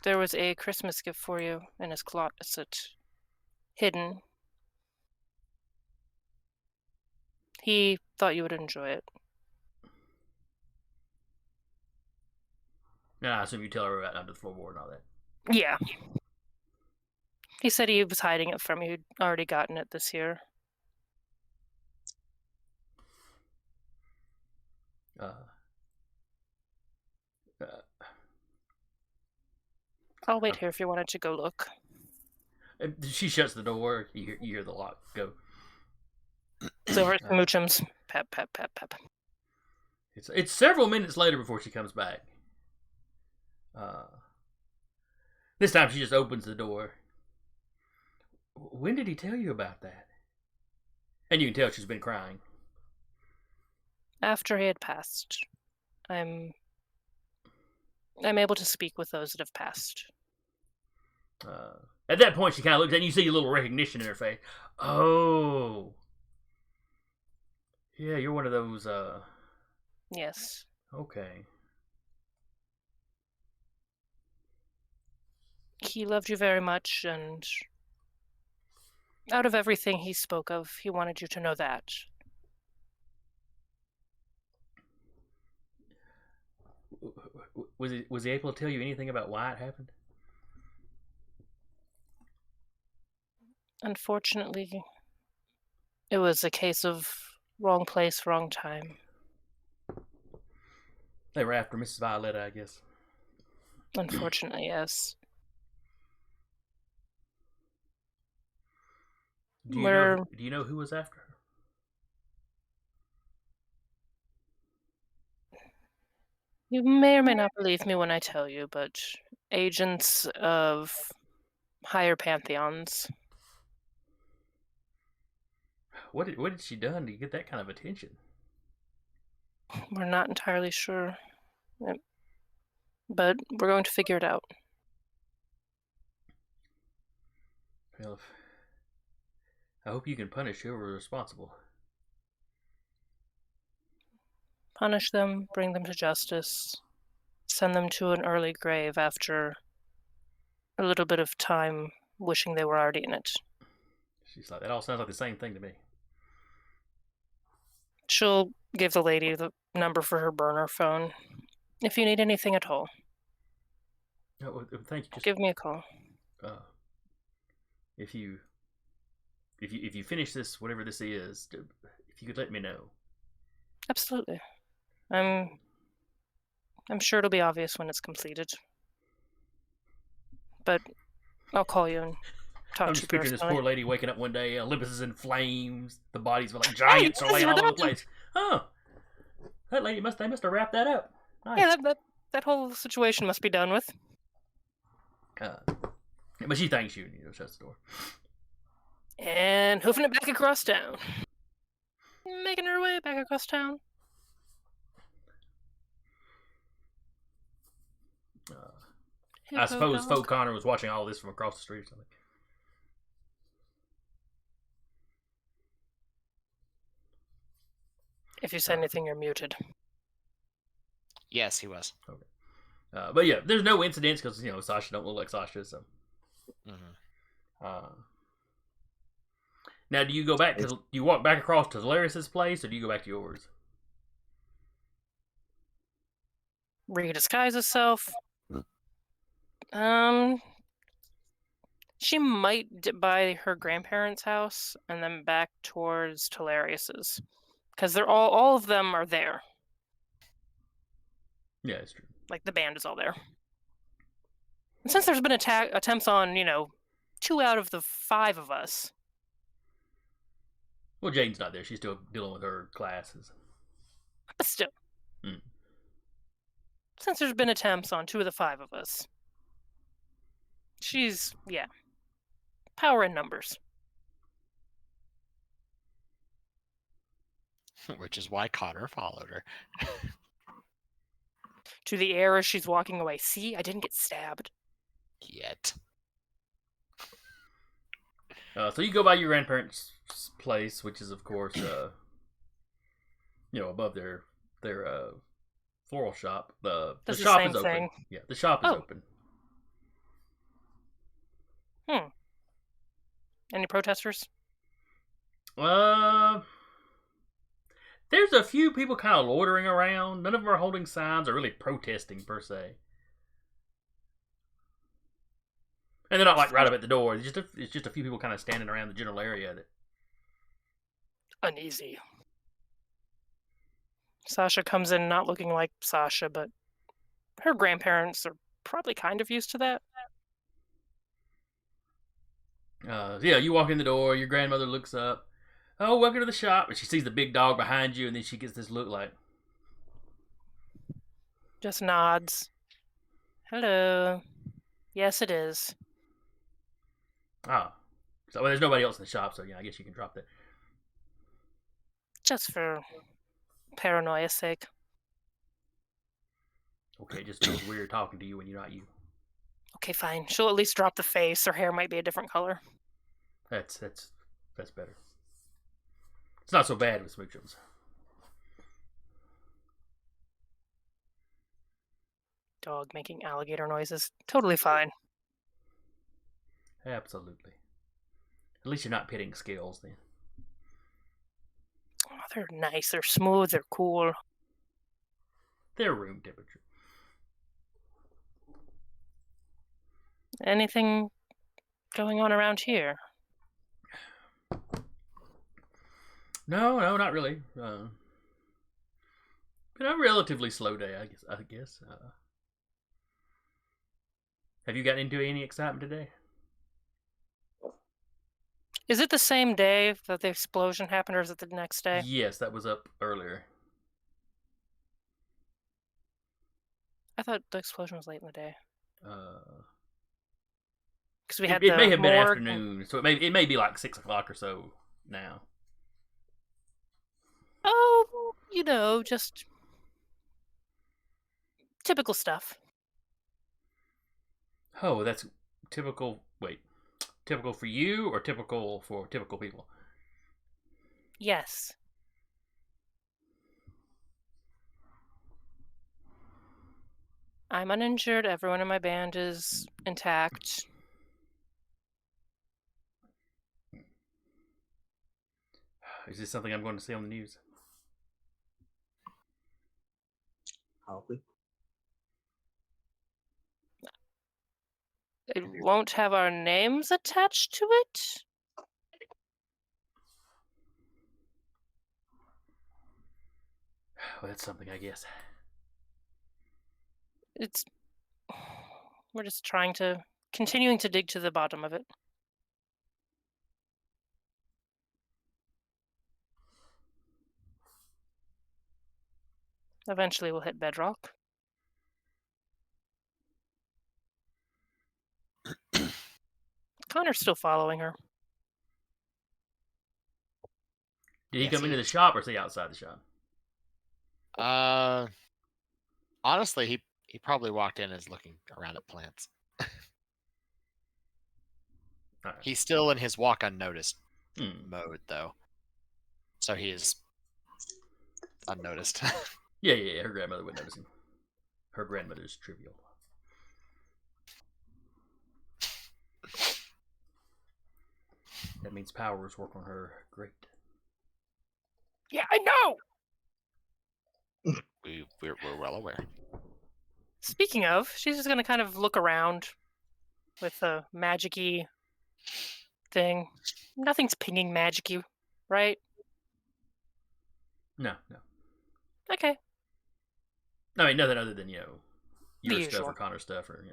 [SPEAKER 2] there was a Christmas gift for you in his closet, hidden. He thought you would enjoy it.
[SPEAKER 1] And I assume you tell her about under the floorboard and all that.
[SPEAKER 2] Yeah. He said he was hiding it from you. He'd already gotten it this year. I'll wait here if you wanted to go look.
[SPEAKER 1] She shuts the door. You hear the lock go.
[SPEAKER 2] It's over at Smoochums. Pep, pep, pep, pep.
[SPEAKER 1] It's several minutes later before she comes back. This time she just opens the door. When did he tell you about that? And you can tell she's been crying.
[SPEAKER 2] After he had passed, I'm able to speak with those that have passed.
[SPEAKER 1] At that point, she kind of looks at you. You see a little recognition in her face. Oh, yeah, you're one of those.
[SPEAKER 2] Yes.
[SPEAKER 1] Okay.
[SPEAKER 2] He loved you very much, and out of everything he spoke of, he wanted you to know that.
[SPEAKER 1] Was he able to tell you anything about why it happened?
[SPEAKER 2] Unfortunately, it was a case of wrong place, wrong time.
[SPEAKER 1] They were after Mrs. Violetta, I guess.
[SPEAKER 2] Unfortunately, yes.
[SPEAKER 1] Do you know who was after her?
[SPEAKER 2] You may or may not believe me when I tell you, but agents of higher pantheons.
[SPEAKER 1] What did she done to get that kind of attention?
[SPEAKER 2] We're not entirely sure. But we're going to figure it out.
[SPEAKER 1] Well, I hope you can punish whoever was responsible.
[SPEAKER 2] Punish them, bring them to justice, send them to an early grave after a little bit of time wishing they were already in it.
[SPEAKER 1] She's like, that all sounds like the same thing to me.
[SPEAKER 2] She'll give the lady the number for her burner phone. If you need anything at all,
[SPEAKER 1] Thank you. Just
[SPEAKER 2] give me a call.
[SPEAKER 1] If you finish this, whatever this is, if you could let me know.
[SPEAKER 2] Absolutely. I'm I'm sure it'll be obvious when it's completed. But I'll call you and talk
[SPEAKER 1] I'm
[SPEAKER 2] to
[SPEAKER 1] just
[SPEAKER 2] you
[SPEAKER 1] picturing this
[SPEAKER 2] personally.
[SPEAKER 1] poor lady waking up one day, Olympus is in flames, the bodies were like
[SPEAKER 2] Hey,
[SPEAKER 1] giants are
[SPEAKER 2] yes,
[SPEAKER 1] laying
[SPEAKER 2] we're
[SPEAKER 1] all over the
[SPEAKER 2] done.
[SPEAKER 1] place. Huh. That lady must have wrapped that up. Nice.
[SPEAKER 2] Yeah, that whole situation must be done with.
[SPEAKER 1] But she thanks you and shuts the door.
[SPEAKER 2] And hoofing it back across town. Making her way back across town.
[SPEAKER 1] I suppose
[SPEAKER 2] Hippo
[SPEAKER 1] Fo Connor was watching all this from across the street or something.
[SPEAKER 2] If you say anything, you're muted.
[SPEAKER 3] Yes, he was.
[SPEAKER 1] Okay. But yeah, there's no incidents because Sasha don't look like Sasha. So. Now, do you go back do you walk back across to Talereis' place, or do you go back to yours?
[SPEAKER 2] Redisguise herself. She might by her grandparents' house and then back towards Talereis's, because they're all of them are there.
[SPEAKER 1] Yeah, it's true.
[SPEAKER 2] Like the band is all there. And since there's been attempts on 2 out of the 5 of us.
[SPEAKER 1] Well, Jane's not there. She's still dealing with her classes.
[SPEAKER 2] But still. Since there's been attempts on 2 of the 5 of us. She's, power in numbers.
[SPEAKER 3] Which is why Connor followed her.
[SPEAKER 2] To the air as she's walking away. See, I didn't get stabbed.
[SPEAKER 3] Yet.
[SPEAKER 1] So you go by your grandparents' place, which is, of course, above their floral shop. The shop is open.
[SPEAKER 2] Thing.
[SPEAKER 1] Yeah, the shop is open.
[SPEAKER 2] Any protesters?
[SPEAKER 1] There's a few people kind of loitering around. None of them are holding signs or really protesting per se. And they're not like right up at the door. It's just a few people kind of standing around the general area.
[SPEAKER 2] Uneasy. Sasha comes in not looking like Sasha, but her grandparents are probably kind of used to that.
[SPEAKER 1] You walk in the door. Your grandmother looks up. Oh, welcome to the shop. And she sees the big dog behind you, and then she gets this look like.
[SPEAKER 2] Just nods. Hello. Yes, it is.
[SPEAKER 1] Ah. So there's nobody else in the shop, so I guess you can drop that.
[SPEAKER 2] Just for paranoia's sake.
[SPEAKER 1] Okay, just feels weird talking to you when you're not you.
[SPEAKER 2] Okay, fine. She'll at least drop the face. Her hair might be a different color.
[SPEAKER 1] That's better. It's not so bad with smoochums.
[SPEAKER 2] Dog making alligator noises. Totally fine.
[SPEAKER 1] Absolutely. At least you're not pitting scales then.
[SPEAKER 2] Oh, they're nice. They're smooth. They're cool.
[SPEAKER 1] They're room temperature.
[SPEAKER 2] Anything going on around here?
[SPEAKER 1] No, not really. Been a relatively slow day, I guess. Have you gotten into any excitement today?
[SPEAKER 2] Is it the same day that the explosion happened, or is it the next day?
[SPEAKER 1] Yes, that was up earlier.
[SPEAKER 2] I thought the explosion was late in the day. Because we
[SPEAKER 1] It
[SPEAKER 2] had
[SPEAKER 1] may have been
[SPEAKER 2] morgue.
[SPEAKER 1] afternoon, so it may be like 6 o'clock or so now.
[SPEAKER 2] Oh, just typical stuff.
[SPEAKER 1] Oh, that's typical. Wait, typical for you or typical for typical people?
[SPEAKER 2] Yes. I'm uninjured. Everyone in my band is intact.
[SPEAKER 1] Is this something I'm going to see on the news?
[SPEAKER 4] Probably.
[SPEAKER 2] It won't have our names attached to it?
[SPEAKER 1] Well, that's something, I guess.
[SPEAKER 2] It's we're just continuing to dig to the bottom of it. Eventually we'll hit bedrock. Connor's still following her.
[SPEAKER 1] Did he
[SPEAKER 3] Yes,
[SPEAKER 1] come
[SPEAKER 3] he
[SPEAKER 1] into the
[SPEAKER 3] is.
[SPEAKER 1] shop or stay outside the shop?
[SPEAKER 3] Honestly, he probably walked in as looking around at plants.
[SPEAKER 1] All right.
[SPEAKER 3] He's still in his walk unnoticed
[SPEAKER 1] Hmm.
[SPEAKER 3] mode, though, so he is unnoticed.
[SPEAKER 1] Yeah. Her grandmother would notice him. Her grandmother's trivial. That means powers work on her great.
[SPEAKER 2] Yeah, I know!
[SPEAKER 3] We're well aware.
[SPEAKER 2] Speaking of, she's just gonna kind of look around with a magic-y thing. Nothing's pinging magic-y, right?
[SPEAKER 1] No.
[SPEAKER 2] Okay.
[SPEAKER 1] I mean, nothing other than,
[SPEAKER 2] The
[SPEAKER 1] your stuff
[SPEAKER 2] usual.
[SPEAKER 1] or Connor's stuff or,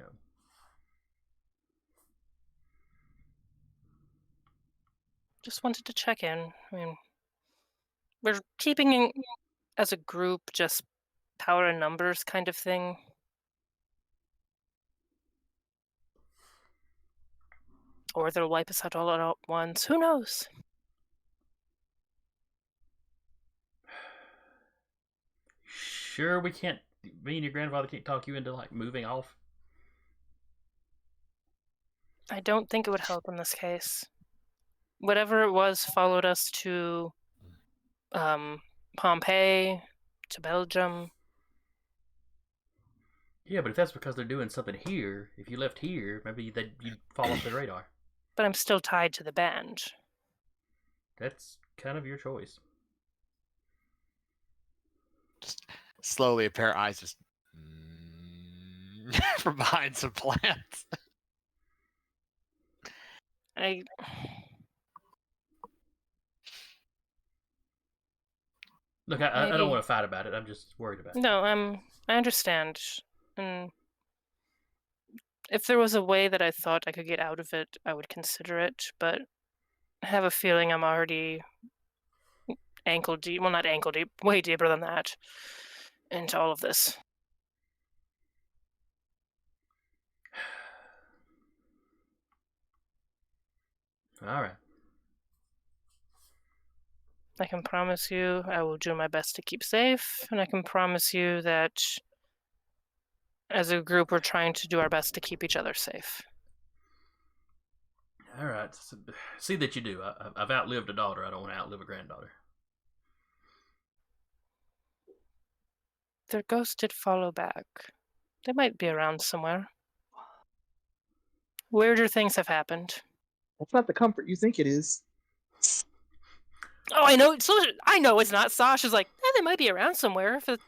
[SPEAKER 2] Just wanted to check in. I mean, we're keeping as a group, just power and numbers kind of thing. Or they'll wipe us out all at once. Who knows?
[SPEAKER 1] Sure, we can't. Me and your grandfather can't talk you into like moving off.
[SPEAKER 2] I don't think it would help in this case. Whatever it was followed us to Pompeii, to Belgium.
[SPEAKER 1] Yeah, but if that's because they're doing something here, if you left here, maybe you'd fall off the radar.
[SPEAKER 2] But I'm still tied to the band.
[SPEAKER 1] That's kind of your choice.
[SPEAKER 3] Just slowly, a pair of eyes just from behind some plants.
[SPEAKER 1] Look, I don't want to fight about it. I'm just worried about it.
[SPEAKER 2] No, I understand. And if there was a way that I thought I could get out of it, I would consider it, but I have a feeling I'm already ankle deep. Well, not ankle deep, way deeper than that into all of this.
[SPEAKER 1] All right.
[SPEAKER 2] I can promise you I will do my best to keep safe, and I can promise you that as a group we're trying to do our best to keep each other safe.
[SPEAKER 1] All right. See that you do. I've outlived a daughter. I don't want to outlive a granddaughter.
[SPEAKER 2] Their ghost did follow back. They might be around somewhere. Weirder things have happened.
[SPEAKER 4] That's not the comfort you think it is.
[SPEAKER 2] Oh, I know. I know it's not. Sasha's like, they might be around somewhere. If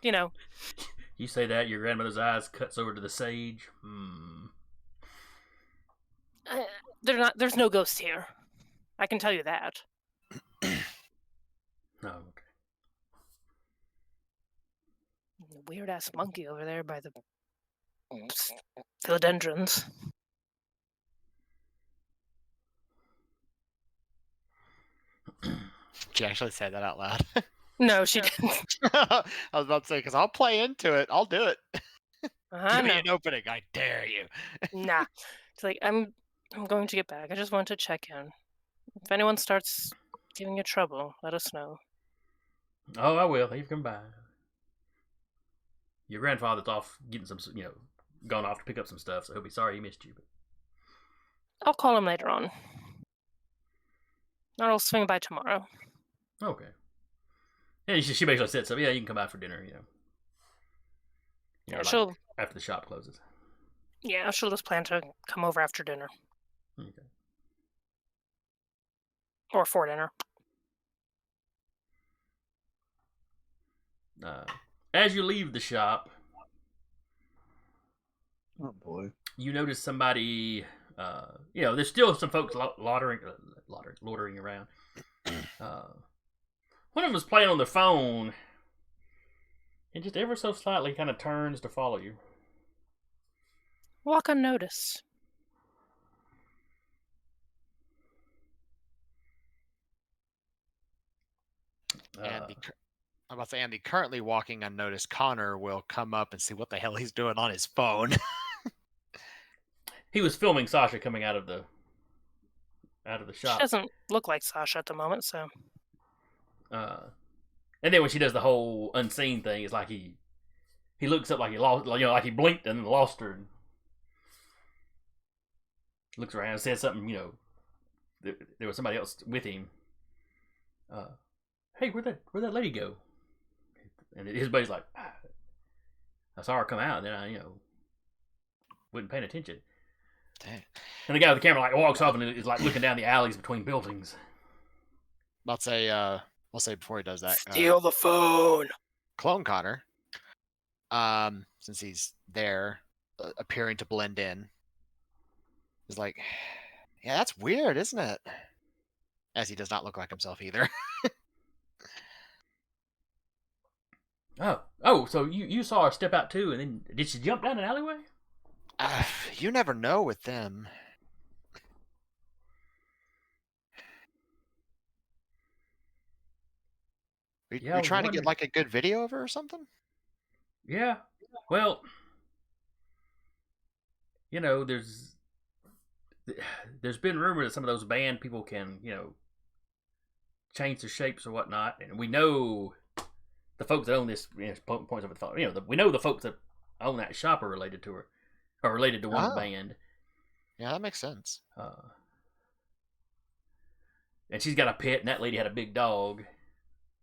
[SPEAKER 1] You say that, your grandmother's eyes cuts over to the sage.
[SPEAKER 2] They're not. There's no ghosts here. I can tell you that.
[SPEAKER 1] Oh, okay.
[SPEAKER 2] Weird ass monkey over there by the philodendrons.
[SPEAKER 3] Did you actually say that out loud?
[SPEAKER 2] No, she didn't.
[SPEAKER 3] I was about to say, because I'll play into it. I'll do it. Give me
[SPEAKER 2] No.
[SPEAKER 3] an opening. I dare you.
[SPEAKER 2] Nah. It's like, I'm going to get back. I just want to check in. If anyone starts giving you trouble, let us know.
[SPEAKER 1] Oh, I will. He's come by. Your grandfather's off getting some, gone off to pick up some stuff, so he'll be sorry he missed you. But
[SPEAKER 2] I'll call him later on. Or I'll swing by tomorrow.
[SPEAKER 1] okay. Yeah, she basically said so. Yeah, you can come by for dinner.
[SPEAKER 2] Yeah,
[SPEAKER 1] like after the shop closes.
[SPEAKER 2] Yeah, she'll just plan to come over after dinner.
[SPEAKER 1] Okay.
[SPEAKER 2] Or for dinner.
[SPEAKER 1] As you leave the shop,
[SPEAKER 4] Oh boy.
[SPEAKER 1] you notice somebody. There's still some folks loitering around. One of them is playing on their phone, and just ever so slightly kind of turns to follow you.
[SPEAKER 2] Walk unnoticed.
[SPEAKER 3] And I'm about to say, and the currently walking unnoticed Connor will come up and see what the hell he's doing on his phone.
[SPEAKER 1] He was filming Sasha coming out of the
[SPEAKER 2] She
[SPEAKER 1] shop.
[SPEAKER 2] doesn't look like Sasha at the moment, so.
[SPEAKER 1] And then when she does the whole unseen thing, it's like he looks up like he lost, like he blinked and lost her. And looks around and says something, there was somebody else with him. Hey, where'd that lady go? And his buddy's like, I saw her come out, and then I, wasn't paying attention.
[SPEAKER 3] Dang.
[SPEAKER 1] And the guy with the camera like walks off and is like looking down the alleys between buildings.
[SPEAKER 3] I'll say before he does that,
[SPEAKER 2] Steal the phone.
[SPEAKER 3] Clone Connor, since he's there, appearing to blend in, is like, yeah, that's weird, isn't it? As he does not look like himself either.
[SPEAKER 1] Oh, so you saw her step out too, and then did she jump down an alleyway?
[SPEAKER 3] You never know with them. You're trying to get like a good video of her or something?
[SPEAKER 1] Yeah. Well, there's been rumor that some of those band people can, change their shapes or whatnot, and we know the folks that own this, points over the phone. We know the folks that own that shop are related to her, or related to one band.
[SPEAKER 3] Yeah, that makes sense.
[SPEAKER 1] And she's got a pet, and that lady had a big dog,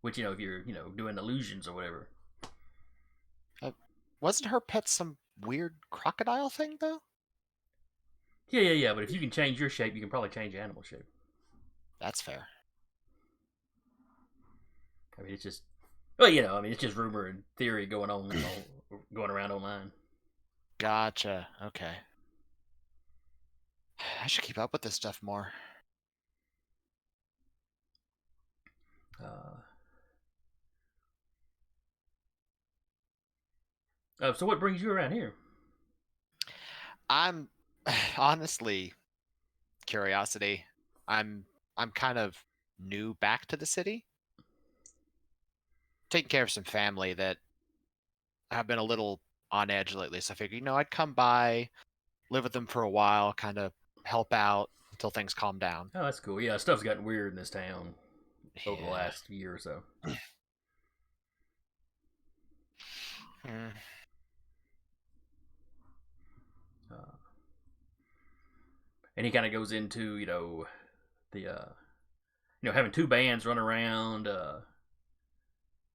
[SPEAKER 1] which if you're doing illusions or whatever.
[SPEAKER 3] Wasn't her pet some weird crocodile thing though?
[SPEAKER 1] Yeah. But if you can change your shape, you can probably change animal shape.
[SPEAKER 3] That's fair.
[SPEAKER 1] I mean, it's just, it's just rumor and theory going around online.
[SPEAKER 3] Gotcha. Okay. I should keep up with this stuff more.
[SPEAKER 1] So what brings you around here?
[SPEAKER 3] I'm honestly curiosity. I'm kind of new back to the city. Taking care of some family that have been a little on edge lately. So I figured, I'd come by, live with them for a while, kind of help out until things calm down.
[SPEAKER 1] Oh, that's cool. Yeah, stuff's gotten weird in this town over the last year or so. And he kind of goes into, the, having two bands run around.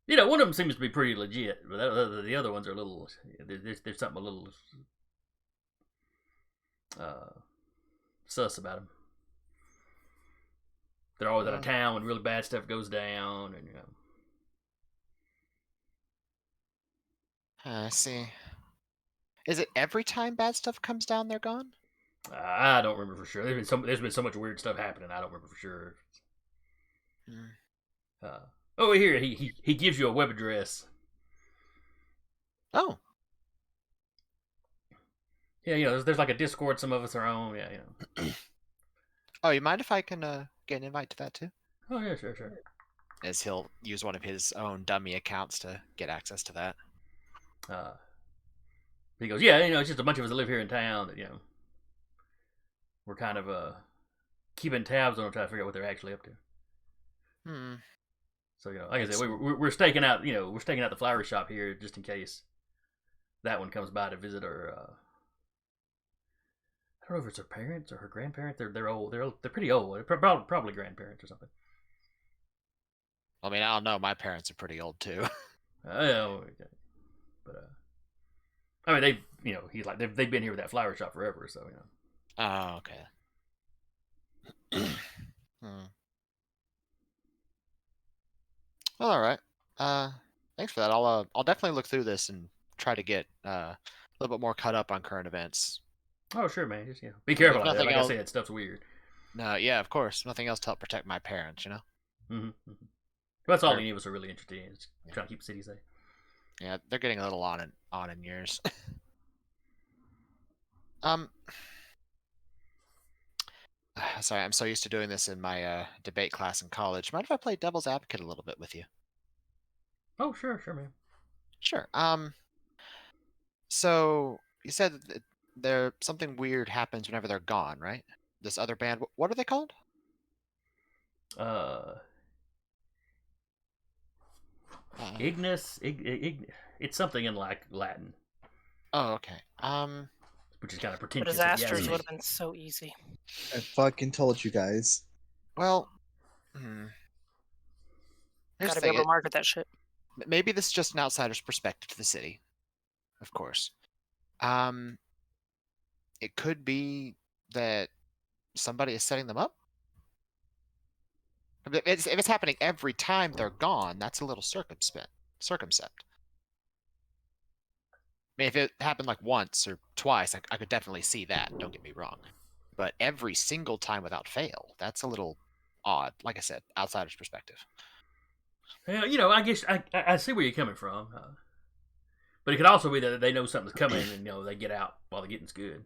[SPEAKER 1] One of them seems to be pretty legit, but the other ones are a little. There's something a little sus about them. They're always out of town when really bad stuff goes down, and
[SPEAKER 3] I see. Is it every time bad stuff comes down, they're gone?
[SPEAKER 1] I don't remember for sure. There's been so much weird stuff happening. I don't remember for sure. Oh, here he gives you a web address.
[SPEAKER 3] Oh.
[SPEAKER 1] Yeah, there's like a Discord. Some of us are on. Yeah.
[SPEAKER 3] Oh, you mind if I can get an invite to that too?
[SPEAKER 1] Oh yeah, sure.
[SPEAKER 3] As he'll use one of his own dummy accounts to get access to that.
[SPEAKER 1] He goes, yeah, it's just a bunch of us that live here in town that we're kind of keeping tabs on them, trying to figure out what they're actually up to. So like I said, we're staking out the flower shop here just in case that one comes by to visit her. I don't know if it's her parents or her grandparents. They're old. They're pretty old. They're probably grandparents or something.
[SPEAKER 3] I mean, I don't know. My parents are pretty old too.
[SPEAKER 1] Okay. But I mean, he's like they've been here with that flower shop forever. So
[SPEAKER 3] Oh, okay. All right. Thanks for that. I'll definitely look through this and try to get a little bit more caught up on current events.
[SPEAKER 1] Oh, sure, man. Just be careful out there. Like
[SPEAKER 3] else,
[SPEAKER 1] I said, stuff's weird.
[SPEAKER 3] No, yeah, of course. Nothing else to help protect my parents,
[SPEAKER 1] That's all any of us are really interested in. Is trying to keep the city safe.
[SPEAKER 3] Yeah, they're getting a little on in years. Sorry, I'm so used to doing this in my debate class in college. Mind if I play devil's advocate a little bit with you?
[SPEAKER 1] Oh, sure, man.
[SPEAKER 3] Sure. So you said that there something weird happens whenever they're gone, right? This other band, what are they called?
[SPEAKER 1] Ignis. It's something in like Latin,
[SPEAKER 3] Oh, okay.
[SPEAKER 1] which is kind of
[SPEAKER 2] The
[SPEAKER 1] pretentious.
[SPEAKER 2] disasters
[SPEAKER 1] Yeah,
[SPEAKER 2] would have been so easy.
[SPEAKER 6] I fucking told you guys.
[SPEAKER 3] Well, here's
[SPEAKER 2] Gotta
[SPEAKER 3] the
[SPEAKER 2] be
[SPEAKER 3] thing.
[SPEAKER 2] able to market that shit.
[SPEAKER 3] Maybe this is just an outsider's perspective to the city, of course. It could be that somebody is setting them up. If it's happening every time they're gone, that's a little circumspect. I mean, if it happened like once or twice, I could definitely see that. Don't get me wrong. But every single time without fail, that's a little odd. Like I said, outsider's perspective.
[SPEAKER 1] Well, I guess I see where you're coming from. But it could also be that they know something's coming and they get out while the getting's good.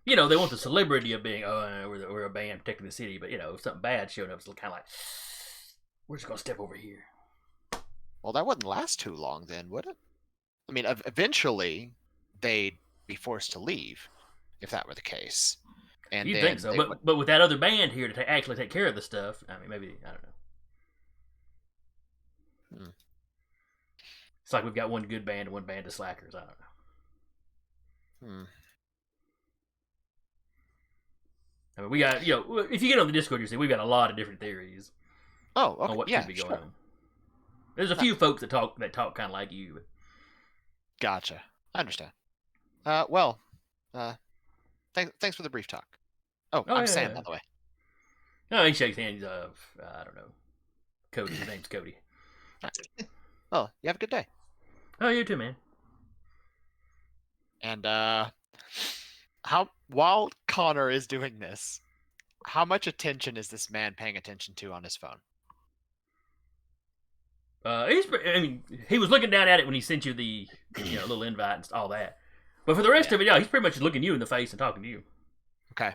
[SPEAKER 1] They want the celebrity of being, we're a band protecting the city, but if something bad showed up, it's kind of like, we're just gonna step over here.
[SPEAKER 3] Well, that wouldn't last too long, then, would it? I mean, eventually they'd be forced to leave, if that were the case. And
[SPEAKER 1] You'd think so, but with that other band here to actually take care of the stuff, I mean, maybe I don't know. It's like we've got one good band and one band of slackers. I don't know. I mean, we got if you get on the Discord, you see we've got a lot of different theories.
[SPEAKER 3] Oh, okay.
[SPEAKER 1] On what
[SPEAKER 3] Yeah,
[SPEAKER 1] should be going on. There's a few folks that talk kind of like you. But...
[SPEAKER 3] Gotcha. I understand. Thanks for the brief talk. I'm Sam, by the way.
[SPEAKER 1] No, he shakes hands. I don't know. Cody. His name's Cody.
[SPEAKER 3] Oh, you have a good day.
[SPEAKER 1] Oh, you too, man.
[SPEAKER 3] And while Connor is doing this, how much attention is this man paying attention to on his phone?
[SPEAKER 1] He was looking down at it when he sent you the little invite and all that. But for the rest of it, he's pretty much looking you in the face and talking to you.
[SPEAKER 3] Okay.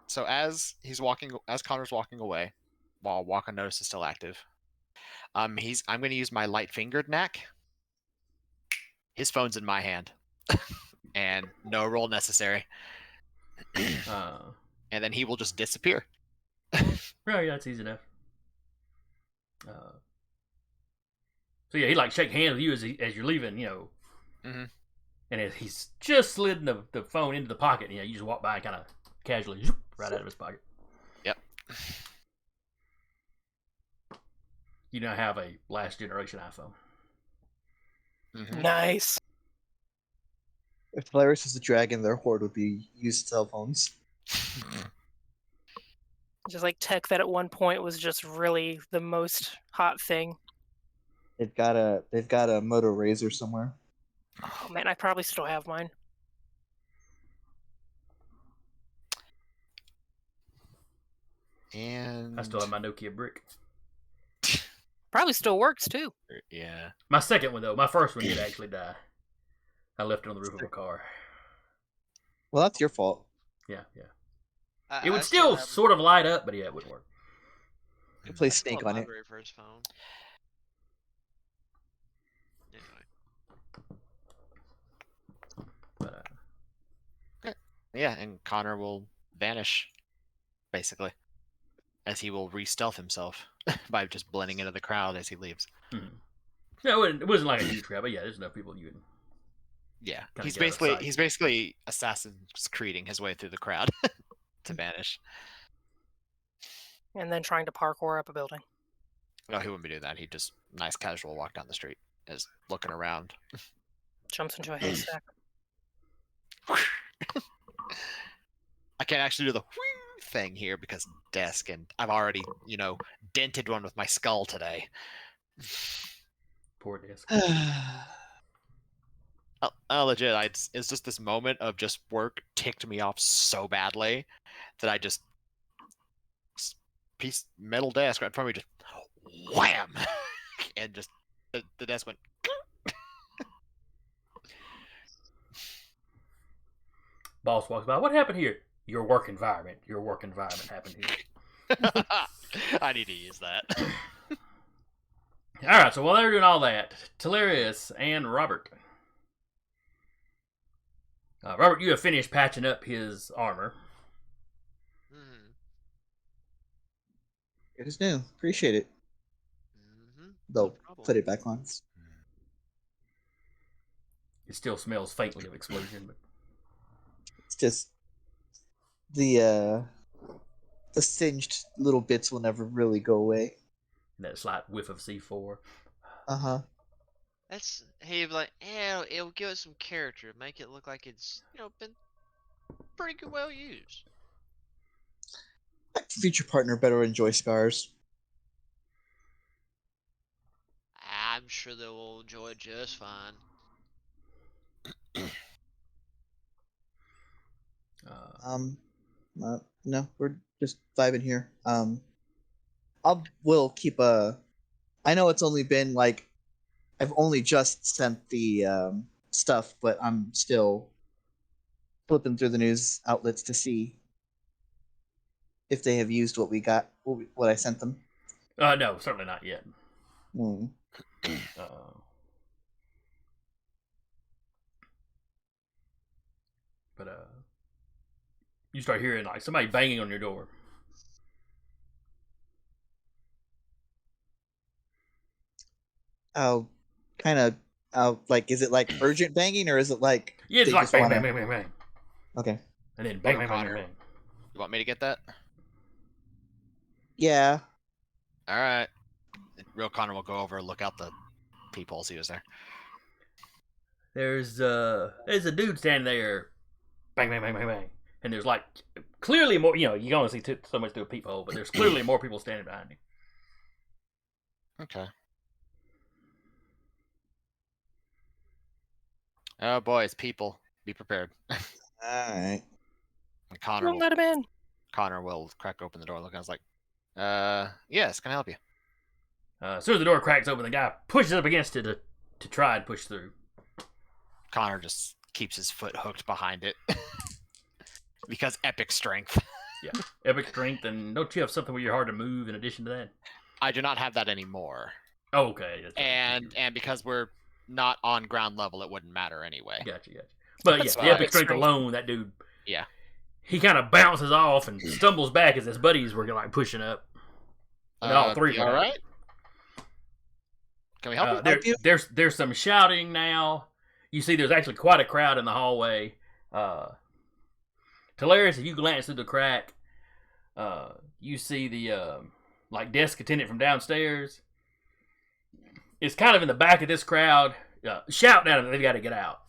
[SPEAKER 3] So as Connor's walking away, while Walk on Notice is still active, I'm going to use my light-fingered knack. His phone's in my hand, and no roll necessary. And then he will just disappear.
[SPEAKER 1] Right, that's easy enough. So yeah, he like shake hands with you as you're leaving,
[SPEAKER 3] Mm-hmm.
[SPEAKER 1] And as he's just slid the phone into the pocket, you just walk by and kind of casually zoop, right out of his pocket.
[SPEAKER 3] Yep.
[SPEAKER 1] You now have a last generation iPhone.
[SPEAKER 3] Mm-hmm.
[SPEAKER 2] Nice.
[SPEAKER 6] If Talereis was a dragon, their horde would be used cell phones.
[SPEAKER 2] Just like tech that at one point was just really the most hot thing.
[SPEAKER 6] They've got a Moto Razor somewhere.
[SPEAKER 2] Oh man, I probably still have mine.
[SPEAKER 3] And
[SPEAKER 1] I still have my Nokia brick.
[SPEAKER 2] Probably still works too.
[SPEAKER 3] Yeah.
[SPEAKER 1] My second one though, my first one did actually die. I left it on the roof of a car.
[SPEAKER 6] Well, that's your fault.
[SPEAKER 1] Yeah.
[SPEAKER 5] I
[SPEAKER 1] It would still
[SPEAKER 5] have
[SPEAKER 1] sort of light up, but it wouldn't work.
[SPEAKER 6] You play
[SPEAKER 5] I still
[SPEAKER 6] Snake
[SPEAKER 5] have
[SPEAKER 6] on it.
[SPEAKER 5] library for his phone. Anyway.
[SPEAKER 1] But,
[SPEAKER 3] Yeah, and Connor will vanish, basically, as he will re-stealth himself by just blending into the crowd as he leaves.
[SPEAKER 1] No, it wasn't like a huge crowd, but yeah, there's enough people you can.
[SPEAKER 3] Yeah,
[SPEAKER 1] Kinda
[SPEAKER 3] he's
[SPEAKER 1] get out of
[SPEAKER 3] basically
[SPEAKER 1] sight.
[SPEAKER 3] Assassin's Creeding his way through the crowd to vanish.
[SPEAKER 2] And then trying to parkour up a building.
[SPEAKER 3] No, he wouldn't be doing that. He'd just nice casual walk down the street, as looking around.
[SPEAKER 2] Jumps into a haystack.
[SPEAKER 3] I can't actually do the thing here because desk, and I've already, dented one with my skull today.
[SPEAKER 1] Poor desk.
[SPEAKER 3] Legit, it's just this moment of just work ticked me off so badly that I just metal desk right in front of me, just wham, and just the desk went.
[SPEAKER 1] Boss walks by. What happened here? Your work environment. Your work environment happened here.
[SPEAKER 3] I need to use that.
[SPEAKER 1] All right. So while they're doing all that, Talereis and Robert. Robert, you have finished patching up his armor.
[SPEAKER 5] Mm-hmm.
[SPEAKER 6] It is new. Appreciate it.
[SPEAKER 5] Mm-hmm.
[SPEAKER 6] They'll
[SPEAKER 5] problem.
[SPEAKER 6] put it back on.
[SPEAKER 1] It still smells faintly of explosion, but
[SPEAKER 6] It's just the singed little bits will never really go away.
[SPEAKER 1] that slight whiff of C4.
[SPEAKER 6] Uh-huh.
[SPEAKER 5] That's he'd be like, yeah, it'll give it some character, make it look like it's been pretty good, well used.
[SPEAKER 6] My future partner better enjoy scars.
[SPEAKER 5] I'm sure they will enjoy it just fine.
[SPEAKER 6] No, we're just vibing here. We'll keep I know it's only been like I've only just sent the stuff, but I'm still flipping through the news outlets to see if they have used what we got, what I sent them.
[SPEAKER 1] No, certainly not yet.
[SPEAKER 6] Hmm.
[SPEAKER 1] But you start hearing like somebody banging on your door.
[SPEAKER 6] I'll like, is it like urgent banging or is it like
[SPEAKER 1] Yeah, it's
[SPEAKER 6] they
[SPEAKER 1] like
[SPEAKER 6] just
[SPEAKER 1] bang,
[SPEAKER 6] wanna-
[SPEAKER 1] bang, bang, bang, bang,
[SPEAKER 6] Okay.
[SPEAKER 1] and then bang, bang, bang, bang,
[SPEAKER 3] Connor.
[SPEAKER 1] bang.
[SPEAKER 3] You want me to get that?
[SPEAKER 6] Yeah.
[SPEAKER 3] All right. Real Connor will go over and look out the peephole, see who's there.
[SPEAKER 1] There's a dude standing there, bang, bang, bang, bang, bang, and there's like clearly more. You can only see so much through a peephole, but there's clearly more people standing behind you.
[SPEAKER 3] Okay. Oh boy, it's people. Be prepared.
[SPEAKER 6] All right.
[SPEAKER 3] And Connor
[SPEAKER 2] Don't let him in.
[SPEAKER 3] Connor will crack open the door. Look, I was like, yes, can I help you?
[SPEAKER 1] As soon as the door cracks open, the guy pushes up against it to try and push through.
[SPEAKER 3] Connor just keeps his foot hooked behind it because epic strength.
[SPEAKER 1] Yeah, epic strength, and don't you have something where you're hard to move in addition to that?
[SPEAKER 3] I do not have that anymore,
[SPEAKER 1] Oh, okay. That's right.
[SPEAKER 3] and because we're not on ground level, it wouldn't matter anyway.
[SPEAKER 1] Gotcha. But
[SPEAKER 2] That's
[SPEAKER 1] yeah, the epic
[SPEAKER 2] fine.
[SPEAKER 1] strength alone, that dude.
[SPEAKER 3] Yeah.
[SPEAKER 1] He kind of bounces off and stumbles back as his buddies were like pushing up. And all three.
[SPEAKER 3] All right. Can we help you?
[SPEAKER 1] There's some shouting now. You see, there's actually quite a crowd in the hallway. Talereis, if you glance through the crack, you see the like desk attendant from downstairs. It's kind of in the back of this crowd, shouting at them. They've got to get out.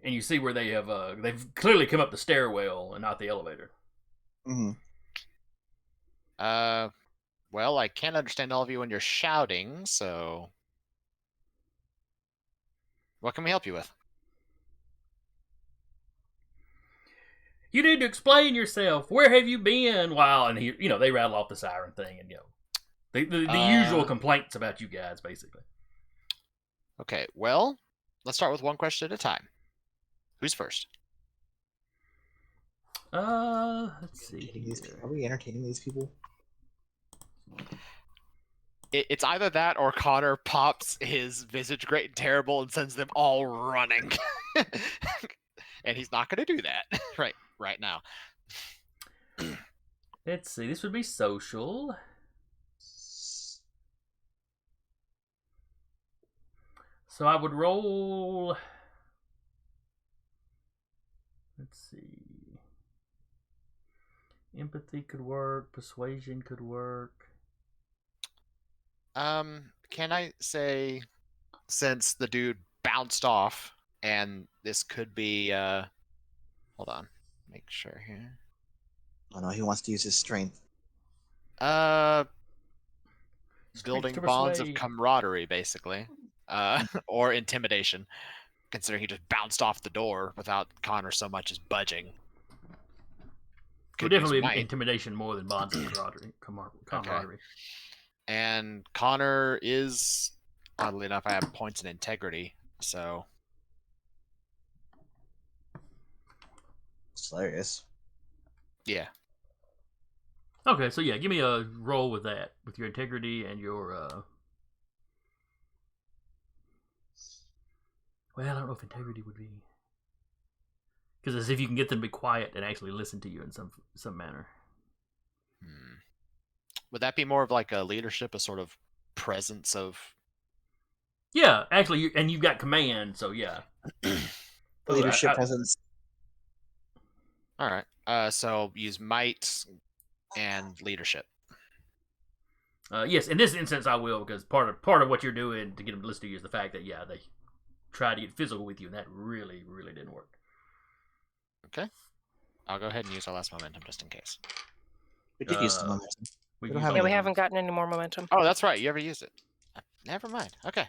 [SPEAKER 1] And you see where they have they've clearly come up the stairwell and not the elevator.
[SPEAKER 6] Mm-hmm.
[SPEAKER 3] Well, I can't understand all of you when you're shouting, so what can we help you with?
[SPEAKER 1] You need to explain yourself. Where have you been? While and they rattle off the siren thing and the usual complaints about you guys, basically.
[SPEAKER 3] Okay, well, let's start with one question at a time. Who's first?
[SPEAKER 1] Let's see.
[SPEAKER 6] Are we entertaining these people?
[SPEAKER 3] It's either that or Connor pops his visage great and terrible and sends them all running. And he's not going to do that right now.
[SPEAKER 1] Let's see. This would be social. So I would roll. Let's see. Empathy could work. Persuasion could work.
[SPEAKER 3] Can I say, since the dude bounced off, and this could be, hold on, make sure here.
[SPEAKER 6] Oh no, he wants to use his strength.
[SPEAKER 3] Building
[SPEAKER 1] to
[SPEAKER 3] bonds of
[SPEAKER 1] persuade.
[SPEAKER 3] camaraderie, basically, or intimidation, considering he just bounced off the door without Connor so much as budging.
[SPEAKER 1] Could definitely be intimidation more than bonds of camaraderie.
[SPEAKER 3] And Connor is, oddly enough, I have points in integrity, So
[SPEAKER 4] It's hilarious.
[SPEAKER 3] yeah.
[SPEAKER 1] Okay, so yeah, give me a roll with that, with your integrity and your. Well, I don't know if integrity would be, because as if you can get them to be quiet and actually listen to you in some manner.
[SPEAKER 3] Would that be more of like a leadership, a sort of presence of?
[SPEAKER 1] Yeah, actually, and you've got command, so yeah.
[SPEAKER 4] Leadership presence.
[SPEAKER 3] All right. So use might and leadership.
[SPEAKER 1] Yes, in this instance, I will, because part of what you're doing to get them to listen to you is the fact that they tried to get physical with you, and that really, really didn't work.
[SPEAKER 3] Okay. I'll go ahead and use our last momentum just in case.
[SPEAKER 4] We did use the momentum.
[SPEAKER 1] We
[SPEAKER 4] don't
[SPEAKER 1] used
[SPEAKER 4] have
[SPEAKER 1] all
[SPEAKER 2] Yeah, we
[SPEAKER 1] of
[SPEAKER 2] haven't
[SPEAKER 1] these.
[SPEAKER 2] gotten any more momentum.
[SPEAKER 3] Oh, that's right. You ever used it? Never mind. Okay.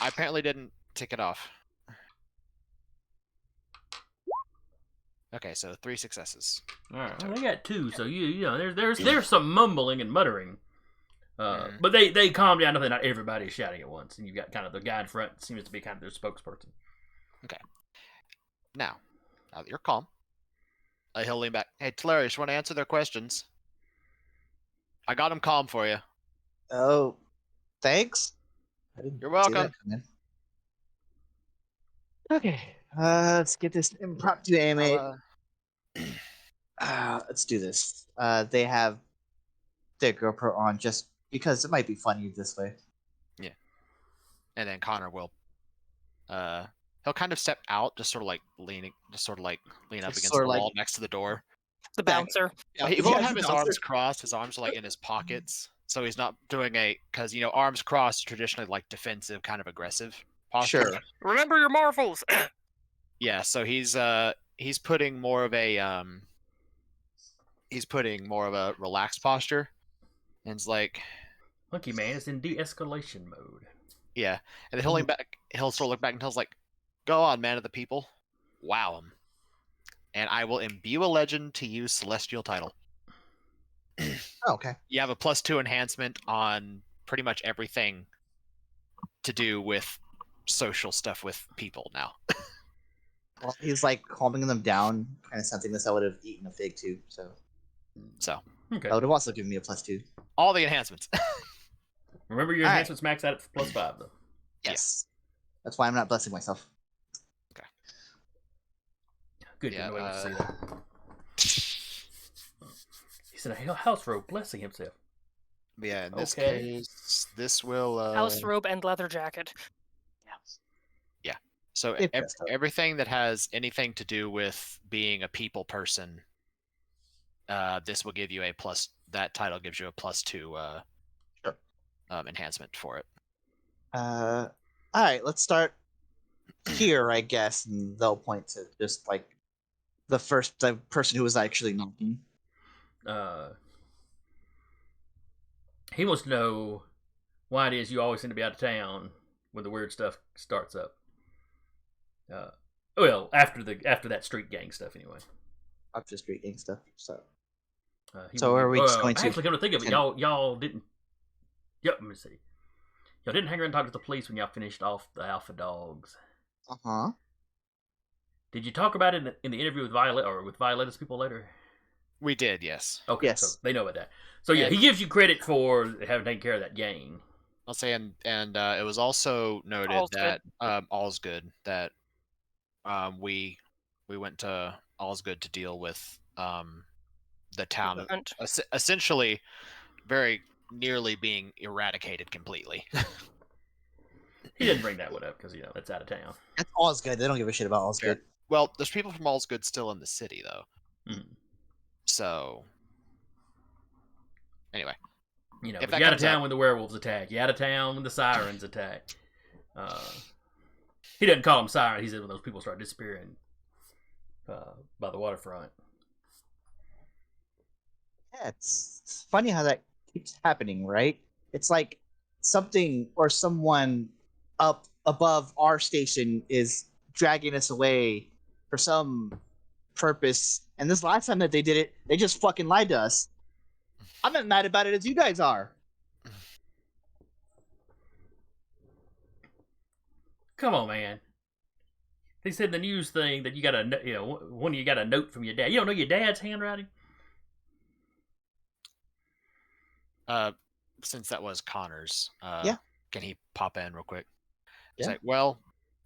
[SPEAKER 3] I apparently didn't tick it off. Okay, so 3 successes.
[SPEAKER 1] All right, well, they got 2, so you know there's some mumbling and muttering, but they calm down. Not everybody is shouting at once, and you've got kind of the guy in front seems to be kind of their spokesperson.
[SPEAKER 3] Okay. Now that you're calm, he'll lean back. Hey, Talereis, you want to answer their questions? I got them calm for you.
[SPEAKER 4] Oh, thanks. I didn't
[SPEAKER 3] You're
[SPEAKER 4] see
[SPEAKER 3] welcome.
[SPEAKER 4] that come in. Okay, let's get this impromptu anime. Let's do this. They have their GoPro on just because it might be funny this way.
[SPEAKER 3] Yeah. And then Connor will, he'll kind of step out, just sort of like lean up
[SPEAKER 4] Just
[SPEAKER 3] against
[SPEAKER 4] sort
[SPEAKER 3] the
[SPEAKER 4] of like-
[SPEAKER 3] wall next to the door.
[SPEAKER 2] The bouncer.
[SPEAKER 3] He won't
[SPEAKER 4] Yeah,
[SPEAKER 3] have his
[SPEAKER 4] bouncer.
[SPEAKER 3] arms crossed. His arms are like in his pockets, so he's not doing because arms crossed are traditionally like defensive, kind of aggressive posture.
[SPEAKER 4] Sure.
[SPEAKER 2] Remember your marvels.
[SPEAKER 3] Yeah, so he's putting more of a relaxed posture, and it's like,
[SPEAKER 1] Monkey Man is in de-escalation mode.
[SPEAKER 3] yeah, and then he'll lean back. He'll sort of look back and tells like, "Go on, man of the people, wow him, and I will imbue a legend to use celestial title."
[SPEAKER 4] Oh, okay.
[SPEAKER 3] You have a +2 enhancement on pretty much everything to do with social stuff with people now.
[SPEAKER 4] Well, he's like calming them down, kind of something this I would have eaten a fig too. So
[SPEAKER 3] So
[SPEAKER 1] Okay.
[SPEAKER 4] that would have also given me a +2.
[SPEAKER 3] all the enhancements.
[SPEAKER 1] Remember your
[SPEAKER 4] All right.
[SPEAKER 1] enhancements max out at +5 though.
[SPEAKER 4] Yes. That's why I'm not blessing myself.
[SPEAKER 1] Good,
[SPEAKER 3] Yeah,
[SPEAKER 1] nobody wants to see that. He's in a house robe, blessing himself.
[SPEAKER 3] Yeah, in this
[SPEAKER 1] Okay.
[SPEAKER 3] case, this will
[SPEAKER 2] House robe and leather jacket.
[SPEAKER 3] So
[SPEAKER 4] It dressed up.
[SPEAKER 3] everything that has anything to do with being a people person, this will give you a plus. That title gives you a +2
[SPEAKER 4] Sure.
[SPEAKER 3] enhancement for it.
[SPEAKER 4] All right, let's start here, I guess, and they'll point to just like the person who was actually knocking.
[SPEAKER 1] He wants to know why it is you always seem to be out of town when the weird stuff starts up. Well, after that street gang stuff, anyway.
[SPEAKER 4] Up to street gang stuff. So
[SPEAKER 1] He
[SPEAKER 4] So
[SPEAKER 1] will-
[SPEAKER 4] are we just going to-
[SPEAKER 1] Actually, come to think of it, y'all didn't. Yep, let me see. Y'all didn't hang around and talk to the police when y'all finished off the alpha dogs. Did you talk about it in the interview with Violetta's people later?
[SPEAKER 3] We did, yes.
[SPEAKER 1] Okay,
[SPEAKER 4] Yes.
[SPEAKER 1] so they know about that. So yeah,
[SPEAKER 3] And-
[SPEAKER 1] he gives you credit for having taken care of that gang.
[SPEAKER 3] I'll say, and it was also noted
[SPEAKER 2] All's
[SPEAKER 3] that all's good. That we went to All's Good to deal with the town
[SPEAKER 2] Hunt.
[SPEAKER 3] essentially very nearly being eradicated completely.
[SPEAKER 1] He didn't bring that one up because that's out of town.
[SPEAKER 4] That's all's good. They don't give a shit about all's
[SPEAKER 3] Sure.
[SPEAKER 4] good.
[SPEAKER 3] Well, there's people from All's Good still in the city though.
[SPEAKER 1] Mm.
[SPEAKER 3] So anyway,
[SPEAKER 1] But
[SPEAKER 3] If that
[SPEAKER 1] you're out of
[SPEAKER 3] comes
[SPEAKER 1] town
[SPEAKER 3] up-
[SPEAKER 1] when the werewolves attack. You're out of town when the sirens attack. He doesn't call them sirens. He said when those people start disappearing by the waterfront.
[SPEAKER 4] Yeah, it's funny how that keeps happening, right? It's like something or someone up above our station is dragging us away for some purpose. And this last time that they did it, they just fucking lied to us. I'm not mad about it as you guys are.
[SPEAKER 1] Come on, man. They said in the news thing that you got one of you got a note from your dad. You don't know your dad's handwriting?
[SPEAKER 3] Since that was Connor's,
[SPEAKER 4] Yeah.
[SPEAKER 3] can he pop in real quick? He's
[SPEAKER 4] Yeah.
[SPEAKER 3] like, well,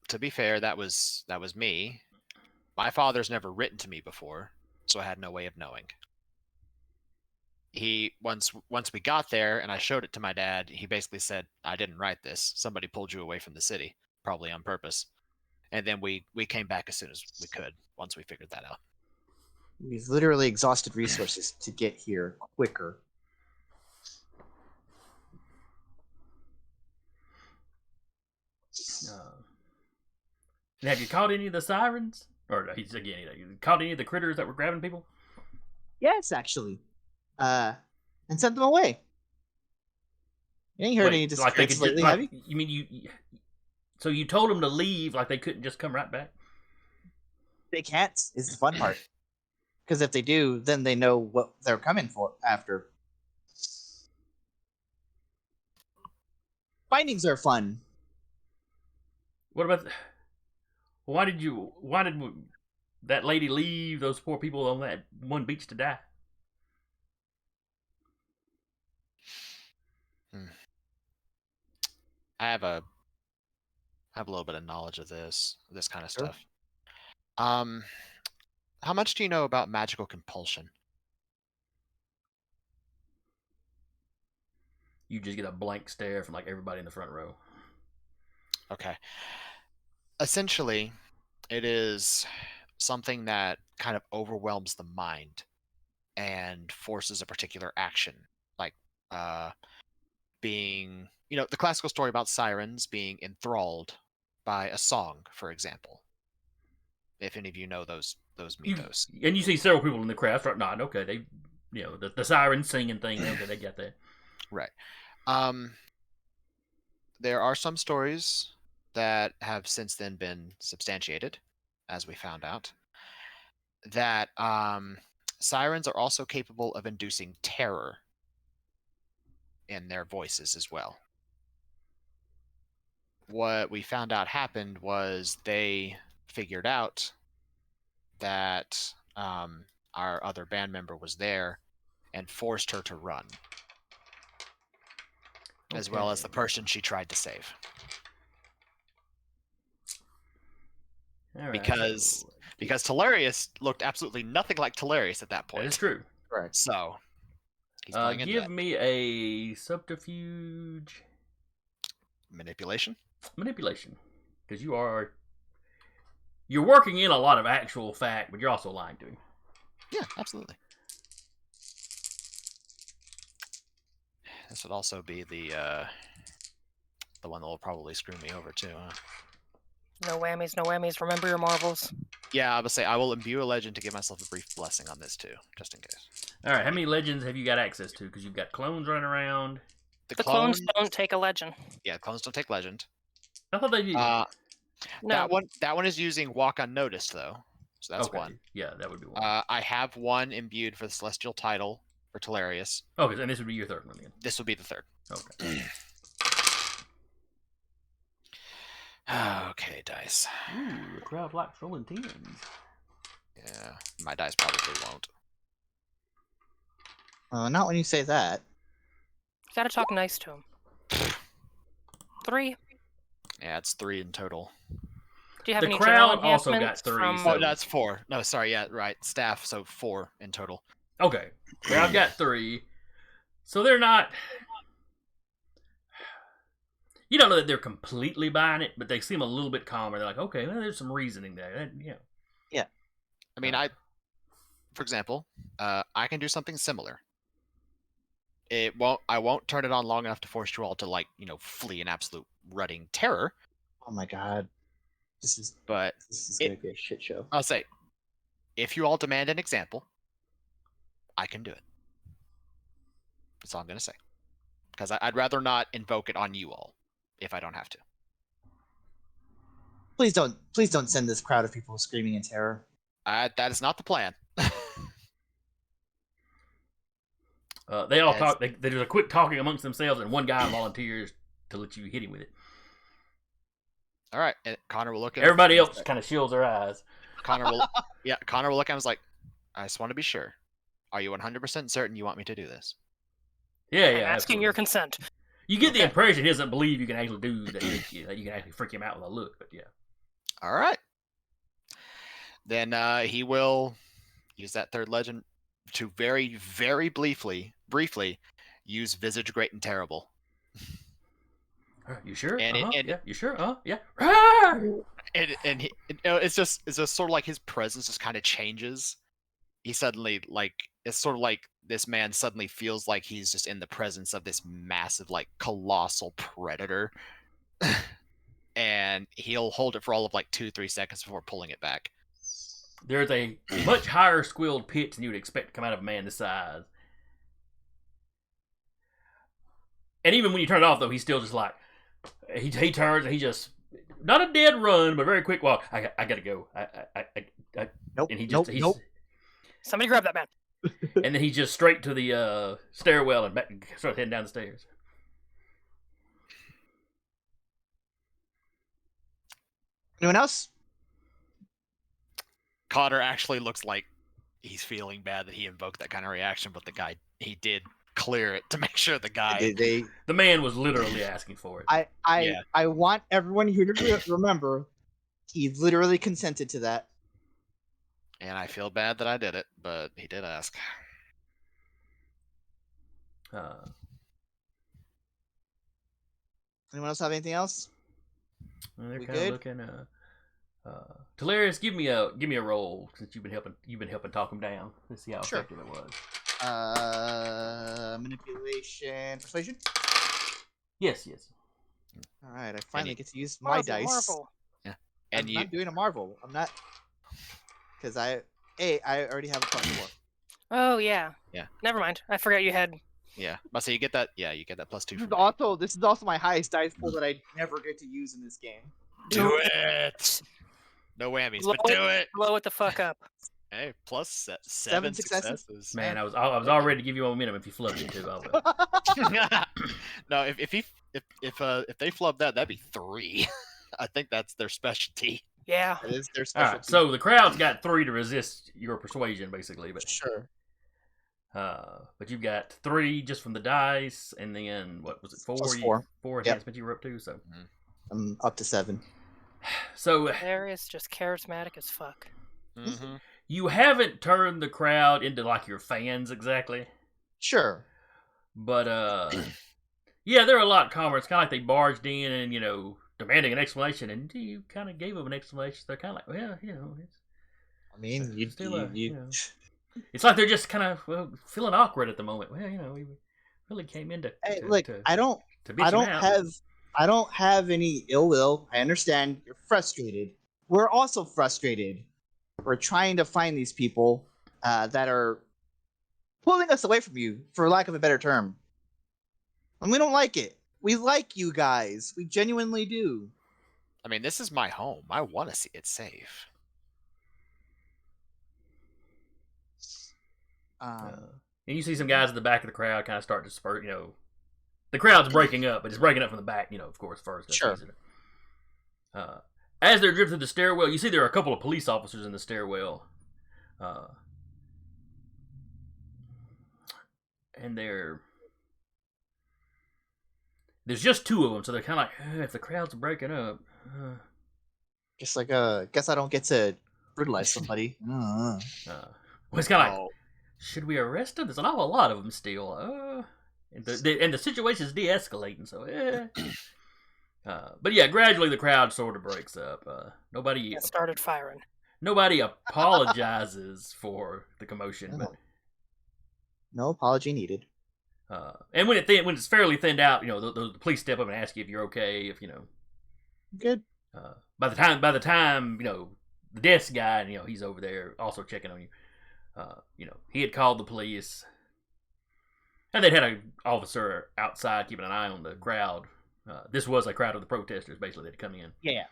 [SPEAKER 3] to be fair, that was me. My father's never written to me before, so I had no way of knowing. He once we got there and I showed it to my dad, he basically said, I didn't write this. Somebody pulled you away from the city, probably on purpose. And then we came back as soon as we could once we figured that out.
[SPEAKER 6] We've literally exhausted resources to get here quicker.
[SPEAKER 1] And have you caught any of the sirens? Or he's again, you caught any of the critters that were grabbing people?
[SPEAKER 6] Yes, actually. And sent them away. You ain't heard any disappearances lately, have you?
[SPEAKER 1] You mean you? So you told them to leave, like they couldn't just come right back?
[SPEAKER 6] They can't, is the fun part. Because if they do, then they know what they're coming for after. Findings are fun.
[SPEAKER 1] What about? Why did that lady leave those poor people on that one beach to die?
[SPEAKER 3] I have a little bit of knowledge of this kind of
[SPEAKER 6] Sure.
[SPEAKER 3] stuff. How much do you know about magical compulsion?
[SPEAKER 1] You just get a blank stare from like everybody in the front row.
[SPEAKER 3] Okay. Essentially, it is something that kind of overwhelms the mind and forces a particular action, like being, the classical story about sirens being enthralled by a song, for example. If any of you know those mythos.
[SPEAKER 1] And you see several people in the crowd start nodding. Okay, they, the sirens singing thing. Okay, they got that.
[SPEAKER 3] Right. There are some stories that have since then been substantiated, as we found out, that sirens are also capable of inducing terror in their voices as well. What we found out happened was they figured out that our other band member was there and forced her to run, as well as the person she tried to save.
[SPEAKER 1] All right,
[SPEAKER 3] because Talereis looked absolutely nothing like Talereis at that point.
[SPEAKER 1] That is true.
[SPEAKER 6] Correct.
[SPEAKER 3] So he's playing into
[SPEAKER 1] give
[SPEAKER 3] that.
[SPEAKER 1] me a subterfuge
[SPEAKER 3] Manipulation,
[SPEAKER 1] because you're working in a lot of actual fact, but you're also lying to him.
[SPEAKER 3] Yeah, absolutely. This would also be the one that will probably screw me over too, huh?
[SPEAKER 2] No whammies. Remember your marbles.
[SPEAKER 3] Yeah, I would say I will imbue a legend to give myself a brief blessing on this too, just in case.
[SPEAKER 1] All right, how many legends have you got access to? Because you've got clones running around.
[SPEAKER 2] The clones don't take a legend.
[SPEAKER 3] Yeah, clones don't take legend.
[SPEAKER 1] I thought they did.
[SPEAKER 2] No.
[SPEAKER 3] That one is using walk unnoticed though, so that's
[SPEAKER 1] okay.
[SPEAKER 3] one.
[SPEAKER 1] Yeah, that would be one.
[SPEAKER 3] I have one imbued for the celestial title for Talereis.
[SPEAKER 1] Okay, and this would be your third one then.
[SPEAKER 3] This will be the third.
[SPEAKER 1] Okay.
[SPEAKER 3] Okay, dice.
[SPEAKER 1] Ooh, the crowd likes rolling tens.
[SPEAKER 3] Yeah, my dice probably won't.
[SPEAKER 6] Not when you say that.
[SPEAKER 2] You gotta talk nice to him. 3.
[SPEAKER 3] Yeah, it's 3 in total.
[SPEAKER 2] Do you have
[SPEAKER 1] The
[SPEAKER 2] any
[SPEAKER 1] crowd
[SPEAKER 2] general
[SPEAKER 1] also got
[SPEAKER 2] enhancements
[SPEAKER 1] 3,
[SPEAKER 2] From...
[SPEAKER 1] so-
[SPEAKER 3] Oh, that's 4. No, sorry, yeah, right. Staff, so 4 in total.
[SPEAKER 1] Okay, crowd got 3, so they're not. You don't know that they're completely buying it, but they seem a little bit calmer. They're like, okay, well, there's some reasoning there. Yeah.
[SPEAKER 3] I mean, for example, I can do something similar. I won't turn it on long enough to force you all to flee in absolute rutting terror.
[SPEAKER 6] Oh my god. This is
[SPEAKER 3] But
[SPEAKER 6] gonna be a shit show.
[SPEAKER 3] I'll say, if you all demand an example, I can do it. That's all I'm gonna say. Because I'd rather not invoke it on you all if I don't have to.
[SPEAKER 6] Please don't send this crowd of people screaming in terror.
[SPEAKER 3] That is not the plan.
[SPEAKER 1] They all talk. There's a quick talking amongst themselves, and one guy volunteers to let you hit him with it.
[SPEAKER 3] All right, and Connor will look at
[SPEAKER 1] Everybody
[SPEAKER 3] him.
[SPEAKER 1] else kind of shields their eyes.
[SPEAKER 3] Connor will look at him and is like, I just want to be sure. Are you 100% certain you want me to do this?
[SPEAKER 1] Yeah,
[SPEAKER 2] I'm
[SPEAKER 1] yeah.
[SPEAKER 2] asking
[SPEAKER 1] absolutely.
[SPEAKER 2] your consent.
[SPEAKER 1] You get the
[SPEAKER 3] Okay.
[SPEAKER 1] impression he doesn't believe you can actually do that. That you can actually freak him out with a look. But yeah.
[SPEAKER 3] All right. Then he will use that third legend to very, very briefly use Visage Great and Terrible.
[SPEAKER 1] You sure?
[SPEAKER 3] And
[SPEAKER 1] Yeah. You sure? Yeah. Ah!
[SPEAKER 3] And it's just sort of like his presence just kind of changes. He suddenly it's sort of like this man suddenly feels like he's just in the presence of this massive, like, colossal predator. And he'll hold it for all of like 2-3 seconds before pulling it back.
[SPEAKER 1] There's a much higher squealed pitch than you would expect to come out of a man this size. And even when you turn it off, though, he's still just like, he turns and he just, not a dead run, but a very quick walk. I gotta go.
[SPEAKER 6] Nope.
[SPEAKER 1] And he just,
[SPEAKER 6] nope.
[SPEAKER 2] Somebody grab that man.
[SPEAKER 1] And then he's just straight to the stairwell and back, starts heading down the stairs.
[SPEAKER 6] Anyone else?
[SPEAKER 3] Connor actually looks like he's feeling bad that he invoked that kind of reaction, but the guy, he did clear it to make sure the guy.
[SPEAKER 1] The man was literally asking for it.
[SPEAKER 6] I want everyone here to remember, he literally consented to that.
[SPEAKER 3] And I feel bad that I did it, but he did ask.
[SPEAKER 6] Anyone else have anything else?
[SPEAKER 1] They're
[SPEAKER 6] We
[SPEAKER 1] kind of
[SPEAKER 6] good?
[SPEAKER 1] looking. Talereis, give me a roll since you've been helping talk him down. Let's see how
[SPEAKER 6] Sure.
[SPEAKER 1] effective it was.
[SPEAKER 6] Manipulation, persuasion.
[SPEAKER 1] Yes.
[SPEAKER 6] All right, I finally get to use my
[SPEAKER 2] Marvel,
[SPEAKER 6] dice.
[SPEAKER 2] Marvel.
[SPEAKER 3] And
[SPEAKER 6] I'm not doing a marvel. I'm not, because I already have a +4.
[SPEAKER 2] Oh yeah.
[SPEAKER 3] Yeah.
[SPEAKER 2] Never mind. I forgot you had.
[SPEAKER 3] Yeah, but so you get that. Yeah, you get that +2.
[SPEAKER 6] This is also my highest dice pool that I never get to use in this game.
[SPEAKER 3] Do it. No whammies, but do it.
[SPEAKER 2] Blow it the fuck up.
[SPEAKER 3] Hey, plus
[SPEAKER 6] Seven
[SPEAKER 3] seven
[SPEAKER 6] successes?
[SPEAKER 3] successes.
[SPEAKER 1] Man, I was already to give you momentum if you flubbed it too.
[SPEAKER 3] No, if they flub that, that'd be 3. I think that's their specialty.
[SPEAKER 2] Yeah.
[SPEAKER 6] That is their
[SPEAKER 1] All
[SPEAKER 6] specialty.
[SPEAKER 1] right, so the crowd's got 3 to resist your persuasion, basically, but
[SPEAKER 6] Sure.
[SPEAKER 1] but you've got 3 just from the dice, and then what was it? 4?
[SPEAKER 6] Plus 4.
[SPEAKER 1] 4
[SPEAKER 6] Yep.
[SPEAKER 1] enhancement you were up to. So
[SPEAKER 6] I'm up to 7.
[SPEAKER 2] Talereis just charismatic as fuck.
[SPEAKER 3] Mm-hmm.
[SPEAKER 1] You haven't turned the crowd into like your fans exactly,
[SPEAKER 6] Sure.
[SPEAKER 1] but yeah, they're a lot calmer. It's kind of like they barged in and demanding an explanation, and you kind of gave them an explanation. They're kind of like, well, it's.
[SPEAKER 6] I mean,
[SPEAKER 1] It's like they're just kind of feeling awkward at the moment. Well, we really came in to.
[SPEAKER 6] Hey,
[SPEAKER 1] to
[SPEAKER 6] look,
[SPEAKER 1] to,
[SPEAKER 6] I don't
[SPEAKER 1] to bitch him out.
[SPEAKER 6] I don't have any ill will. I understand you're frustrated. We're also frustrated. We're trying to find these people that are pulling us away from you, for lack of a better term. And we don't like it. We like you guys. We genuinely do.
[SPEAKER 3] I mean, this is my home. I want to see it safe.
[SPEAKER 1] And you see some guys at the back of the crowd kind of start to spurt. The crowd's breaking up, but it's breaking up from the back. Of course, first. That's
[SPEAKER 6] Sure.
[SPEAKER 1] easy to- as they're drifting through the stairwell, you see there are a couple of police officers in the stairwell. And there's just 2 of them, so they're kind of like, if the crowd's breaking up.
[SPEAKER 6] Guess I don't get to brutalize somebody.
[SPEAKER 1] Well, it's kind of like, should we arrest them? There's an awful lot of them still. And the situation's de-escalating, so but yeah, gradually the crowd sort of breaks up. Nobody
[SPEAKER 2] Started firing.
[SPEAKER 1] Nobody apologizes for the commotion, but
[SPEAKER 6] No apology needed.
[SPEAKER 1] and when it's fairly thinned out, the police step up and ask you if you're okay. If
[SPEAKER 6] Good.
[SPEAKER 1] by the time the desk guy, he's over there also checking on you. He had called the police, and they'd had an officer outside keeping an eye on the crowd. This was a crowd of the protesters, basically, that had come in.
[SPEAKER 6] Yeah.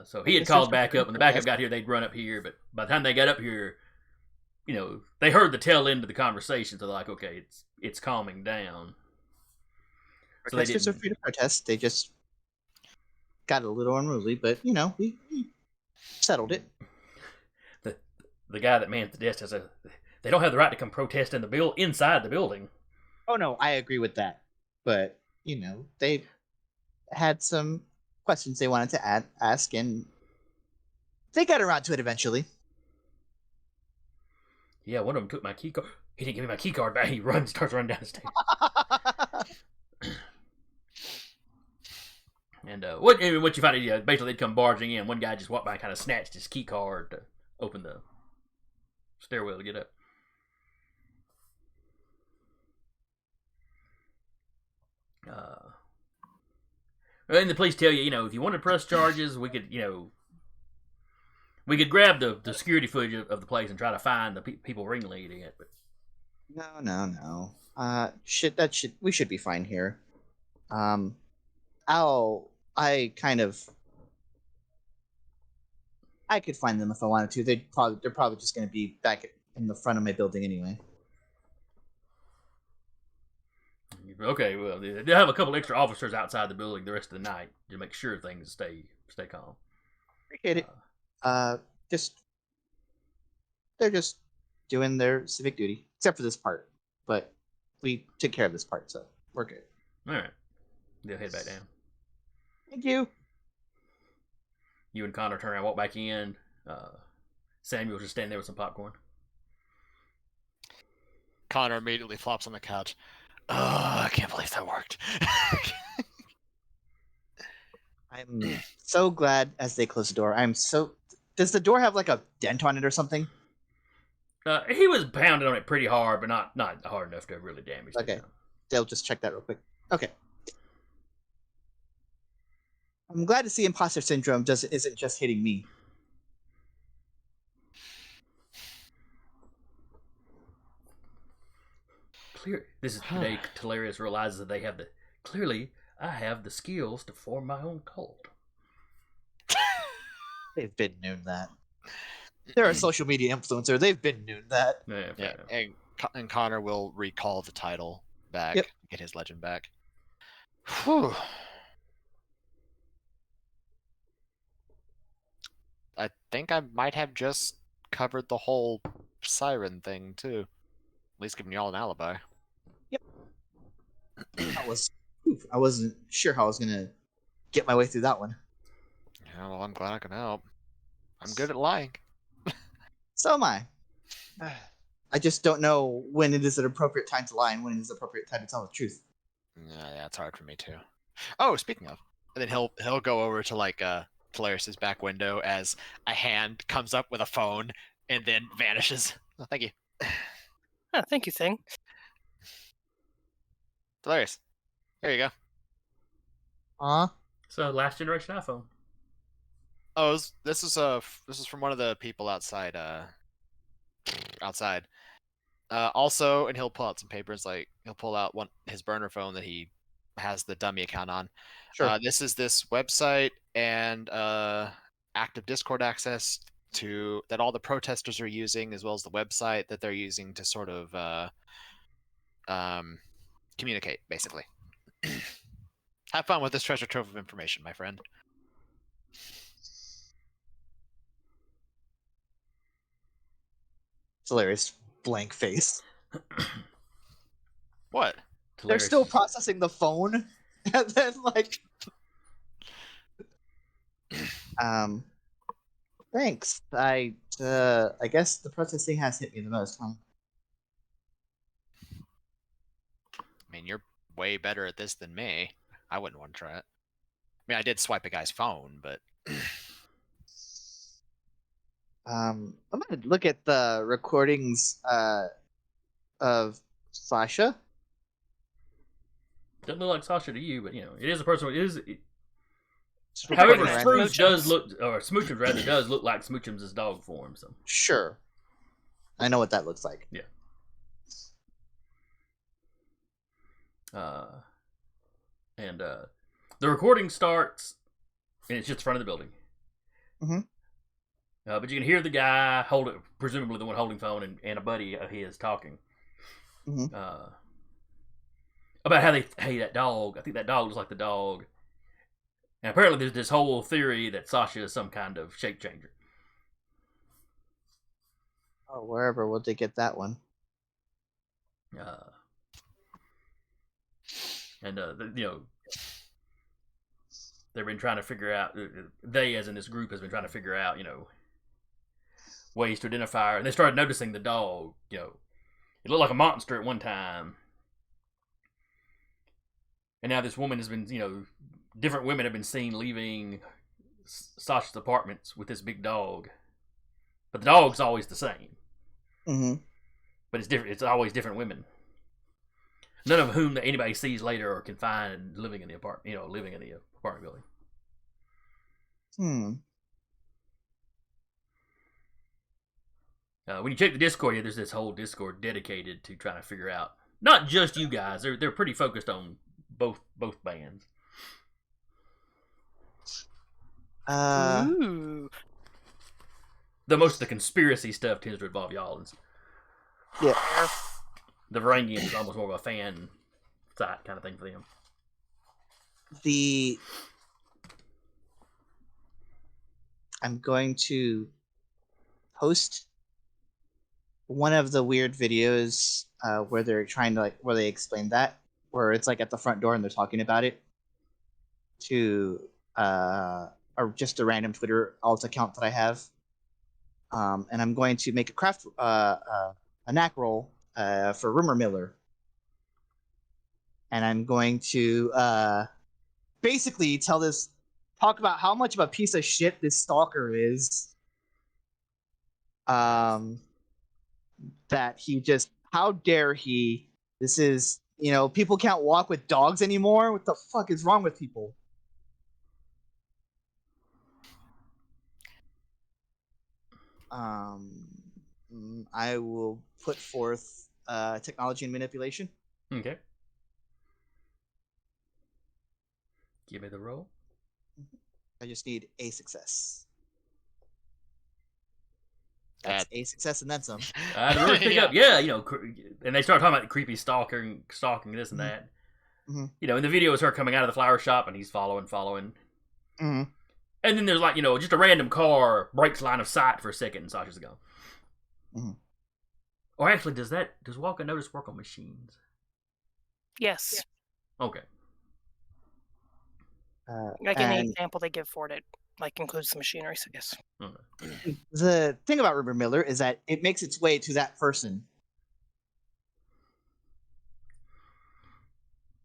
[SPEAKER 1] So he had called back up. When the backup got here, they'd run up here. But by the time they got up here, they heard the tail end of the conversation. So they're like, okay, it's calming down. So
[SPEAKER 6] Protesters are free to protest. They just got a little unruly, but we settled it.
[SPEAKER 1] The guy that mans the desk says they don't have the right to come protest in the inside the building.
[SPEAKER 6] Oh no, I agree with that. But they had some questions they wanted to ask, and they got around to it eventually.
[SPEAKER 1] Yeah, one of them took my key card. He didn't give me my key card back. He starts running down the stairs. And what you find is basically they'd come barging in. One guy just walked by and kind of snatched his key card to open the stairwell to get up. And the police tell you, if you want to press charges, we could, we could grab the security footage of the place and try to find the people ringleading it. But
[SPEAKER 6] No. We should be fine here. I could find them if I wanted to. They're probably just going to be back in the front of my building anyway.
[SPEAKER 1] Okay, well, they have a couple extra officers outside the building the rest of the night to make sure things stay calm.
[SPEAKER 6] Appreciate it. They're just doing their civic duty, except for this part. But we took care of this part, so we're good.
[SPEAKER 1] All right, they'll head back down.
[SPEAKER 6] Thank you.
[SPEAKER 1] You and Connor turn around, walk back in. Samuel's just standing there with some popcorn.
[SPEAKER 3] Connor immediately flops on the couch. Oh, I can't believe that worked.
[SPEAKER 6] I'm so glad as they close the door. Does the door have like a dent on it or something?
[SPEAKER 1] He was pounding on it pretty hard, but not hard enough to really damage it.
[SPEAKER 6] Okay. They'll just check that real quick. Okay. I'm glad to see imposter syndrome isn't just hitting me.
[SPEAKER 1] This is the day Talereis realizes that they have I have the skills to form my own cult.
[SPEAKER 6] They've been noon that. They're a social media influencer. They've been noon that.
[SPEAKER 3] Yeah, and Connor will recall the title back, get his legend back. Whew. I think I might have just covered the whole siren thing too. At least giving you all an alibi.
[SPEAKER 6] Yep. I wasn't sure how I was gonna get my way through that one.
[SPEAKER 3] Yeah, well, I'm glad I can help. I'm good at lying.
[SPEAKER 6] So am I. I just don't know when it is an appropriate time to lie and when it is an appropriate time to tell the truth.
[SPEAKER 3] Yeah, it's hard for me too. Oh, speaking of, and then he'll go over to Talereis' back window as a hand comes up with a phone and then vanishes. Oh, thank you.
[SPEAKER 2] Oh, thank you, Thing.
[SPEAKER 3] Talereis, here you go.
[SPEAKER 1] So last generation iPhone.
[SPEAKER 3] Oh, this is from one of the people outside. Also, and he'll pull out some papers. Like he'll pull out his burner phone that he has the dummy account on.
[SPEAKER 6] Sure.
[SPEAKER 3] This is this website and active Discord access that all the protesters are using, as well as the website that they're using to sort of communicate, basically. Have fun with this treasure trove of information, my friend.
[SPEAKER 6] Hilarious. Blank face.
[SPEAKER 3] What?
[SPEAKER 6] They're still processing the phone, and then thanks. I guess the processing has hit me the most, huh?
[SPEAKER 3] I mean, you're way better at this than me. I wouldn't want to try it. I mean, I did swipe a guy's phone, but
[SPEAKER 6] I'm gonna look at the recordings of Sasha.
[SPEAKER 1] Doesn't look like Sasha to you, but it is a person. However, Scrooge does look, or Smoochums rather, does look like Smoochums' dog form. So
[SPEAKER 6] sure, I know what that looks like.
[SPEAKER 1] Yeah. And the recording starts, and it's just the front of the building.
[SPEAKER 6] Mm-hmm.
[SPEAKER 1] But you can hear the guy presumably the one holding phone, and a buddy of his talking.
[SPEAKER 6] Mm-hmm.
[SPEAKER 1] About how that dog. I think that dog looks like the dog And apparently there's this whole theory that Sasha is some kind of shape changer.
[SPEAKER 6] Oh, wherever would they get that one?
[SPEAKER 1] And they've been trying to figure out. They, as in this group, has been trying to figure out, ways to identify her. And they started noticing the dog. It looked like a monster at one time. And now this woman has been, different women have been seen leaving Sasha's apartments with this big dog. But the dog's always the same.
[SPEAKER 6] Mm-hmm.
[SPEAKER 1] But it's different. It's always different women. None of whom anybody sees later or can find living in the apartment. Living in the apartment building. When you check the Discord, there's this whole Discord dedicated to trying to figure out. Not just you guys. They're pretty focused on both bands.
[SPEAKER 2] Ooh.
[SPEAKER 1] Most of the conspiracy stuff tends to involve y'all.
[SPEAKER 6] Yeah.
[SPEAKER 1] The Varangians is almost more of a fan site kind of thing for them.
[SPEAKER 6] I'm going to post one of the weird videos where they're trying to where they explain that, where it's like at the front door and they're talking about it, to or just a random Twitter alt account that I have. And I'm going to make a knack roll for Rumor Miller. And I'm going to basically talk about how much of a piece of shit this stalker is. That he just, how dare he? This is, people can't walk with dogs anymore. What the fuck is wrong with people? I will put forth technology and manipulation.
[SPEAKER 1] Okay. Give me the roll.
[SPEAKER 6] I just need a success. That's a success and then some.
[SPEAKER 1] To really pick up, and they start talking about the creepy stalking this and that.
[SPEAKER 6] Mm-hmm.
[SPEAKER 1] In the video is her coming out of the flower shop and he's following.
[SPEAKER 6] Mm-hmm.
[SPEAKER 1] And then there's just a random car breaks line of sight for a second and Sasha's gone.
[SPEAKER 6] Mm-hmm.
[SPEAKER 1] Or actually, does Walk and Notice work on machines?
[SPEAKER 2] Yes.
[SPEAKER 1] Okay.
[SPEAKER 2] Any example they give for it, includes the machinery, so yes.
[SPEAKER 1] Okay.
[SPEAKER 6] The thing about Rumor Miller is that it makes its way to that person.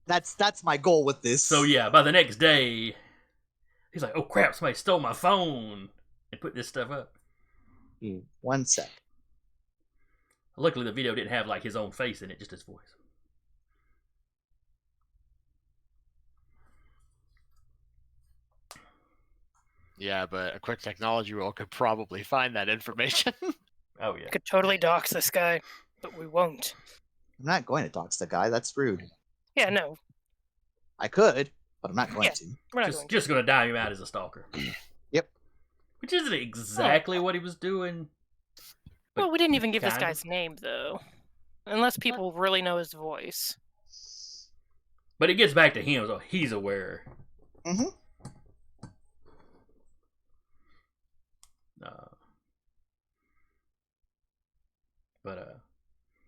[SPEAKER 6] That's my goal with this.
[SPEAKER 1] So yeah, by the next day, he's like, "Oh crap! Somebody stole my phone and put this stuff up."
[SPEAKER 6] 1 sec.
[SPEAKER 1] Luckily, the video didn't have his own face in it, just his voice.
[SPEAKER 3] Yeah, but a quick technology roll could probably find that information.
[SPEAKER 1] Oh yeah.
[SPEAKER 2] Could totally dox this guy, but we won't.
[SPEAKER 6] I'm not going to dox the guy. That's rude.
[SPEAKER 2] Yeah, no.
[SPEAKER 6] I could, but I'm not going to.
[SPEAKER 2] We're not
[SPEAKER 1] Just going to dime him out as a stalker.
[SPEAKER 6] Yep.
[SPEAKER 1] Which isn't exactly what he was doing.
[SPEAKER 2] Well, we didn't even give this guy's name, though. Unless people really know his voice.
[SPEAKER 1] But it gets back to him, so he's aware.
[SPEAKER 6] Mm-hmm.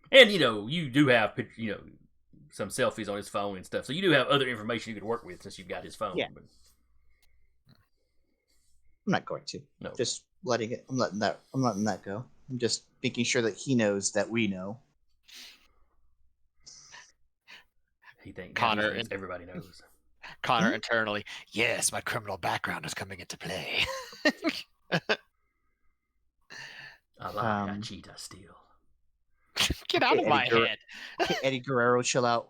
[SPEAKER 1] And you do have some selfies on his phone and stuff, so you do have other information you could work with since you've got his phone.
[SPEAKER 6] Yeah.
[SPEAKER 1] But
[SPEAKER 6] I'm not going to.
[SPEAKER 1] No.
[SPEAKER 6] Just letting it. I'm letting that go. I'm just making sure that he knows that we know.
[SPEAKER 1] He thinks everybody knows.
[SPEAKER 3] Connor internally, yes, my criminal background is coming into play.
[SPEAKER 1] I lie, I cheat, I steal.
[SPEAKER 3] Get out of my head.
[SPEAKER 6] Eddie Guerrero, chill out.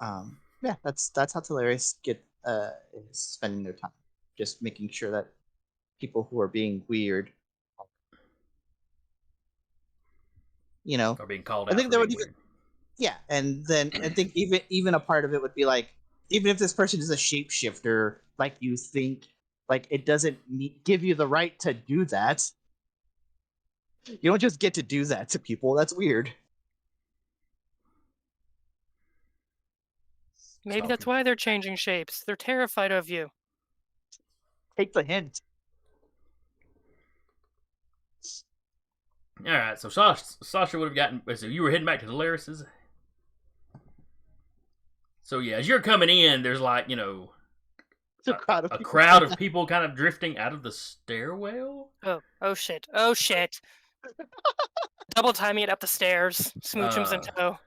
[SPEAKER 6] Yeah, that's how Talereis is spending their time. Just making sure that people who are being weird,
[SPEAKER 1] are being called out.
[SPEAKER 6] I think there would even, yeah, and then I think even a part of it would be even if this person is a shapeshifter, you think, it doesn't give you the right to do that. You don't just get to do that to people. That's weird.
[SPEAKER 2] Maybe that's why they're changing shapes. They're terrified of you.
[SPEAKER 6] Take the hint.
[SPEAKER 1] All right, so Sasha would have gotten. So you were heading back to Talereis's. So yeah, as you're coming in, there's like
[SPEAKER 6] It's a crowd of
[SPEAKER 1] a
[SPEAKER 6] people.
[SPEAKER 1] crowd of people kind of drifting out of the stairwell.
[SPEAKER 2] Oh shit. Oh shit. Double timing it up the stairs. Smoochums in tow.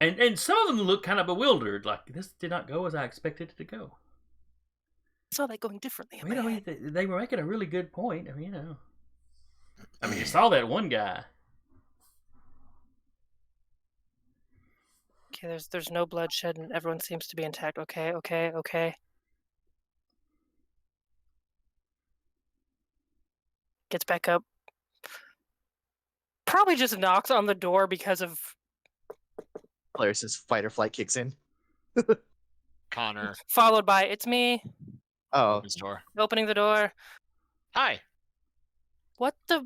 [SPEAKER 1] And some of them look kind of bewildered, like this did not go as I expected it to go.
[SPEAKER 2] I saw that going differently in
[SPEAKER 1] You
[SPEAKER 2] my
[SPEAKER 1] know,
[SPEAKER 2] head.
[SPEAKER 1] they were making a really good point. I mean, you saw that one guy.
[SPEAKER 2] Okay, there's no bloodshed and everyone seems to be intact. Okay. Gets back up. Probably just knocks on the door because of
[SPEAKER 6] Talereis' fight or flight kicks in.
[SPEAKER 3] Connor
[SPEAKER 2] followed by it's me
[SPEAKER 6] Oh,
[SPEAKER 3] opens door.
[SPEAKER 2] opening the door.
[SPEAKER 3] Hi,
[SPEAKER 2] What the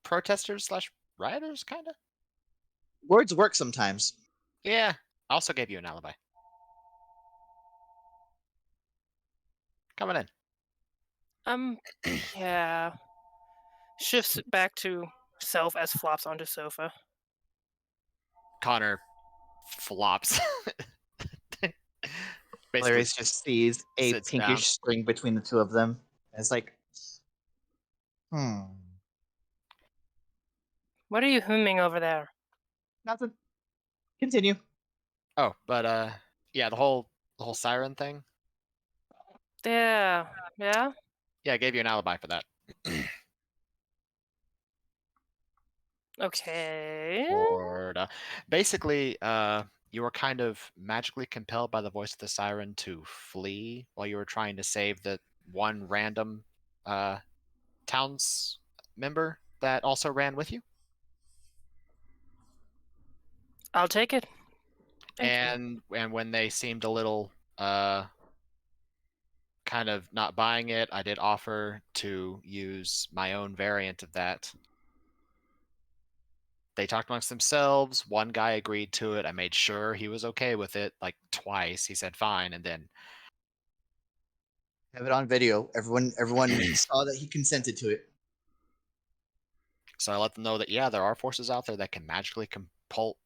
[SPEAKER 3] protesters / rioters, kind of.
[SPEAKER 6] words work sometimes.
[SPEAKER 3] Yeah. I also gave you an alibi. Coming in.
[SPEAKER 2] yeah. Shifts back to self as flops onto sofa.
[SPEAKER 3] Connor flops. Basically,
[SPEAKER 6] Talereis just sees a
[SPEAKER 3] sits
[SPEAKER 6] pinkish
[SPEAKER 3] down.
[SPEAKER 6] string between the two of them. And it's like,
[SPEAKER 2] What are you humming over there?
[SPEAKER 6] nothing. Continue.
[SPEAKER 3] Oh, but yeah, the whole siren thing.
[SPEAKER 2] Yeah.
[SPEAKER 3] Yeah, I gave you an alibi for that.
[SPEAKER 2] Okay.
[SPEAKER 3] Basically, you were kind of magically compelled by the voice of the siren to flee while you were trying to save the one random towns member that also ran with you.
[SPEAKER 2] I'll take it. Thank you.
[SPEAKER 3] And when they seemed a little kind of not buying it, I did offer to use my own variant of that. They talked amongst themselves. One guy agreed to it. I made sure he was okay with it, like twice. He said fine, and then
[SPEAKER 6] Have it on video. Everyone saw that he consented to it.
[SPEAKER 3] so I let them know that yeah, there are forces out there that can magically compel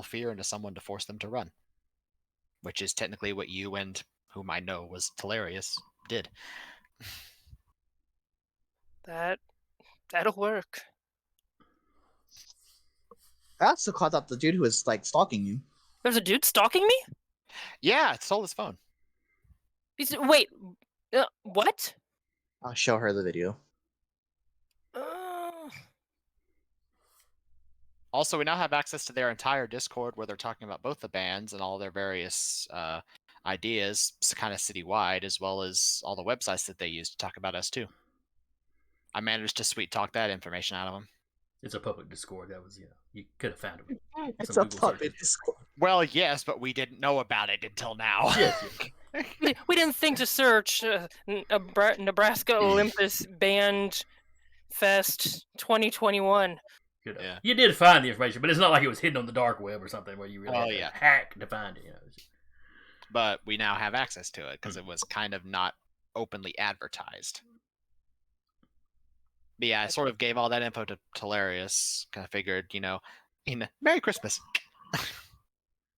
[SPEAKER 3] fear into someone to force them to run, which is technically what you and whom I know was Talereis did.
[SPEAKER 2] That'll work.
[SPEAKER 6] I also caught up the dude who was like stalking you.
[SPEAKER 2] There's a dude stalking me?
[SPEAKER 3] Yeah, it stole his phone.
[SPEAKER 2] Wait. What?
[SPEAKER 6] I'll show her the video.
[SPEAKER 3] Also, we now have access to their entire Discord where they're talking about both the bands and all their various ideas, kind of citywide, as well as all the websites that they use to talk about us too. I managed to sweet talk that information out of them.
[SPEAKER 1] It's a public Discord. That was you could have found it.
[SPEAKER 6] It's
[SPEAKER 1] Some
[SPEAKER 6] a
[SPEAKER 1] Google
[SPEAKER 6] puppet
[SPEAKER 1] searches.
[SPEAKER 6] Discord.
[SPEAKER 3] Well, yes, but we didn't know about it until now.
[SPEAKER 1] Yes.
[SPEAKER 2] We didn't think to search Nebraska Olympus Band Fest 2021.
[SPEAKER 1] Good.
[SPEAKER 3] Yeah.
[SPEAKER 1] You did find the information, but it's not like it was hidden on the dark web or something where you really had to hack to find it.
[SPEAKER 3] But we now have access to it because it was kind of not openly advertised. But yeah, I sort of gave all that info to Talereis. Kind of figured, Merry Christmas.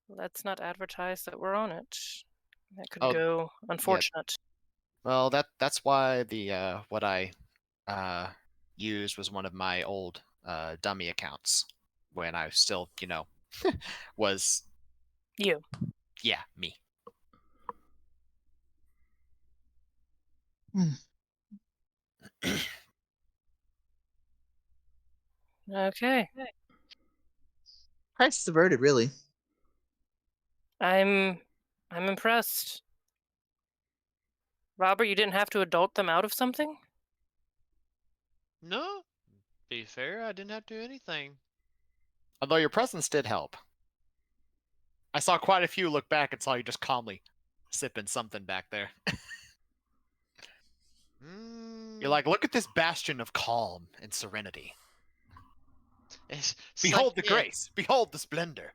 [SPEAKER 2] Let's not advertise that we're on it. That could
[SPEAKER 3] Oh,
[SPEAKER 2] go unfortunate.
[SPEAKER 3] Well, that's why the what I used was one of my old dummy accounts when I still, was
[SPEAKER 2] You.
[SPEAKER 3] Yeah, me.
[SPEAKER 2] Okay.
[SPEAKER 6] Crisis averted, really.
[SPEAKER 2] I'm impressed. Robert, you didn't have to adult them out of something?
[SPEAKER 5] No, be fair, I didn't have to do anything.
[SPEAKER 3] Although your presence did help. I saw quite a few look back and saw you just calmly sipping something back there. You're like, look at this bastion of calm and serenity.
[SPEAKER 5] It's
[SPEAKER 3] Behold
[SPEAKER 5] like,
[SPEAKER 3] the
[SPEAKER 5] yeah,
[SPEAKER 3] grace! Behold the splendor!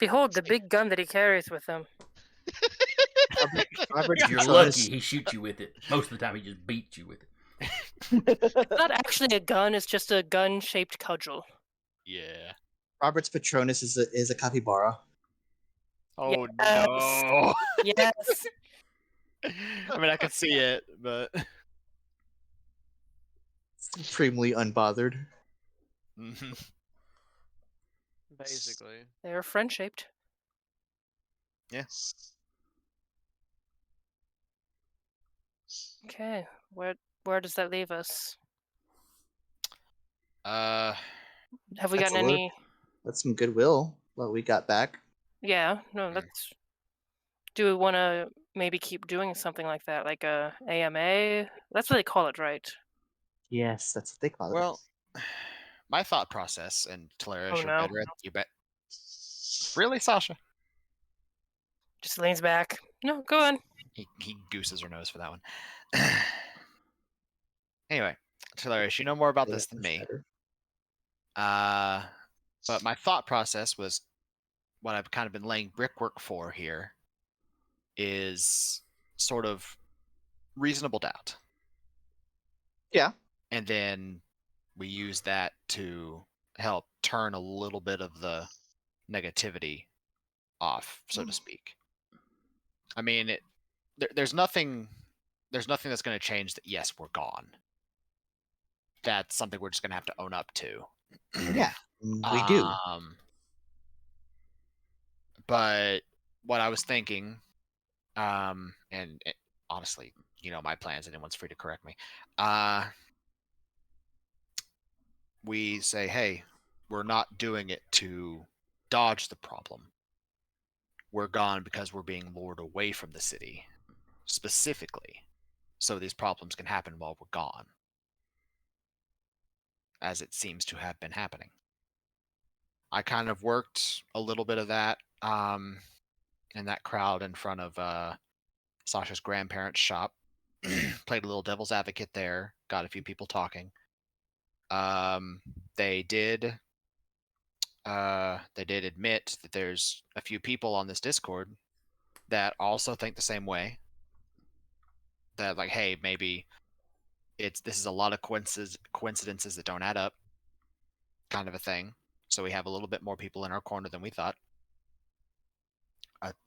[SPEAKER 2] Behold the big gun that he carries with him.
[SPEAKER 6] Robert's
[SPEAKER 1] If you're
[SPEAKER 6] Patronus.
[SPEAKER 1] lucky, he shoots you with it. Most of the time, he just beats you with it.
[SPEAKER 2] It's not actually a gun, it's just a gun-shaped cudgel.
[SPEAKER 3] Yeah.
[SPEAKER 6] Robert's Patronus is a capybara.
[SPEAKER 3] Oh
[SPEAKER 2] Yes.
[SPEAKER 3] no!
[SPEAKER 2] Yes.
[SPEAKER 3] I mean, I could see it, but
[SPEAKER 6] Supremely unbothered.
[SPEAKER 5] basically.
[SPEAKER 2] They are friend-shaped. Okay, where does that leave us?
[SPEAKER 3] uh,
[SPEAKER 2] Have we
[SPEAKER 6] That's
[SPEAKER 2] gotten
[SPEAKER 6] a
[SPEAKER 2] any?
[SPEAKER 6] That's some goodwill. What we got back.
[SPEAKER 2] Yeah, no,
[SPEAKER 3] Hmm.
[SPEAKER 2] that's. Do we want to maybe keep doing something like that, like a AMA? That's what they call it, right?
[SPEAKER 6] Yes, that's what they call it.
[SPEAKER 3] well, my thought process, and Talereis,
[SPEAKER 2] Oh
[SPEAKER 3] you're
[SPEAKER 2] no.
[SPEAKER 3] better at you bet. Really, Sasha?
[SPEAKER 2] Just leans back. No, go on.
[SPEAKER 3] He gooses her nose for that one. Anyway, Talereis, you know more about this than me. But my thought process was what I've kind of been laying brickwork for here is sort of reasonable doubt.
[SPEAKER 6] Yeah.
[SPEAKER 3] And then we use that to help turn a little bit of the negativity off, so to speak. I mean, there's nothing that's going to change that. Yes, we're gone. That's something we're just going to have to own up to.
[SPEAKER 6] Yeah, we do.
[SPEAKER 3] But what I was thinking, honestly, my plans. Anyone's free to correct me. We say, hey, we're not doing it to dodge the problem. We're gone because we're being lured away from the city, specifically, so these problems can happen while we're gone, as it seems to have been happening. I kind of worked a little bit of that in that crowd in front of Sasha's grandparents' shop. Played a little devil's advocate there. Got a few people talking. They did admit that there's a few people on this Discord that also think the same way. That like, hey, maybe this is a lot of coincidences that don't add up, kind of a thing. So we have a little bit more people in our corner than we thought.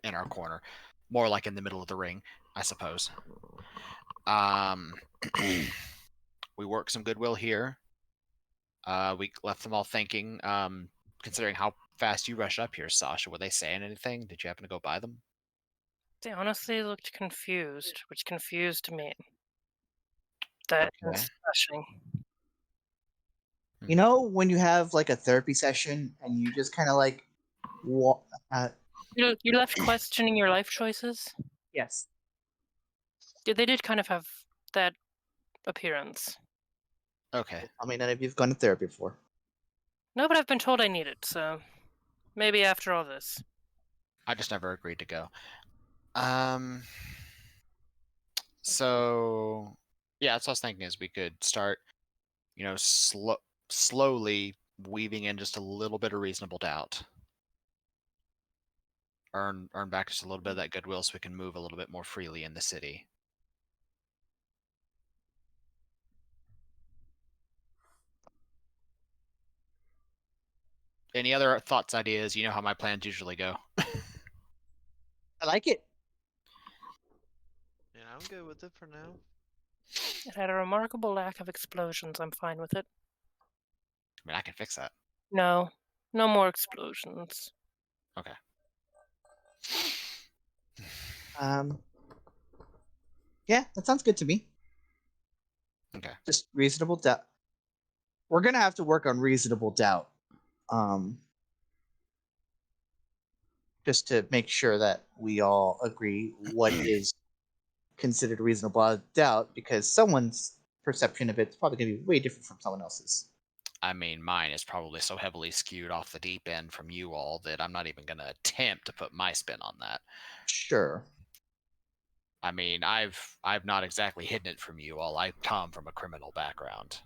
[SPEAKER 3] In our corner, more like in the middle of the ring, I suppose. We worked some goodwill here. We left them all thinking. Considering how fast you rushed up here, Sasha, were they saying anything? Did you happen to go by them?
[SPEAKER 2] They honestly looked confused, which confused me. That
[SPEAKER 3] Okay.
[SPEAKER 2] discussion.
[SPEAKER 6] You know, when you have like a therapy session and you just kind of like,
[SPEAKER 2] You left questioning your life choices?
[SPEAKER 6] yes.
[SPEAKER 2] Yeah, they did kind of have that appearance.
[SPEAKER 3] Okay.
[SPEAKER 6] I mean, none of you've gone to therapy before.
[SPEAKER 2] No, but I've been told I need it, so maybe after all this.
[SPEAKER 3] I just never agreed to go. So yeah, that's what I was thinking is we could start, slowly weaving in just a little bit of reasonable doubt. Earn back just a little bit of that goodwill so we can move a little bit more freely in the city. Any other thoughts, ideas? You know how my plans usually go.
[SPEAKER 6] I like it.
[SPEAKER 5] Yeah, I'm good with it for now.
[SPEAKER 2] It had a remarkable lack of explosions. I'm fine with it.
[SPEAKER 3] I mean, I can fix that.
[SPEAKER 2] No more explosions.
[SPEAKER 3] Okay.
[SPEAKER 6] Yeah, that sounds good to me.
[SPEAKER 3] Okay.
[SPEAKER 6] Just reasonable doubt. We're gonna have to work on reasonable doubt. Just to make sure that we all agree what is considered reasonable doubt, because someone's perception of it's probably gonna be way different from someone else's.
[SPEAKER 3] I mean, mine is probably so heavily skewed off the deep end from you all that I'm not even going to attempt to put my spin on that.
[SPEAKER 6] Sure.
[SPEAKER 3] I mean, I've not exactly hidden it from you all. I come from a criminal background.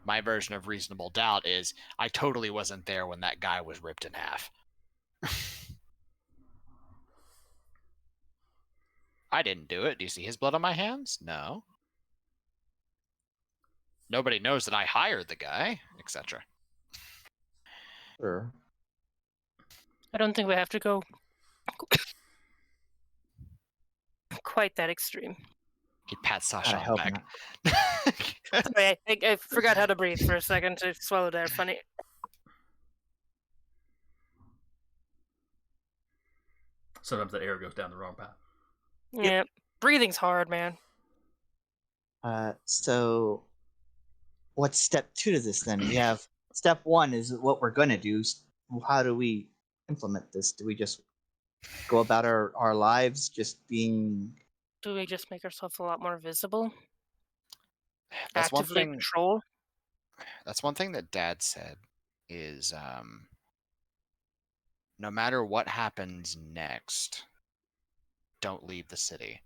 [SPEAKER 3] my version of reasonable doubt is I totally wasn't there when that guy was ripped in half. I didn't do it. Do you see his blood on my hands? No. Nobody knows that I hired the guy, etc.
[SPEAKER 6] Sure.
[SPEAKER 2] I don't think we have to go quite that extreme.
[SPEAKER 3] He pats Sasha
[SPEAKER 6] I
[SPEAKER 3] on the
[SPEAKER 6] hope
[SPEAKER 3] back.
[SPEAKER 6] not.
[SPEAKER 2] Sorry, I forgot how to breathe for a second to swallow that funny.
[SPEAKER 1] Sometimes that air goes down the wrong pipe.
[SPEAKER 2] Yeah, breathing's hard, man.
[SPEAKER 6] So what's step 2 to this then? We have step 1 is what we're gonna do. How do we implement this? Do we just go about our lives just being
[SPEAKER 2] Do we just make ourselves a lot more visible?
[SPEAKER 3] That's one
[SPEAKER 2] Actively
[SPEAKER 3] thing.
[SPEAKER 2] patrol?
[SPEAKER 3] That's one thing that Dad said is no matter what happens next, don't leave the city.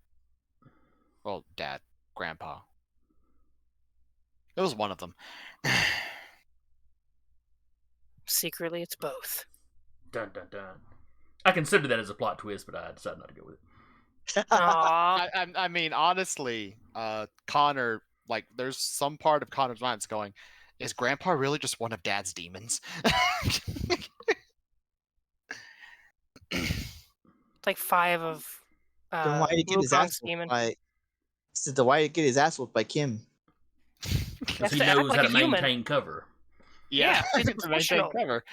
[SPEAKER 3] Well, Dad, Grandpa. It was one of them.
[SPEAKER 2] Secretly, it's both.
[SPEAKER 1] Dun dun dun. I considered that as a plot twist, but I decided not to go with it.
[SPEAKER 2] Aww.
[SPEAKER 3] I mean, honestly, Connor, like, there's some part of Connor's mind that's going, is Grandpa really just one of Dad's demons?
[SPEAKER 2] Like 5 of
[SPEAKER 6] then why did he get his
[SPEAKER 2] Wukong's
[SPEAKER 6] ass whooped
[SPEAKER 2] demon.
[SPEAKER 6] by why did he get his ass whooped by Kim?
[SPEAKER 1] Because
[SPEAKER 2] Has
[SPEAKER 1] he
[SPEAKER 2] to act
[SPEAKER 1] knows
[SPEAKER 2] like
[SPEAKER 1] how
[SPEAKER 2] a
[SPEAKER 1] to
[SPEAKER 2] human.
[SPEAKER 1] maintain cover.
[SPEAKER 2] Yeah, he's a
[SPEAKER 3] to maintain
[SPEAKER 2] professional.
[SPEAKER 3] cover.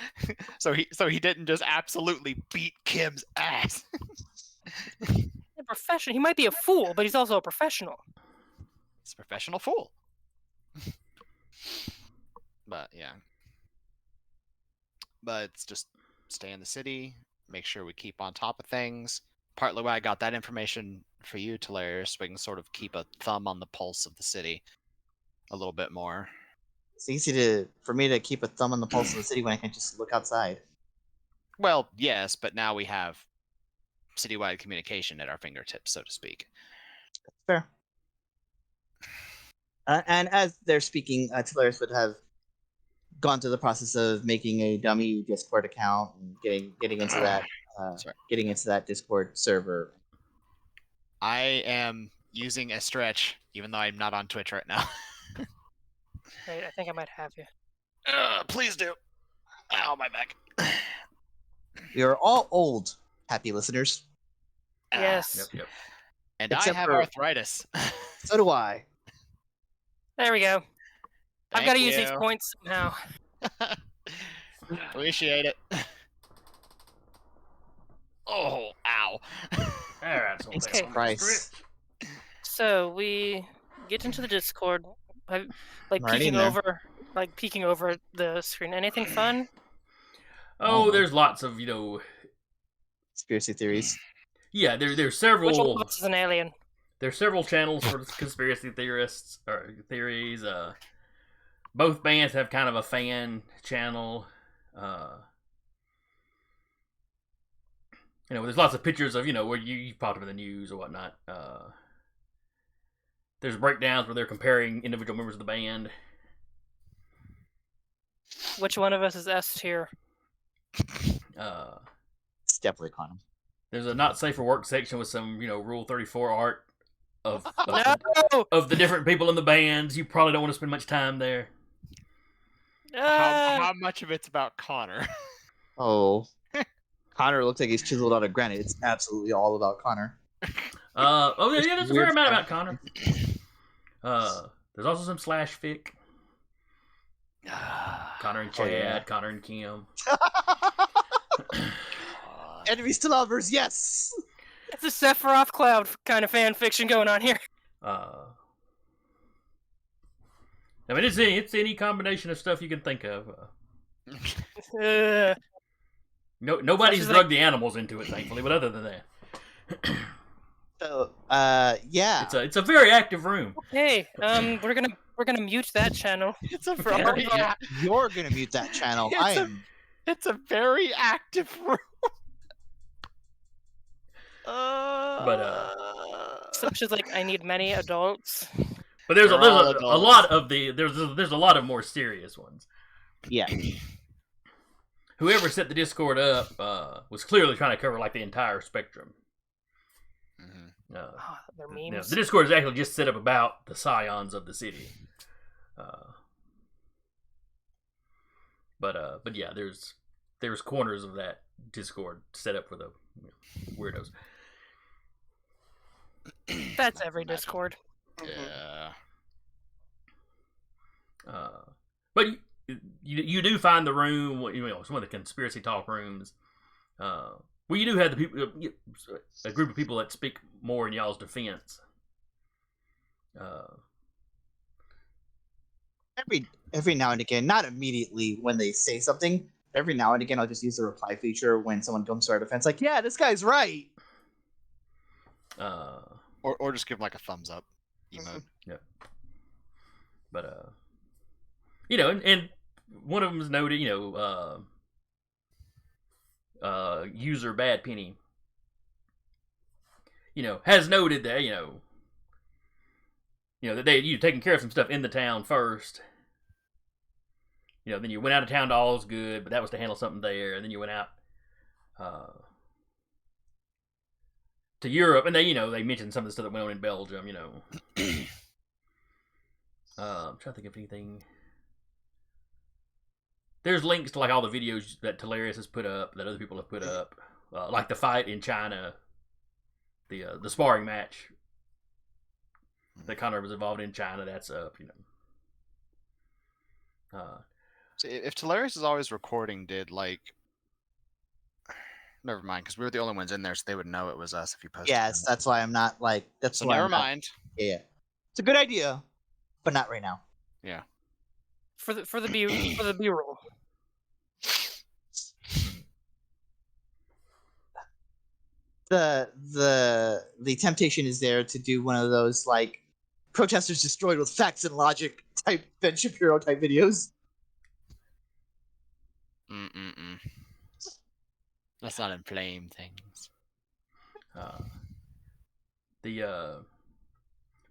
[SPEAKER 3] So he didn't just absolutely beat Kim's ass.
[SPEAKER 2] A professional. He might be a fool, but he's also a professional.
[SPEAKER 3] He's a professional fool. But yeah. But it's just stay in the city, make sure we keep on top of things. Partly why I got that information for you, Talereis, so we can sort of keep a thumb on the pulse of the city a little bit more.
[SPEAKER 6] It's easy for me to keep a thumb on the pulse of the city when I can just look outside.
[SPEAKER 3] Well, yes, but now we have citywide communication at our fingertips, so to speak.
[SPEAKER 6] Fair. And as they're speaking, Talereis would have gone through the process of making a dummy Discord account and getting into that getting into that Discord server.
[SPEAKER 3] I am using a stretch, even though I'm not on Twitch right now.
[SPEAKER 2] Right, I think I might have you.
[SPEAKER 3] Please do. Ow, my back.
[SPEAKER 6] We are all old, happy listeners.
[SPEAKER 2] Yes.
[SPEAKER 1] Yep.
[SPEAKER 3] And
[SPEAKER 6] Except
[SPEAKER 3] I have
[SPEAKER 6] for-
[SPEAKER 3] arthritis.
[SPEAKER 6] So do I.
[SPEAKER 2] There we go. I've
[SPEAKER 3] Thank
[SPEAKER 2] got to use these
[SPEAKER 3] you.
[SPEAKER 2] points somehow.
[SPEAKER 3] Appreciate it. Oh, ow.
[SPEAKER 1] Alright, so we'll
[SPEAKER 6] Jesus
[SPEAKER 1] take one
[SPEAKER 6] Christ.
[SPEAKER 1] stretch.
[SPEAKER 2] So we get into the Discord, like
[SPEAKER 6] I'm already in
[SPEAKER 2] peeking over the screen. Anything fun?
[SPEAKER 1] Oh,
[SPEAKER 6] Oh.
[SPEAKER 1] there's lots of,
[SPEAKER 6] Conspiracy theories.
[SPEAKER 1] yeah, there's
[SPEAKER 2] Which one
[SPEAKER 1] several
[SPEAKER 2] of us is an alien?
[SPEAKER 1] there's several channels for conspiracy theorists or theories. Both bands have kind of a fan channel. There's lots of pictures of, where you popped up in the news or whatnot. There's breakdowns where they're comparing individual members of the band.
[SPEAKER 2] Which one of us is S tier?
[SPEAKER 6] It's definitely Connor.
[SPEAKER 1] There's a not safe for work section with some, Rule 34 art of
[SPEAKER 2] No!
[SPEAKER 1] of the different people in the bands. You probably don't want to spend much time there.
[SPEAKER 3] How much of it's about Connor?
[SPEAKER 6] Oh. Connor looks like he's chiseled out of granite. It's absolutely all about Connor.
[SPEAKER 1] Yeah, there's a fair
[SPEAKER 6] Weird
[SPEAKER 1] amount
[SPEAKER 6] stuff.
[SPEAKER 1] about Connor. There's also some slash fic. Connor and Chad,
[SPEAKER 6] yeah.
[SPEAKER 1] Connor and Kim.
[SPEAKER 6] Enemies to lovers, yes!
[SPEAKER 2] It's a Sephiroth Cloud kind of fan fiction going on here.
[SPEAKER 1] I mean, it's any combination of stuff you can think of.
[SPEAKER 2] Uh,
[SPEAKER 1] Nobody's
[SPEAKER 2] Such as,
[SPEAKER 1] drugged the animals into it, thankfully. But other than that,
[SPEAKER 6] So, yeah.
[SPEAKER 1] it's a very active room.
[SPEAKER 2] hey, we're gonna mute that channel.
[SPEAKER 3] It's a
[SPEAKER 2] For all
[SPEAKER 3] very,
[SPEAKER 2] of our-
[SPEAKER 6] You're gonna mute that channel.
[SPEAKER 3] It's
[SPEAKER 6] I
[SPEAKER 3] a-
[SPEAKER 6] am.
[SPEAKER 3] it's a very active room.
[SPEAKER 1] But
[SPEAKER 2] Such as like I need many adults.
[SPEAKER 1] But there's
[SPEAKER 3] They're
[SPEAKER 1] a
[SPEAKER 3] all
[SPEAKER 1] lot
[SPEAKER 3] adults.
[SPEAKER 1] of there's a lot of more serious ones.
[SPEAKER 6] Yeah.
[SPEAKER 1] Whoever set the Discord up was clearly trying to cover like the entire spectrum.
[SPEAKER 3] Mhm.
[SPEAKER 2] Oh, they're
[SPEAKER 1] You know,
[SPEAKER 2] memes.
[SPEAKER 1] the Discord is actually just set up about the Scions of the city. But yeah, there's corners of that Discord set up for the weirdos.
[SPEAKER 2] That's
[SPEAKER 3] I
[SPEAKER 2] every
[SPEAKER 3] can imagine.
[SPEAKER 2] Discord.
[SPEAKER 3] Yeah.
[SPEAKER 1] But you do find the room, some of the conspiracy talk rooms, where you do have the people, a group of people that speak more in y'all's defense.
[SPEAKER 6] Every now and again, not immediately when they say something. Every now and again, I'll just use the reply feature when someone comes to our defense, like, "Yeah, this guy's right."
[SPEAKER 3] Or just give them like a thumbs up emote.
[SPEAKER 1] Yeah. But and one of them is noted, user Bad Penny, has noted that that you taking care of some stuff in the town first. Then you went out of town to All's Good, but that was to handle something there, and then you went out to Europe, and they mentioned some of the stuff that went on in Belgium. I'm trying to think of anything. There's links to like all the videos that Talereis has put up, that other people have put up, like the fight in China, the sparring match that Connor was involved in China. That's up.
[SPEAKER 3] So if Talereis is always recording, never mind, because we were the only ones in there, so they would know it was us if you posted.
[SPEAKER 6] Yes, that's why I'm not like. That's
[SPEAKER 3] So
[SPEAKER 6] why
[SPEAKER 3] never
[SPEAKER 6] I'm not-
[SPEAKER 3] mind.
[SPEAKER 6] Yeah, it's a good idea, but not right now.
[SPEAKER 3] Yeah.
[SPEAKER 2] For the B-roll.
[SPEAKER 6] The temptation is there to do one of those like protesters destroyed with facts and logic type Ben Shapiro type videos.
[SPEAKER 3] Let's not inflame things.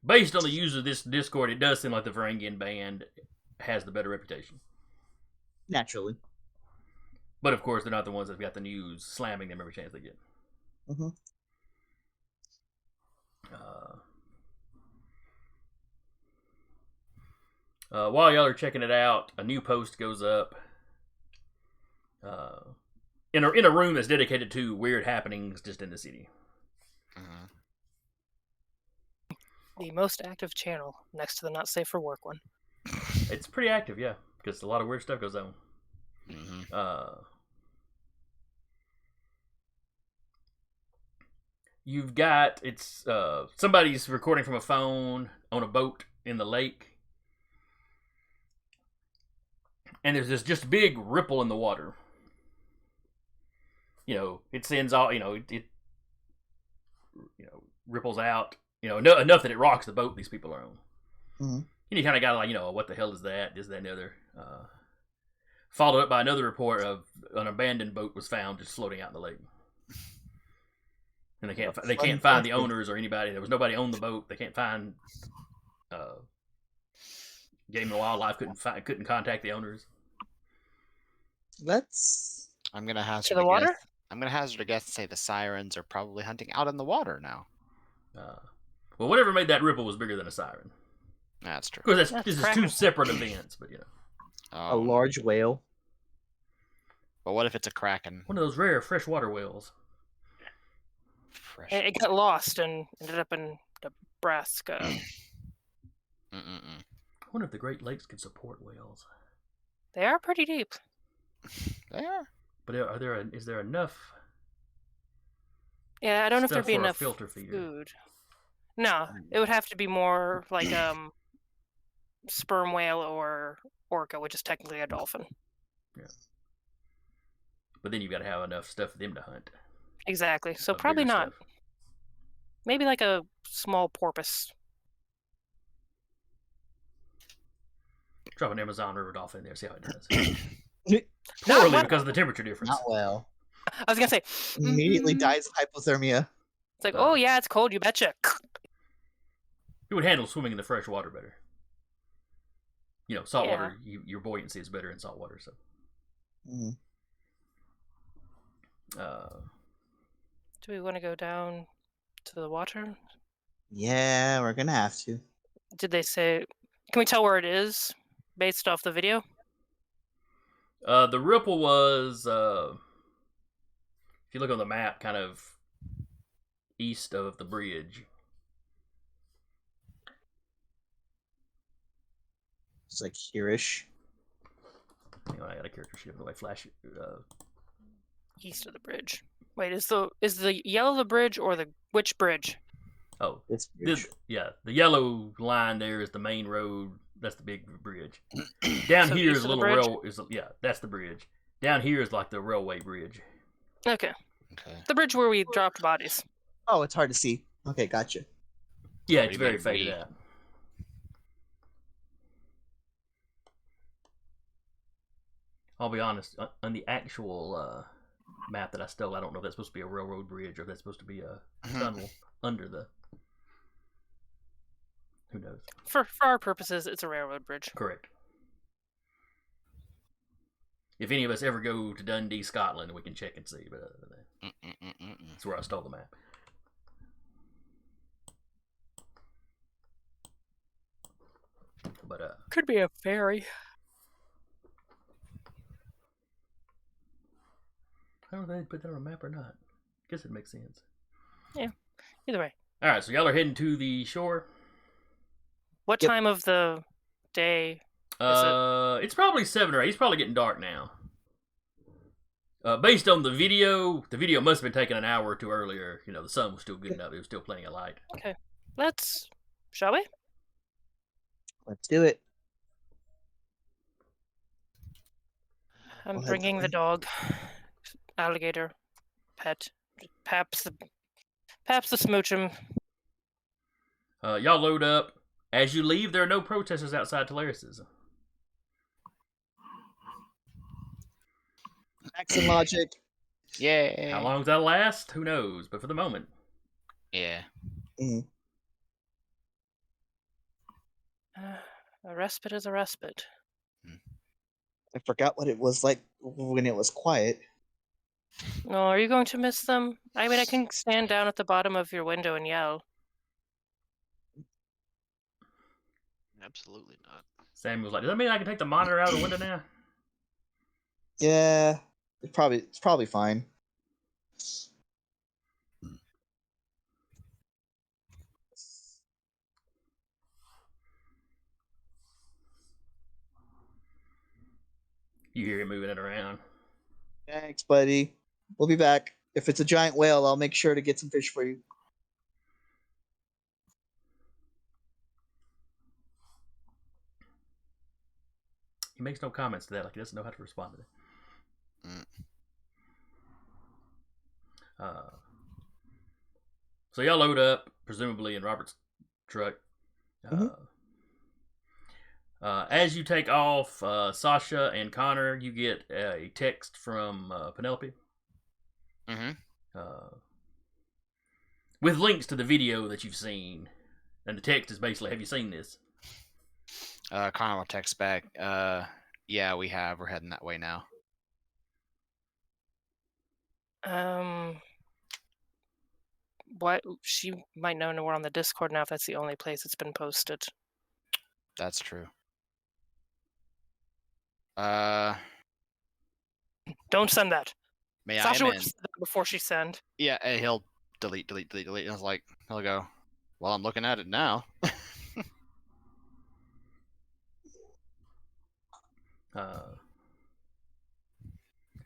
[SPEAKER 1] Based on the use of this Discord, it does seem like the Varangian band has the better reputation.
[SPEAKER 6] Naturally.
[SPEAKER 1] But of course, they're not the ones that got the news slamming them every chance they get.
[SPEAKER 6] Mm-hmm.
[SPEAKER 1] While y'all are checking it out, a new post goes up in a room that's dedicated to weird happenings just in the city.
[SPEAKER 2] The most active channel next to the not safe for work one.
[SPEAKER 1] It's pretty active, yeah, because a lot of weird stuff goes on. You've got somebody's recording from a phone on a boat in the lake, and there's this just big ripple in the water. It sends all it ripples out, enough that it rocks the boat these people are on.
[SPEAKER 6] Mm-hmm.
[SPEAKER 1] And you kind of got like, what the hell is that? This, that, and the other. Followed up by another report of an abandoned boat was found just floating out in the lake. And they can't find the owners or anybody. There was nobody on the boat. They can't find. Game and Wildlife couldn't contact the owners.
[SPEAKER 3] I'm gonna hazard
[SPEAKER 2] to the water.
[SPEAKER 3] Guess. I'm gonna hazard a guess and say the sirens are probably hunting out in the water now.
[SPEAKER 1] Well, whatever made that ripple was bigger than a siren.
[SPEAKER 3] That's true.
[SPEAKER 1] Of course, this is two separate events, but
[SPEAKER 6] a large whale.
[SPEAKER 3] But what if it's a kraken?
[SPEAKER 1] One of those rare freshwater whales.
[SPEAKER 2] It got lost and ended up in Nebraska.
[SPEAKER 1] I wonder if the Great Lakes could support whales.
[SPEAKER 2] They are pretty deep.
[SPEAKER 3] They are.
[SPEAKER 1] But is there enough?
[SPEAKER 2] Yeah, I don't know if there'd be
[SPEAKER 1] for a
[SPEAKER 2] enough
[SPEAKER 1] filter feeder?
[SPEAKER 2] food. No, it would have to be more like sperm whale or orca, which is technically a dolphin.
[SPEAKER 1] Yeah. But then you've got to have enough stuff for them to hunt.
[SPEAKER 2] Exactly. So
[SPEAKER 1] Of
[SPEAKER 2] probably
[SPEAKER 1] bigger
[SPEAKER 2] not.
[SPEAKER 1] stuff.
[SPEAKER 2] Maybe like a small porpoise.
[SPEAKER 1] Drop an Amazon River dolphin there, see how it does.
[SPEAKER 2] Not
[SPEAKER 1] Poorly
[SPEAKER 2] well.
[SPEAKER 1] because of the temperature difference.
[SPEAKER 6] Not well.
[SPEAKER 2] I was gonna say
[SPEAKER 6] Immediately dies of hypothermia.
[SPEAKER 2] it's like, oh yeah, it's cold. You betcha.
[SPEAKER 1] It would handle swimming in the fresh water better. You know, salt
[SPEAKER 2] Yeah.
[SPEAKER 1] water, your buoyancy is better in salt water. So,
[SPEAKER 6] Mm.
[SPEAKER 2] Do we want to go down to the water?
[SPEAKER 6] Yeah, we're gonna have to.
[SPEAKER 2] Did they say? Can we tell where it is based off the video?
[SPEAKER 1] the ripple was, if you look on the map, kind of east of the bridge.
[SPEAKER 6] It's like here-ish.
[SPEAKER 1] Hang on, I got a character sheet. By the way, flash.
[SPEAKER 2] East of the bridge. Wait, is the yellow the bridge or which bridge?
[SPEAKER 1] Oh,
[SPEAKER 6] This
[SPEAKER 1] the
[SPEAKER 6] bridge.
[SPEAKER 1] yellow line there is the main road. That's the big bridge. Down
[SPEAKER 2] So
[SPEAKER 1] here
[SPEAKER 2] east
[SPEAKER 1] is a
[SPEAKER 2] of the
[SPEAKER 1] little
[SPEAKER 2] bridge?
[SPEAKER 1] that's the bridge. Down here is like the railway bridge.
[SPEAKER 2] Okay,
[SPEAKER 3] Okay.
[SPEAKER 2] the bridge where we dropped bodies.
[SPEAKER 6] Oh, it's hard to see. Okay, gotcha.
[SPEAKER 1] Yeah,
[SPEAKER 3] What
[SPEAKER 1] it's
[SPEAKER 3] do you
[SPEAKER 1] very
[SPEAKER 3] mean,
[SPEAKER 1] faded
[SPEAKER 3] we?
[SPEAKER 1] out. I'll be honest. On the actual map that I stole, I don't know if that's supposed to be a railroad bridge or if that's supposed to be a tunnel under the. Who knows?
[SPEAKER 2] For our purposes, it's a railroad bridge.
[SPEAKER 1] Correct. If any of us ever go to Dundee, Scotland, we can check and see. But other than that, that's where I stole the map. But
[SPEAKER 2] Could be a ferry.
[SPEAKER 1] I don't know if they put that on a map or not. Guess it makes sense.
[SPEAKER 2] Either way.
[SPEAKER 1] All right, so y'all are heading to the shore.
[SPEAKER 2] What
[SPEAKER 6] Yep.
[SPEAKER 2] time of the day?
[SPEAKER 1] It's probably 7 or 8. It's probably getting dark now. Based on the video must have been taken an hour or two earlier. You know, the sun was still good enough. It was still plenty of light.
[SPEAKER 2] Shall we?
[SPEAKER 6] Let's do it.
[SPEAKER 2] I'm
[SPEAKER 6] We'll head
[SPEAKER 2] bringing
[SPEAKER 6] that
[SPEAKER 2] the
[SPEAKER 6] way.
[SPEAKER 2] dog, alligator, pet, Paps the smoochum.
[SPEAKER 1] Y'all load up. As you leave, there are no protesters outside Talereis.
[SPEAKER 6] Facts and logic.
[SPEAKER 3] Yay.
[SPEAKER 1] How long does that last? Who knows? But for the moment,
[SPEAKER 3] Yeah.
[SPEAKER 6] Mm.
[SPEAKER 2] A respite is a respite.
[SPEAKER 6] I forgot what it was like when it was quiet.
[SPEAKER 2] No, are you going to miss them? I mean, I can stand down at the bottom of your window and yell.
[SPEAKER 5] Absolutely not.
[SPEAKER 1] Sam was like, "Does that mean I can take the monitor out of the window now?"
[SPEAKER 6] Yeah, it's probably fine.
[SPEAKER 1] You hear him moving it around.
[SPEAKER 6] Thanks, buddy. We'll be back. If it's a giant whale, I'll make sure to get some fish for you.
[SPEAKER 1] He makes no comments to that, like he doesn't know how to respond to that. So y'all load up, presumably in Robert's truck. As you take off, Sasha and Connor, you get a text from Penelope. With links to the video that you've seen. And the text is basically, have you seen this?
[SPEAKER 3] Connor will text back. Yeah, we have. We're heading that way now.
[SPEAKER 2] What? She might know we're on the Discord now if that's the only place it's been posted.
[SPEAKER 3] That's true.
[SPEAKER 2] Don't send that.
[SPEAKER 3] May
[SPEAKER 2] Sasha
[SPEAKER 3] I
[SPEAKER 2] would
[SPEAKER 3] am in?
[SPEAKER 2] send that before she send.
[SPEAKER 3] Yeah, and he'll delete. And I was like, he'll go, well, I'm looking at it now.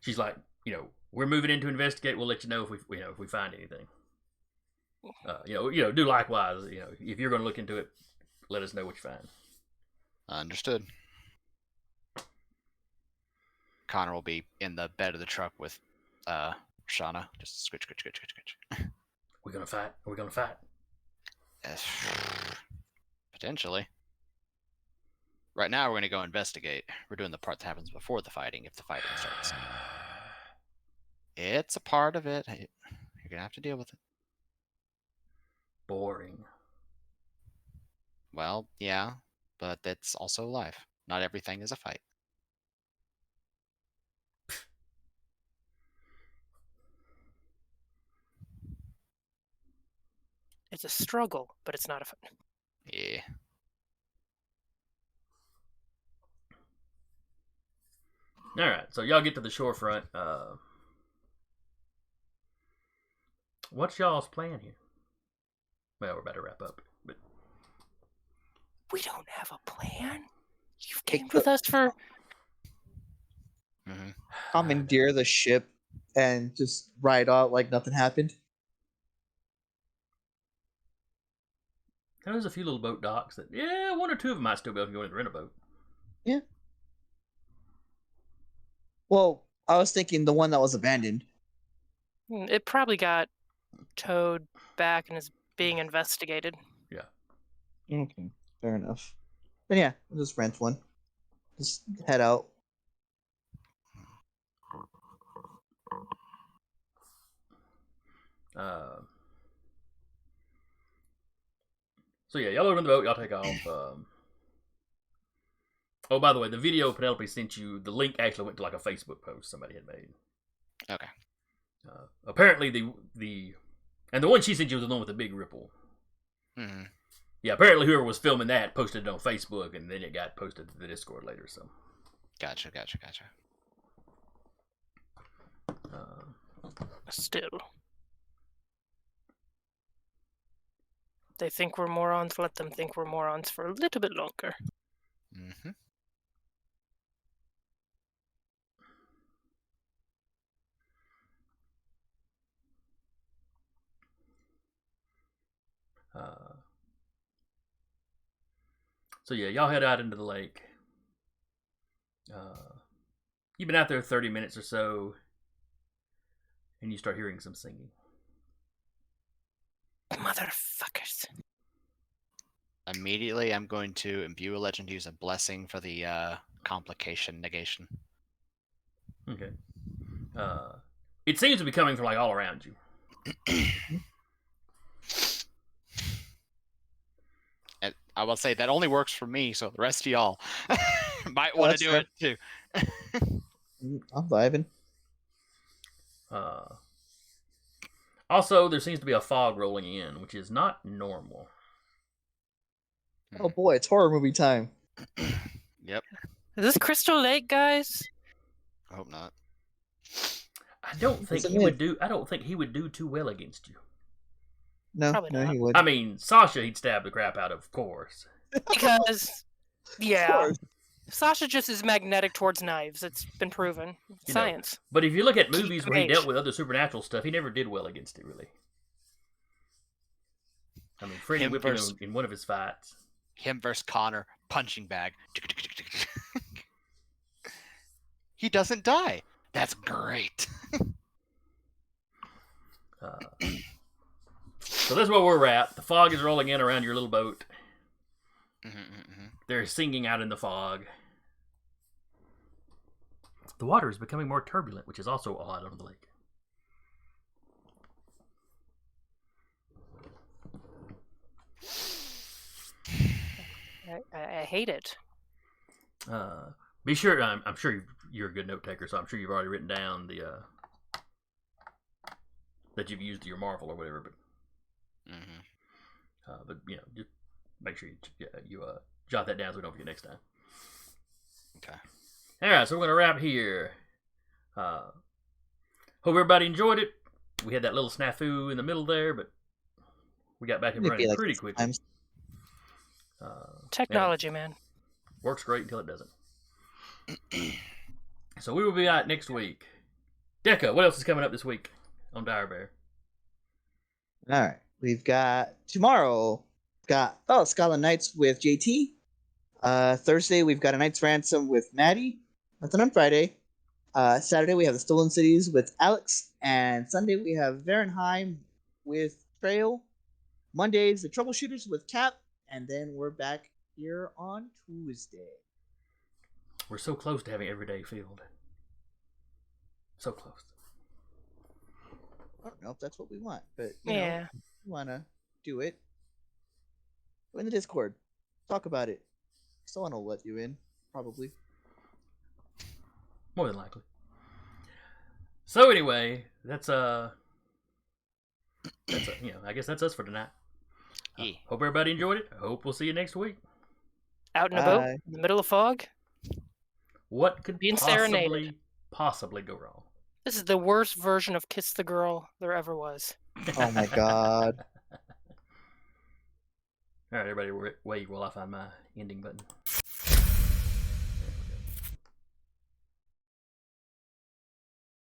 [SPEAKER 1] She's like, we're moving in to investigate. We'll let you know if we find anything. Do likewise. If you're going to look into it, let us know what you find.
[SPEAKER 3] Understood. Connor will be in the bed of the truck with Shauna. Just scritch.
[SPEAKER 1] We're gonna fight. Are we gonna fight?
[SPEAKER 3] Potentially. Right now, we're gonna go investigate. We're doing the part that happens before the fighting, if the fighting starts. It's a part of it. You're gonna have to deal with it.
[SPEAKER 1] Boring.
[SPEAKER 3] Well, yeah, but that's also life. Not everything is a fight.
[SPEAKER 2] It's a struggle, but it's not a fight.
[SPEAKER 3] Yeah.
[SPEAKER 1] All right, so y'all get to the shorefront. What's y'all's plan here? Well, we're about to wrap up, but
[SPEAKER 2] We don't have a plan. You've gamed with us for.
[SPEAKER 3] Mm-hmm.
[SPEAKER 6] Commandeer the ship and just ride out like nothing happened.
[SPEAKER 1] There's a few little boat docks that, yeah, one or two of them might still be able to go in and rent a boat.
[SPEAKER 6] Yeah. Well, I was thinking the one that was abandoned.
[SPEAKER 2] It probably got towed back and is being investigated.
[SPEAKER 6] Okay, fair enough. Then yeah, we'll just rent one. Just head out.
[SPEAKER 1] So yeah, y'all load in the boat, y'all take off. Oh, by the way, the video Penelope sent you, the link actually went to like a Facebook post somebody had made.
[SPEAKER 3] Okay.
[SPEAKER 1] Apparently and the one she sent you was the one with the big ripple.
[SPEAKER 3] Mm-hmm.
[SPEAKER 1] Yeah, apparently whoever was filming that posted it on Facebook, and then it got posted to the Discord later. So.
[SPEAKER 3] Gotcha.
[SPEAKER 2] Still. They think we're morons, let them think we're morons for a little bit longer.
[SPEAKER 3] Mm-hmm.
[SPEAKER 1] So yeah, y'all head out into the lake. You've been out there 30 minutes or so, and you start hearing some singing.
[SPEAKER 2] Motherfuckers.
[SPEAKER 3] Immediately, I'm going to imbue a legend, use a blessing for the complication negation.
[SPEAKER 1] Okay. It seems to be coming from like all around you.
[SPEAKER 3] I will say that only works for me, so the rest of y'all might want to do it too.
[SPEAKER 6] I'm vibing.
[SPEAKER 1] Also, there seems to be a fog rolling in, which is not normal.
[SPEAKER 6] Oh boy, it's horror movie time.
[SPEAKER 3] Yep.
[SPEAKER 2] Is this Crystal Lake, guys?
[SPEAKER 3] I hope not.
[SPEAKER 1] I don't think he would do. I don't think he would do too well against you.
[SPEAKER 6] No,
[SPEAKER 2] Probably
[SPEAKER 6] no,
[SPEAKER 2] not.
[SPEAKER 6] he would.
[SPEAKER 1] I mean, Sasha, he'd stab the crap out of course.
[SPEAKER 2] Because, yeah,
[SPEAKER 6] course.
[SPEAKER 2] Sasha just is magnetic towards knives. It's been proven.
[SPEAKER 1] You know,
[SPEAKER 2] Science.
[SPEAKER 1] but if you look at movies where he
[SPEAKER 2] Mage.
[SPEAKER 1] dealt with other supernatural stuff, he never did well against it, really. I mean, Freddy
[SPEAKER 3] Him
[SPEAKER 1] whipped him
[SPEAKER 3] versus-
[SPEAKER 1] in one of his fights.
[SPEAKER 3] Him versus Connor, punching bag. He doesn't die. That's great.
[SPEAKER 1] So that's where we're at. The fog is rolling in around your little boat.
[SPEAKER 3] Mm-hmm.
[SPEAKER 1] They're singing out in the fog. The water is becoming more turbulent, which is also odd on the lake.
[SPEAKER 2] I hate it.
[SPEAKER 1] Be sure. I'm sure you're a good note taker, so I'm sure you've already written down the that you've used your Marvel or whatever. But you know, just make sure you jot that down so we don't forget next time.
[SPEAKER 3] Okay.
[SPEAKER 1] All right, so we're gonna wrap here. Hope everybody enjoyed it. We had that little snafu in the middle there, but we got back and running
[SPEAKER 6] like
[SPEAKER 1] pretty
[SPEAKER 6] this
[SPEAKER 1] quickly.
[SPEAKER 6] times.
[SPEAKER 2] Technology, man.
[SPEAKER 1] Works great until it doesn't. So we will be out next week. Deca, what else is coming up this week on Dire Bear?
[SPEAKER 6] All right, we've got tomorrow. Got Scotland Knights with JT. Thursday we've got a Knight's Ransom with Maddie. Nothing on Friday. Saturday we have the Stolen Cities with Alex, and Sunday we have Varenheim with Trail. Mondays the Troubleshooters with Cap, and then we're back here on Tuesday.
[SPEAKER 1] We're so close to having everyday field. So close.
[SPEAKER 6] I don't know if that's what we want, but
[SPEAKER 2] Yeah.
[SPEAKER 6] if you want to do it. Go in the Discord. Talk about it. Someone will let you in, probably.
[SPEAKER 1] More than likely. So anyway, that's I guess that's us for tonight.
[SPEAKER 3] Yeah.
[SPEAKER 1] Hope everybody enjoyed it. I hope we'll see you next week.
[SPEAKER 2] Out in a boat
[SPEAKER 6] Bye.
[SPEAKER 2] in the middle of fog.
[SPEAKER 1] What could
[SPEAKER 2] Being serenaded.
[SPEAKER 1] possibly go wrong?
[SPEAKER 2] This is the worst version of Kiss the Girl there ever was.
[SPEAKER 6] Oh my god.
[SPEAKER 1] All right, everybody, wait while I find my ending button.